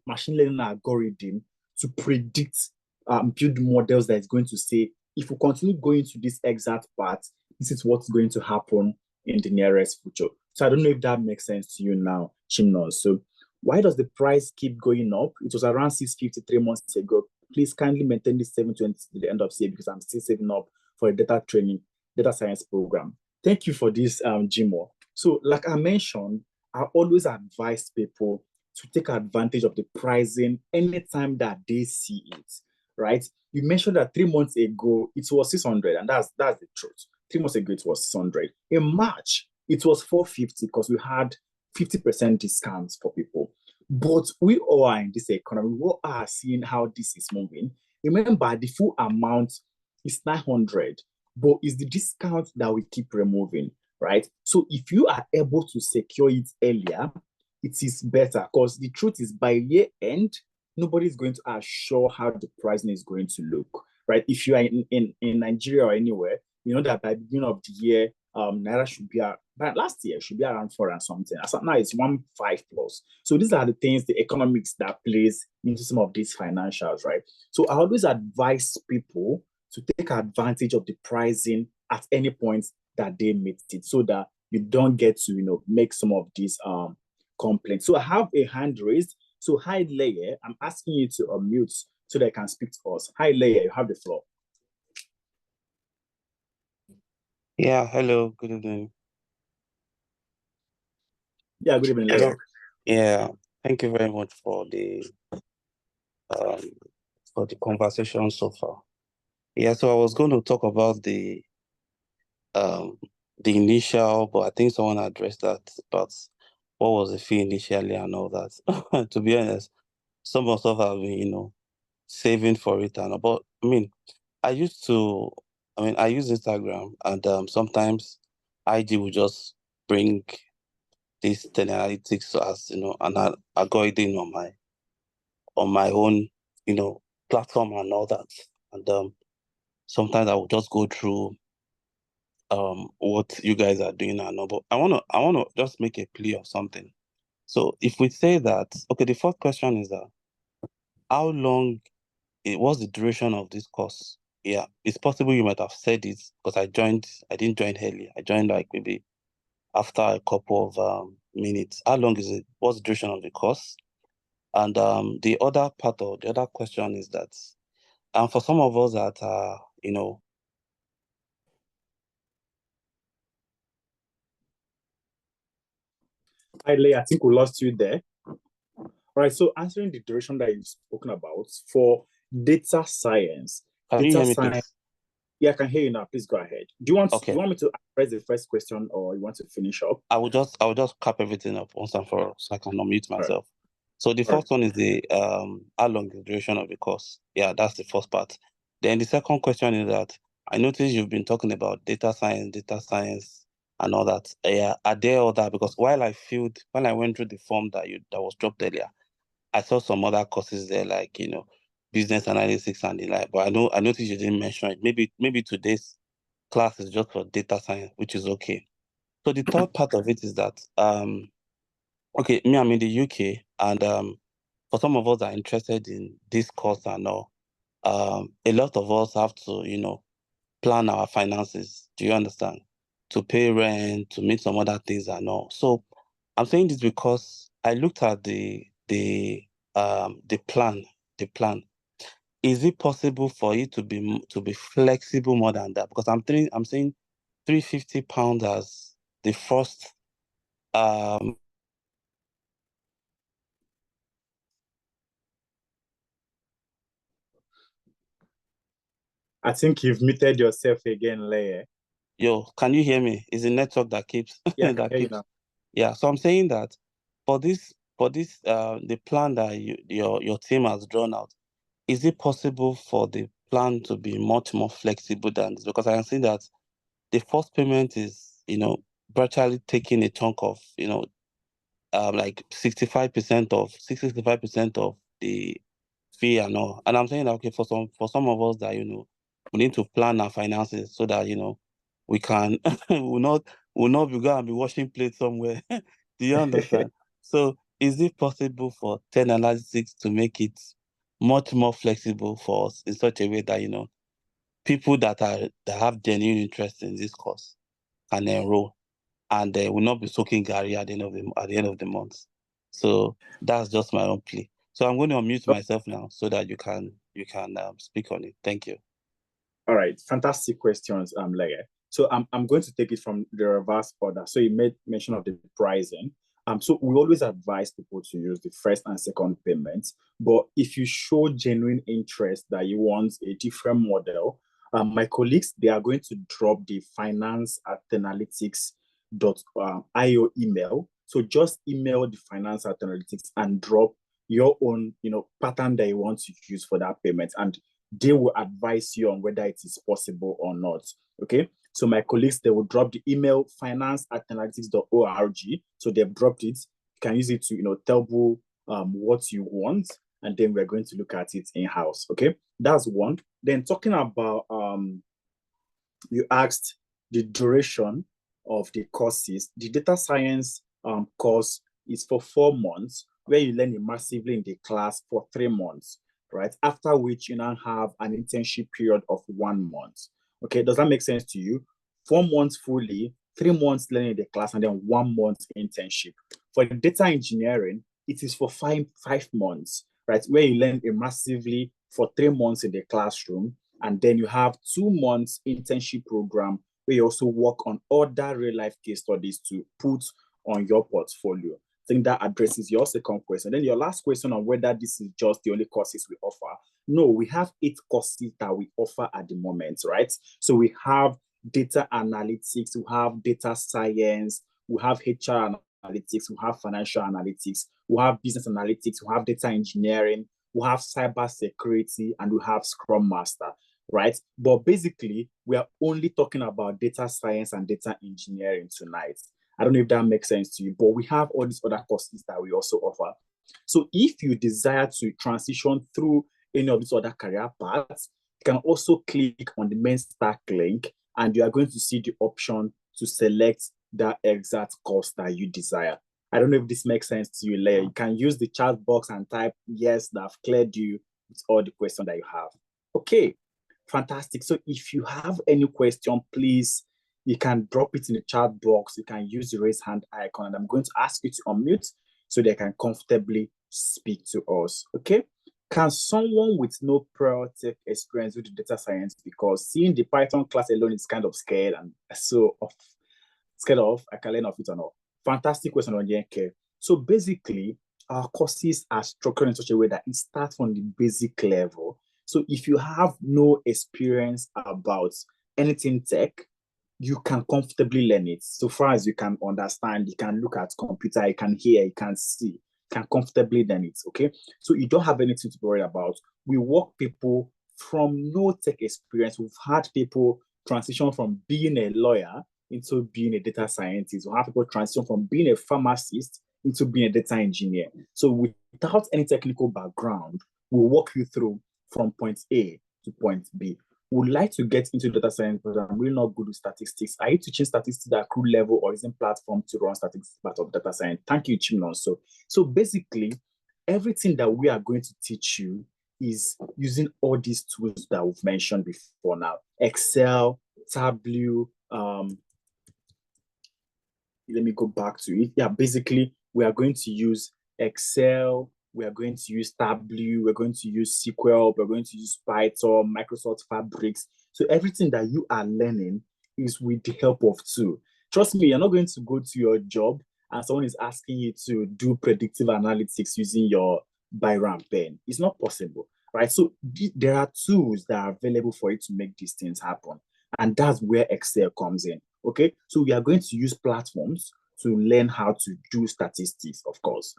machine learning algorithm to predict, build models that is going to say, if we continue going to this exact path, this is what's going to happen in the nearest future. So I don't know if that makes sense to you now, Chimnos. So why does the price keep going up? It was around 650 3 months ago. Please kindly maintain this 720 to the end of the year because I'm still saving up for a data science program. Thank you for this, Jimo. So like I mentioned, I always advise people to take advantage of the pricing anytime that they see it, right? You mentioned that 3 months ago, it was 600, and that's the truth. 3 months ago, it was 600. In March, it was 450 because we had 50% discounts for people. But we all are in this economy. We all are seeing how this is moving. Remember, the full amount is 900, but it's the discount that we keep removing, right? So if you are able to secure it earlier, it is better because the truth is by year end, nobody's going to assure how the pricing is going to look, right? If you are in Nigeria or anywhere, you know that by the beginning of the year, Naira should be but last year should be around 4 and something. As now it's 1.5 plus. So these are the things, the economics that plays into some of these financials, right? So I always advise people to take advantage of the pricing at any point that they meet it, so that you don't get to make some of these complaints. So I have a hand raised. So hi Leia, I'm asking you to unmute so they can speak to us. Hi Leia, you have the floor. Yeah, hello, good evening. Yeah, good evening, Leia. Yeah, thank you very much for the conversation so far. Yeah, so I was going to talk about the initial, but I think someone addressed that, but what was the fee initially and all that. To be honest, some of stuff I've been, saving for it and about. I use Instagram and sometimes IG will just bring this analytics as an algorithm on my own platform and all that. And sometimes I will just go through what you guys are doing and all. But I wanna just make a plea of something. So if we say that, okay, the first question is that how long what's the duration of this course? Yeah, it's possible you might have said it because I didn't join early. I joined like maybe after a couple of minutes. How long is it? What's the duration of the course? And the other part of the other question is that, for some of us that are, Hi, Leia, I think we lost you there. All right, so answering the duration that you've spoken about for data science. Can you hear me, please? Yeah, I can hear you now. Please go ahead. Do you want me to address the first question or you want to finish up? I will just cap everything up once and for all so I can unmute myself. Right. So the first one is the how long is the duration of the course? Yeah, that's the first part. Then the second question is that I noticed you've been talking about data science and all that. Yeah, are there other, because when I went through the form that was dropped earlier, I saw some other courses there like business analytics and the like. But I noticed you didn't mention it. Maybe today's class is just for data science, which is okay. So the third part of it is that okay, me, I'm in the UK, and for some of us that are interested in this course and all, a lot of us have to, plan our finances. Do you understand? To pay rent, to meet some other things and all. So I'm saying this because I looked at the plan. The plan. Is it possible for it to be flexible more than that? Because I'm saying £350 as the first I think you've muted yourself again, Leye. Yo, can you hear me? Is the network that keeps Yeah, I can that hear you keeps now. Yeah, so I'm saying that for this the plan that your team has drawn out, is it possible for the plan to be much more flexible than this? Because I can see that the first payment is, virtually taking a chunk of, like 65% of the fee and all. And I'm saying that, okay, for some of us that, we need to plan our finances so that, we can will not be going to be washing plates somewhere. Do you understand? So is it possible for 10 Analytics to make it much more flexible for us in such a way that, people that have genuine interest in this course can enroll, and they will not be soaking Gary at the end of the month? So that's just my own plea. So I'm going to unmute myself now so that you can speak on it. Thank you. All right, fantastic questions, Leye. So I'm going to take it from the reverse order. So you made mention of the pricing. So we always advise people to use the first and second payments. But if you show genuine interest that you want a different model, my colleagues, they are going to drop the finance@analytics.io email. So just email the finance@analytics and drop your own, pattern that you want to use for that payment. And they will advise you on whether it is possible or not. Okay. So my colleagues, they will drop the email finance@analytics.org. So they've dropped it. You can use it to, tell people what you want, and then we're going to look at it in-house. Okay. That's one. Then talking about you asked the duration of the courses. The data science course is for 4 months, where you learn immersively in the class for 3 months, right? After which you now have an internship period of 1 month. Okay, does that make sense to you? 4 months fully, 3 months learning the class, and then 1 month internship. For the data engineering, it is for five months, right? Where you learn immersively for 3 months in the classroom, and then you have 2 months internship program where you also work on other real life case studies to put on your portfolio. I think that addresses your second question. Then your last question on whether this is just the only courses we offer. No, we have 8 courses that we offer at the moment, right? So we have data analytics, we have data science, we have HR analytics, we have financial analytics, we have business analytics, we have data engineering, we have cyber security, and we have Scrum Master, right? But basically, we are only talking about data science and data engineering tonight. I don't know if that makes sense to you, but we have all these other courses that we also offer. So if you desire to transition through any of these other career paths, you can also click on the main stack link, and you are going to see the option to select that exact course that you desire. I don't know if this makes sense to you, Leye. You can use the chat box and type yes, that I've cleared you with all the questions that you have. Okay, fantastic. So if you have any question, please, you can drop it in the chat box. You can use the raise hand icon, and I'm going to ask you to unmute so they can comfortably speak to us. Okay. Can someone with no prior tech experience do the data science? Because seeing the Python class alone is kind of scared and so scared of, I can learn of it or not. Fantastic question on Yenke. So basically, our courses are structured in such a way that it starts from the basic level. So if you have no experience about anything tech, you can comfortably learn it. So far as you can understand, you can look at computer, you can hear, you can see, can comfortably learn it, okay? So you don't have anything to worry about. We work people from no tech experience. We've had people transition from being a lawyer into being a data scientist. We have people transition from being a pharmacist into being a data engineer. So without any technical background, we'll walk you through from point A to point B. would like to get into data science, but I'm really not good with statistics. Are you teaching statistics at crew level or using platform to run statistics part of data science? Thank you, Chimnonso. So basically, everything that we are going to teach you is using all these tools that we've mentioned before now. Excel, Tableau, let me go back to it. Yeah, basically, we are going to use Excel, we are going to use Tableau, we're going to use SQL, we're going to use Python, Microsoft Fabrics. So everything that you are learning is with the help of tools. Trust me, you're not going to go to your job and someone is asking you to do predictive analytics using your Byram pen. It's not possible, right? So there are tools that are available for you to make these things happen. And that's where Excel comes in, okay? So we are going to use platforms to learn how to do statistics, of course.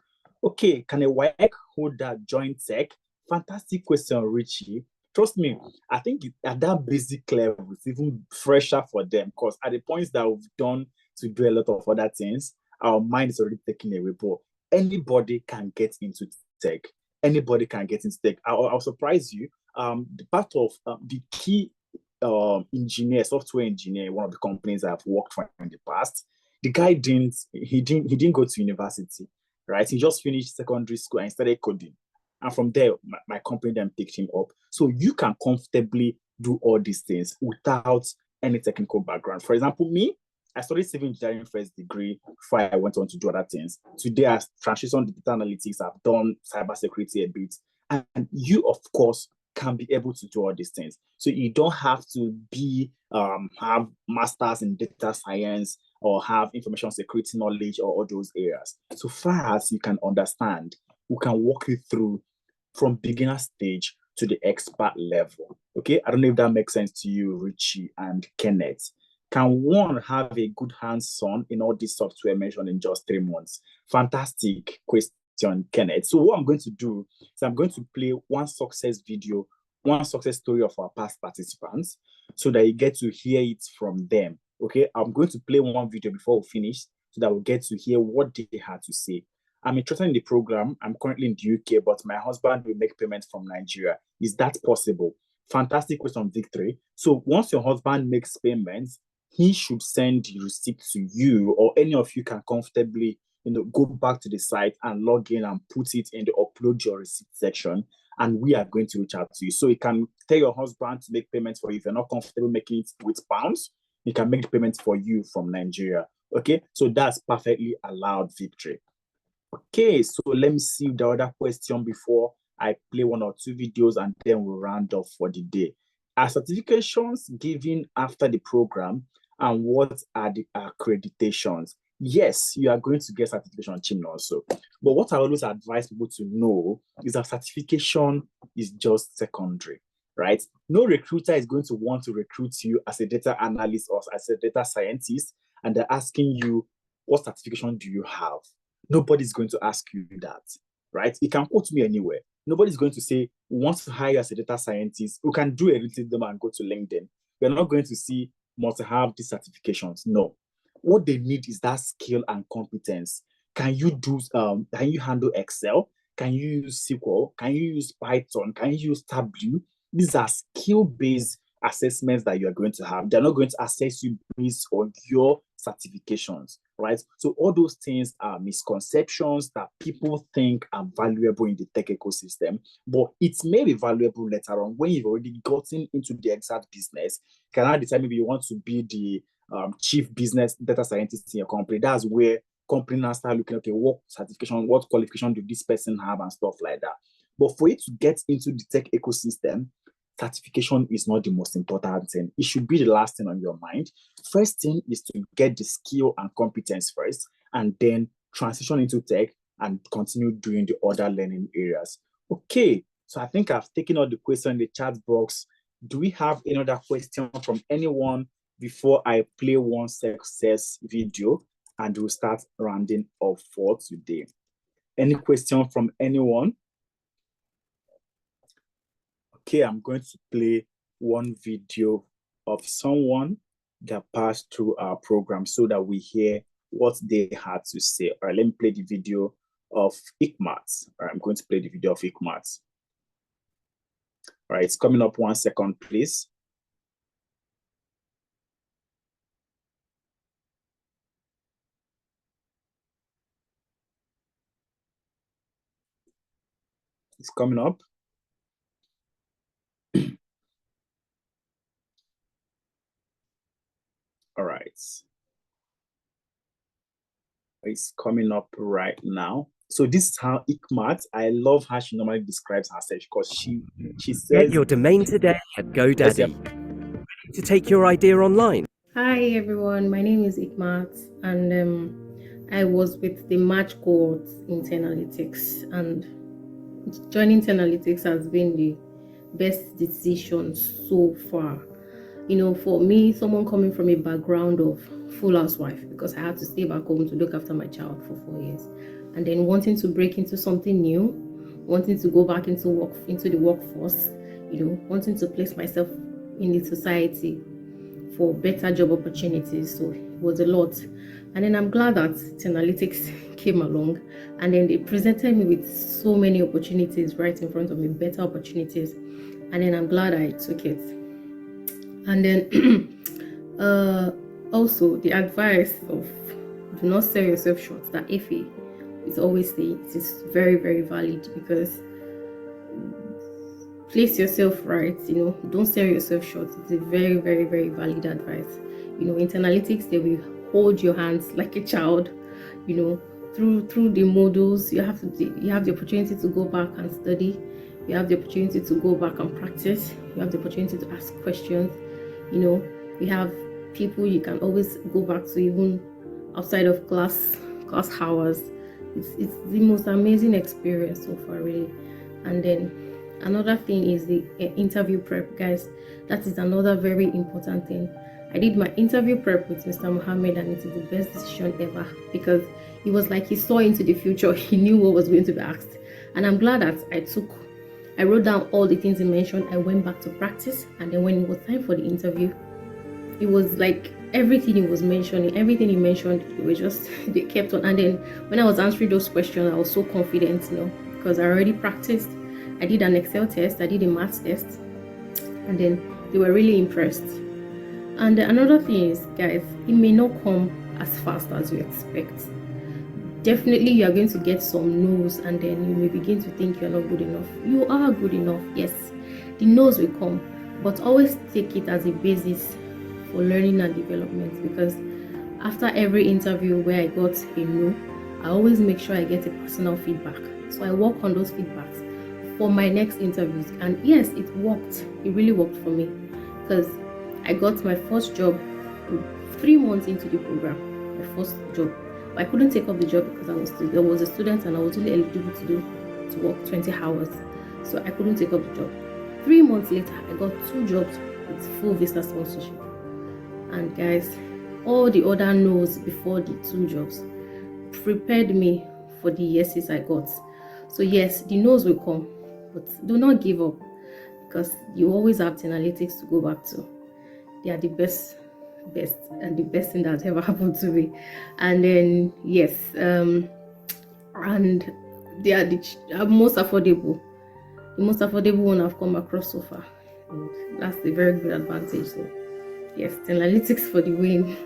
Okay, can a WAEC holder join tech? Fantastic question, Richie. Trust me, I think at that basic level, it's even fresher for them because at the points that we've done to do a lot of other things, our mind is already taken away. But anybody can get into tech. Anybody can get into tech. I'll surprise you. The part of the key engineer, software engineer, one of the companies I've worked for in the past, the guy didn't go to university, right? He just finished secondary school and started coding. And from there, my company then picked him up. So you can comfortably do all these things without any technical background. For example, me, I studied civil engineering first degree before I went on to do other things. Today, I've transitioned to data analytics. I've done cybersecurity a bit. And you, of course, can be able to do all these things. So you don't have to have masters in data science or have information security knowledge or all those areas. So far as you can understand, we can walk you through from beginner stage to the expert level. Okay, I don't know if that makes sense to you, Richie and Kenneth. Can one have a good hands-on in all this software mentioned in just 3 months? Fantastic question, Kenneth. So what I'm going to do is I'm going to play one success video, one success story of our past participants so that you get to hear it from them. Okay, I'm going to play one video before we finish so that we'll get to hear what they had to say. I'm interested in the program. I'm currently in the UK, but my husband will make payments from Nigeria. Is that possible? Fantastic question, Victory. So once your husband makes payments, he should send the receipt to you, or any of you can comfortably, go back to the site and log in and put it in the upload your receipt section, and we are going to reach out to you. So you can tell your husband to make payments for you. If you're not comfortable making it with pounds, he can make the payments for you from Nigeria. Okay, so that's perfectly allowed, Victory. Okay, so let me see the other question before I play 1 or 2 videos and then we'll round off for the day. Are certifications given after the program, and what are the accreditations? Yes, you are going to get certification, Chimno also. But what I always advise people to know is that certification is just secondary, right? No recruiter is going to want to recruit you as a data analyst or as a data scientist, and they're asking you, what certification do you have? Nobody's going to ask you that, right? You can quote me anywhere. Nobody's going to say, we want to hire as a data scientist. We can do a little demo and go to LinkedIn. We're not going to see must have these certifications. No. What they need is that skill and competence. Can you handle Excel? Can you use SQL? Can you use Python? Can you use Tableau? These are skill-based assessments that you are going to have. They're not going to assess you based on your certifications, right? So all those things are misconceptions that people think are valuable in the tech ecosystem, but it may be valuable later on when you've already gotten into the exact business. You can decide maybe you want to be the chief business data scientist in your company. That's where company now start looking, okay, what certification, what qualification do this person have and stuff like that. But for you to get into the tech ecosystem, certification is not the most important thing. It should be the last thing on your mind. First thing is to get the skill and competence first, and then transition into tech and continue doing the other learning areas. Okay, so I think I've taken all the questions in the chat box. Do we have any other question from anyone before I play one success video and we'll start rounding off for today? Any question from anyone? Okay, I'm going to play one video of someone that passed through our program so that we hear what they had to say. All right, let me play the video of Ikmat. All right, I'm going to play the video of Ikmat. All right, it's coming up 1 second, please. It's coming up. All right. It's coming up right now. So this is how Ikmat, I love how she normally describes herself because she says, Get your domain today at GoDaddy. To take your idea online. Hi everyone, my name is Ikmat and I was with the March cohort in Tenalytics, and joining Tenalytics has been the best decision so far. You know, for me, someone coming from a background of full housewife, because I had to stay back home to look after my child for 4 years, and then wanting to break into something new, wanting to go back into the workforce, you know, wanting to place myself in the society for better job opportunities. So it was a lot. And then I'm glad that Tenalytics came along, and then they presented me with so many opportunities right in front of me, better opportunities. And then I'm glad I took it. And then also the advice of do not sell yourself short, that Effie is always saying, it is very, very valid, because place yourself right, you know, don't sell yourself short. It's a very, very, very valid advice. You know, in Tenalytics, they will hold your hands like a child, you know, through the modules. You have the opportunity to go back and study. You have the opportunity to go back and practice. You have the opportunity to ask questions. You know, you have people you can always go back to, even outside of class hours. It's the most amazing experience so far, really. And then another thing is the interview prep, guys. That is another very important thing. I did my interview prep with Mr. Mohammed, and it is the best decision ever, because it was like he saw into the future. He knew what was going to be asked. And I'm glad that I wrote down all the things he mentioned. I went back to practice, and then when it was time for the interview, it was like everything he was mentioning, everything he mentioned, it was just, they kept on. And then when I was answering those questions, I was so confident, you know, because I already practiced. I did an Excel test, I did a maths test, and then they were really impressed. And another thing is, guys, it may not come as fast as you expect. Definitely you are going to get some no's, and then you may begin to think you're not good enough. You are good enough, yes. The no's will come, but always take it as a basis for learning and development, because after every interview where I got a no, I always make sure I get a personal feedback. So I work on those feedbacks for my next interviews. And yes, it worked. It really worked for me, because I got my first job 3 months into the program, my first job. But I couldn't take up the job because I was a student and I was only eligible to work 20 hours. So I couldn't take up the job. 3 months later, I got 2 jobs with full visa sponsorship. And guys, all the other no's before the 2 jobs prepared me for the yeses I got. So yes, the no's will come, but do not give up, because you always have Tenalytics to go back to. They are the best and the best thing that ever happened to me. And then yes, and they are the most affordable. The most affordable one I've come across so far. And that's a very good advantage. So yes, Tenalytics for the win.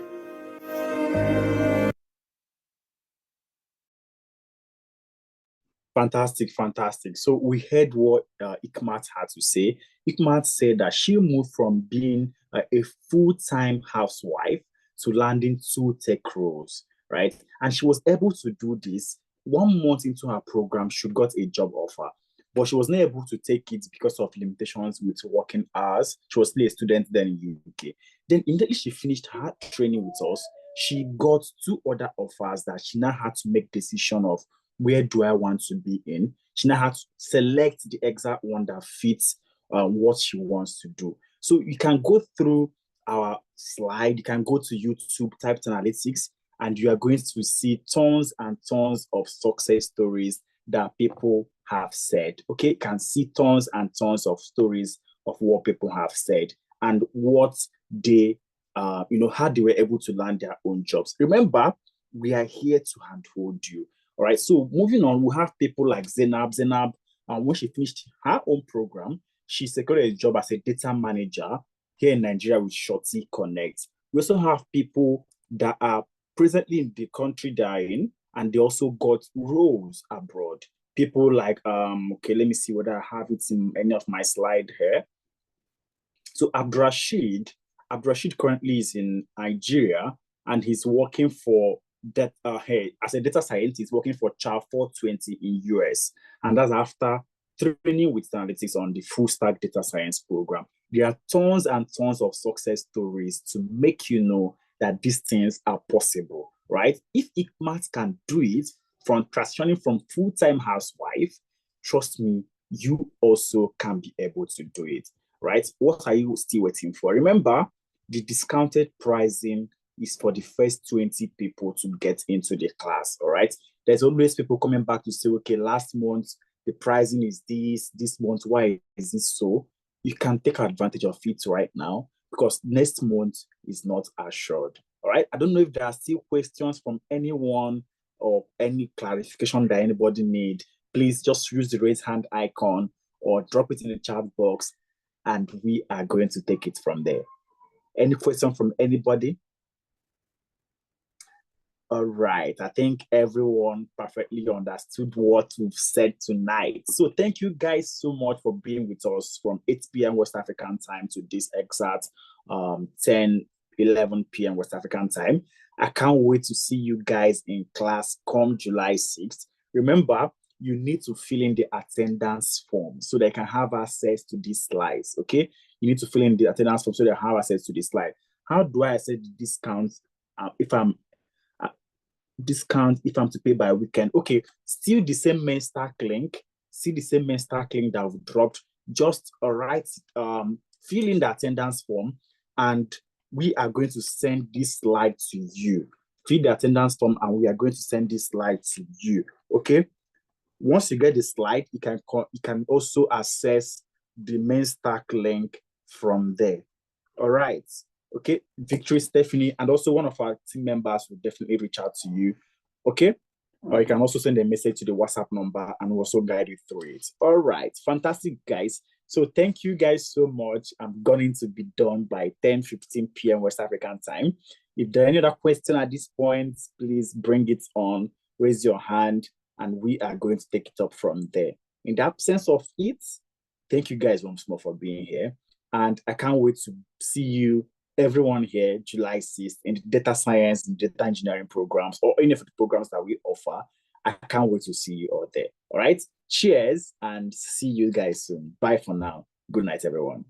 Fantastic, fantastic. So we heard what Ikmat had to say. Ikmat said that she moved from being a full-time housewife to landing 2 tech roles, right? And she was able to do this 1 month into her program. She got a job offer, but she was not able to take it because of limitations with working hours. She was still a student then in UK. Then immediately she finished her training with us, she got 2 other offers that she now had to make decision of, where do I want to be in? She now had to select the exact one that fits what she wants to do. So you can go through our slide, you can go to YouTube, type Tenalytics, and you are going to see tons and tons of success stories that people have said. Okay, you can see tons and tons of stories of what people have said and what they, how they were able to land their own jobs. Remember, we are here to handhold you. All right, so moving on, we have people like Zainab. Zainab, when she finished her own program, she secured a job as a data manager here in Nigeria with Shorty Connect. We also have people that are presently in the country they're in, and they also got roles abroad. people like, okay, let me see whether I have it in any of my slide here. So Abdurrashid currently is in Nigeria, and he's working for that as a data scientist, working for Char 420 in US, and that's after training with analytics on the full stack data science program. There are tons and tons of success stories to make you know that these things are possible, right? If Ikmat can do it from transitioning from full-time housewife, trust me, you also can be able to do it, right? What are you still waiting for? Remember, the discounted pricing is for the first 20 people to get into the class, all right? There's always people coming back to say, okay, last month, the pricing is this month, why is this so? You can take advantage of it right now because next month is not assured, all right? I don't know if there are still questions from anyone or any clarification that anybody need. Please just use the raise hand icon or drop it in the chat box and we are going to take it from there. Any question from anybody? All right, I think everyone perfectly understood what we've said tonight. So thank you guys so much for being with us from 8 p.m. West African time to this exact 10, 11 p.m. West African time. I can't wait to see you guys in class come July 6th. Remember, you need to fill in the attendance form so they can have access to these slides, okay? You need to fill in the attendance form so they have access to this slide. How do I access the discounts if I'm to pay by weekend? Okay, still the same main stack link, that we've dropped. Just fill in the attendance form and we are going to send this slide to you. Fill the attendance form and we are going to send this slide to you, okay? Once you get the slide, you can also access the main stack link from there. All right. Okay. Victory, Stephanie, and also one of our team members will definitely reach out to you. Okay. Or you can also send a message to the WhatsApp number and we'll also guide you through it. All right. Fantastic, guys. So thank you guys so much. I'm going to be done by 10:15 p.m. West African time. If there are any other question at this point, please bring it on, raise your hand, and we are going to take it up from there. In the absence of it, thank you guys once more for being here. And I can't wait to see you, everyone here, July 6th, in the data science and data engineering programs, or any of the programs that we offer. I can't wait to see you all there. All right? Cheers, and see you guys soon. Bye for now. Good night, everyone.